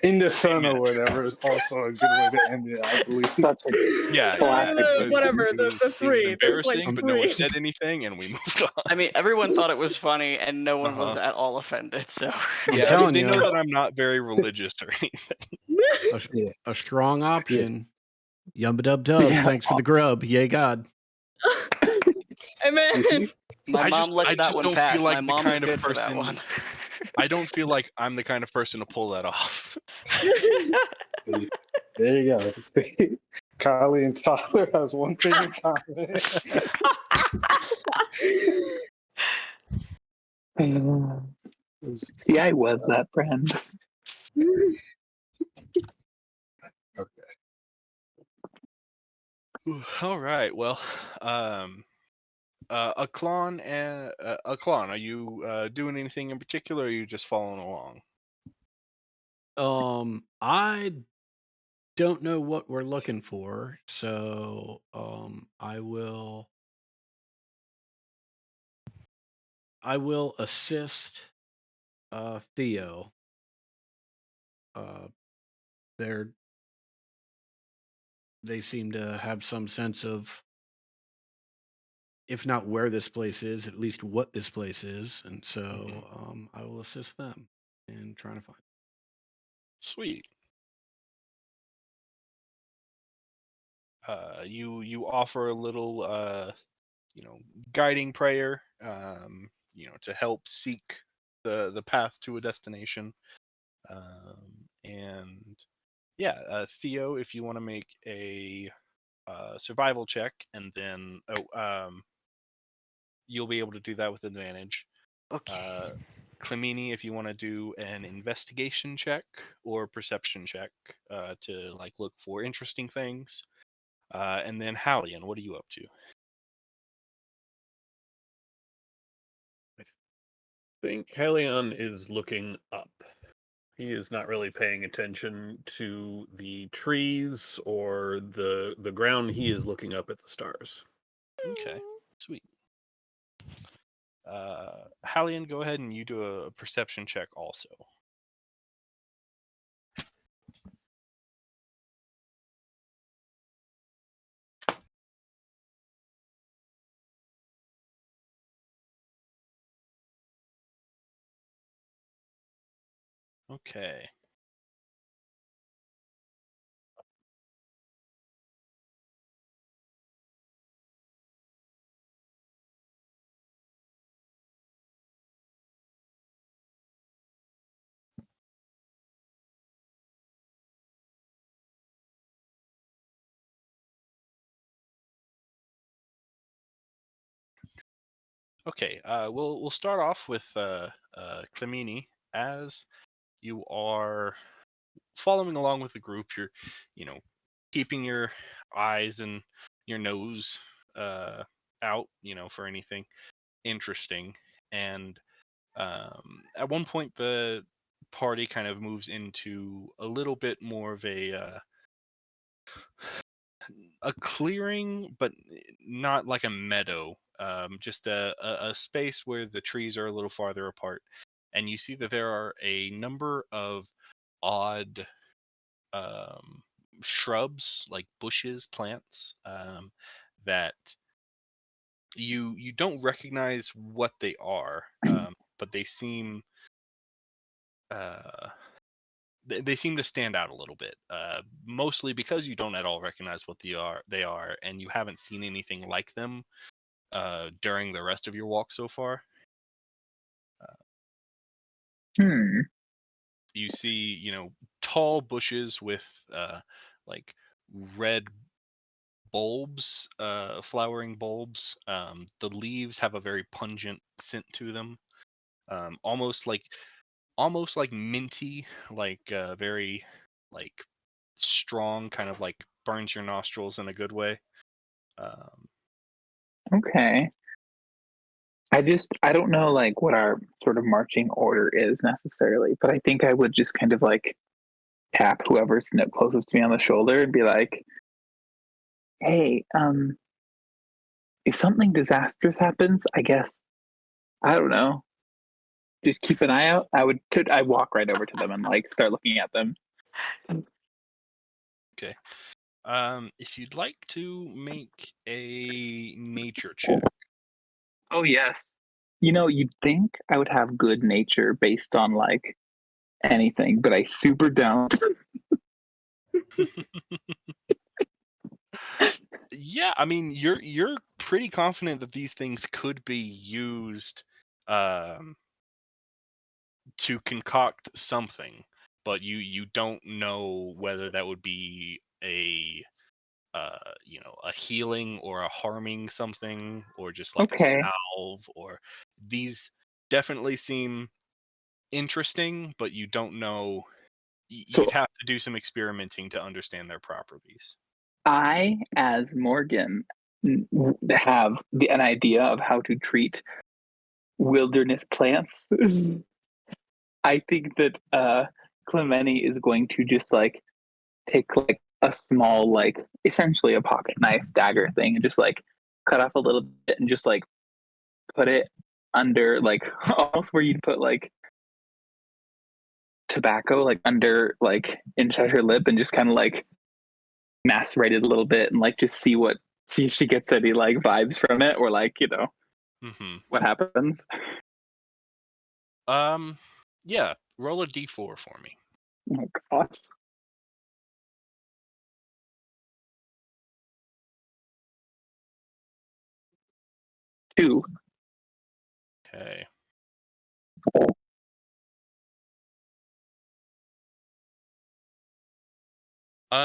in the sun Amen. or whatever is also a good way to end it, I believe. Such a Yeah, classic. Whatever, It the was three. There's like embarrassing, but no one three. said anything, and we moved on. I mean, everyone thought it was funny, and no one was at all offended. So Yeah, telling they you. know that I'm not very religious or anything. Yeah. A strong option. Yumba dub dub. Yeah. Thanks for the grub. Yay God. Amen. You see? my I mom just let that one don't pass. feel like My the mom is kind of good for that person. one. I don't feel like I'm the kind of person to pull that off. There you go. Kylie and Tyler has one thing in common. See, I was that friend. All right. Well, Aklon and Aklon, are you doing anything in particular, or are you just following along? I don't know what we're looking for, so I will assist Theo. They seem to have some sense of, if not where this place is, at least what this place is, and so I will assist them in trying to find. Sweet. You offer a little guiding prayer, to help seek the path to a destination. And yeah, Theo, if you want to make a survival check, and then you'll be able to do that with advantage. Okay. Clemini, if you want to do an investigation check or perception check to look for interesting things. And then Hallian, what are you up to? I think Helion is looking up. He is not really paying attention to the trees or the ground. He is looking up at the stars. Okay, sweet. Hallian, go ahead and you do a perception check also. Okay. Okay, we'll start off with Clemini. As you are following along with the group, you're, keeping your eyes and your nose out, for anything interesting. And at one point, the party kind of moves into a little bit more of a clearing, but not like a meadow. Just a space where the trees are a little farther apart, and you see that there are a number of odd shrubs, like bushes, plants, that you don't recognize what they are, but they seem they seem to stand out a little bit, mostly because you don't at all recognize what they are, and you haven't seen anything like them during the rest of your walk so far. You see, tall bushes with like red bulbs, flowering bulbs. The leaves have a very pungent scent to them, almost like minty, like very like strong, kind of like burns your nostrils in a good way. Okay. I don't know like what our sort of marching order is necessarily, but I think I would just kind of like tap whoever's closest to me on the shoulder and be like, hey, if something disastrous happens, I guess, I don't know, just keep an eye out. I walk right over to them and like start looking at them. Okay. If you'd like to make a nature check. Oh yes. You'd think I would have good nature based on like anything, but I super don't. Yeah, I mean, you're pretty confident that these things could be used to concoct something, but you don't know whether that would be a a healing or a harming something, or just like a Okay. salve. Or these definitely seem interesting, but you don't know. So You'd have to do some experimenting to understand their properties. I, as Morgan, have an idea of how to treat wilderness plants. I think that Clemeni is going to just like take like a small, like essentially a pocket knife dagger thing, and just like cut off a little bit and just like put it under, like almost where you'd put like tobacco, like under, like inside her lip, and just kind of like macerate it a little bit and like just see if she gets any like vibes from it, or like, you know, Mm-hmm. what happens. Yeah. Roll a d4 for me. Oh my gosh. Two. Okay.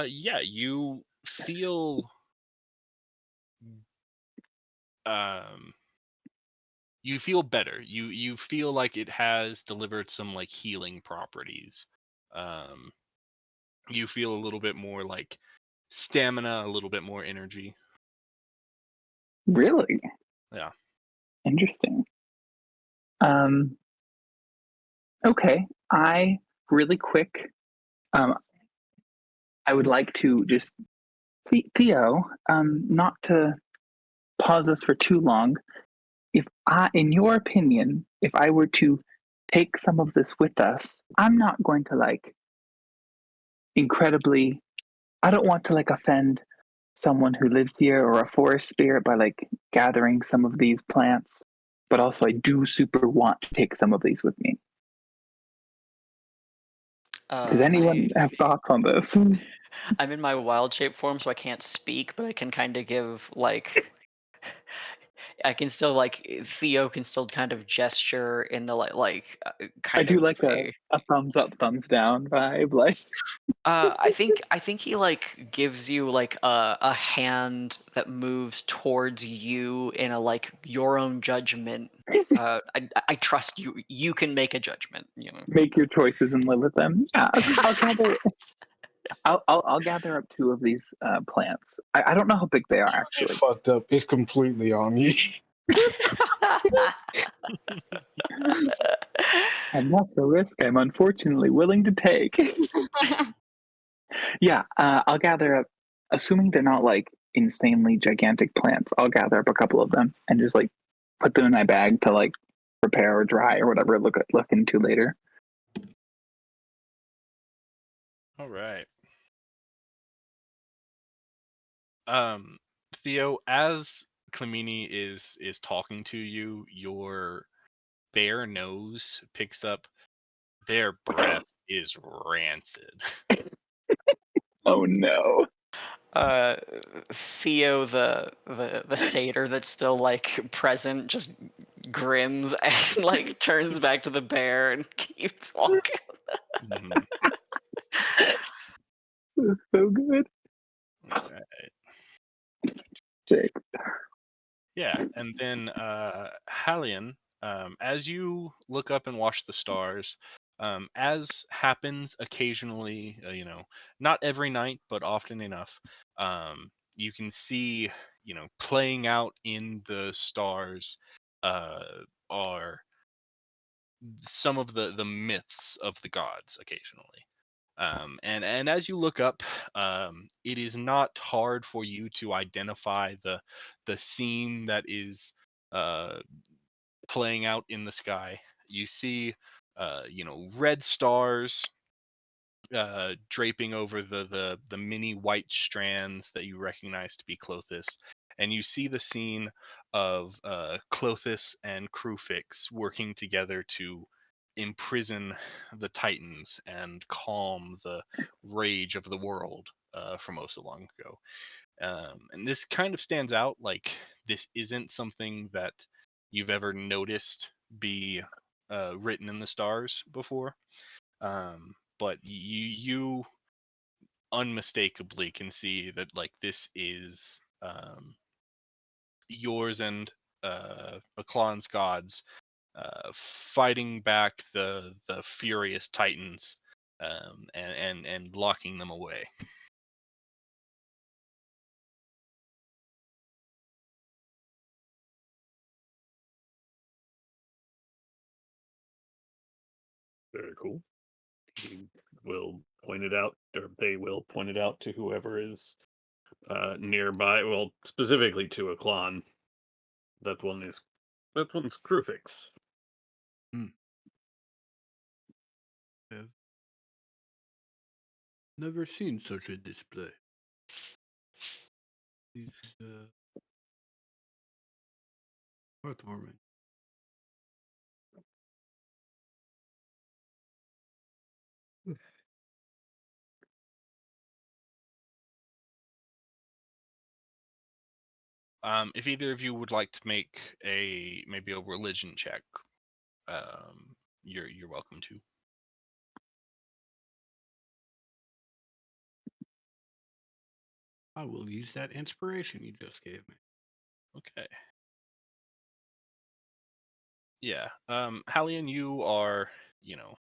Yeah, you feel you feel better. You feel like it has delivered some like healing properties. Um, you feel a little bit more like stamina, a little bit more energy. Really? Yeah. Interesting. Okay. I really quick. I would like to just Theo. Not to pause us for too long. In your opinion, if I were to take some of this with us, I'm not going to like incredibly. I don't want to like offend someone who lives here or a forest spirit by like gathering some of these plants, but also I do super want to take some of these with me. Does anyone have thoughts on this? I'm in my wild shape form, so I can't speak, but I can kind of give like I can still like Theo can still kind of gesture in the I kind do of like a thumbs up, thumbs down vibe. Like, I think he like gives you like a hand that moves towards you in a like your own judgment. I trust you. You can make a judgment. You know. make your choices and live with them. Yeah, I'll gather. I'll gather up two of these plants. I don't know how big they are You actually. fucked up. It's completely on you. And that's the risk I'm unfortunately willing to take. Yeah, I'll gather up, assuming they're not like insanely gigantic plants, I'll gather up a couple of them and just like put them in my bag to like prepare or dry or whatever, look into later. All right. Theo, as Clemini is talking to you, your bare nose picks up their breath is rancid. Oh no. Theo, the satyr that's still like present, just grins and like turns back to the bear and keeps walking. Mhm. So good. All right. Jake. Yeah, and then Halion, as you look up and watch the stars, as happens occasionally, not every night, but often enough, you can see, playing out in the stars are some of the myths of the gods occasionally. And as you look up, it is not hard for you to identify the scene that is uh, playing out in the sky. You see, red stars draping over the many white strands that you recognize to be Clothis, and you see the scene of Clothis and Crufix working together to imprison the Titans and calm the rage of the world from oh so long ago. And this kind of stands out, like this isn't something that you've ever noticed be written in the stars before. But you unmistakably can see that like this is yours and Aklan's gods fighting back the furious titans and locking them away. Very cool. He will point it out, or they will point it out to whoever is nearby. Well, specifically to a clan. That one's Krufix. I've never seen such a display. These heartwarming. If either of you would like to make maybe a religion check, you're welcome to. I will use that inspiration you just gave me. Okay. Yeah. Hallian, you are,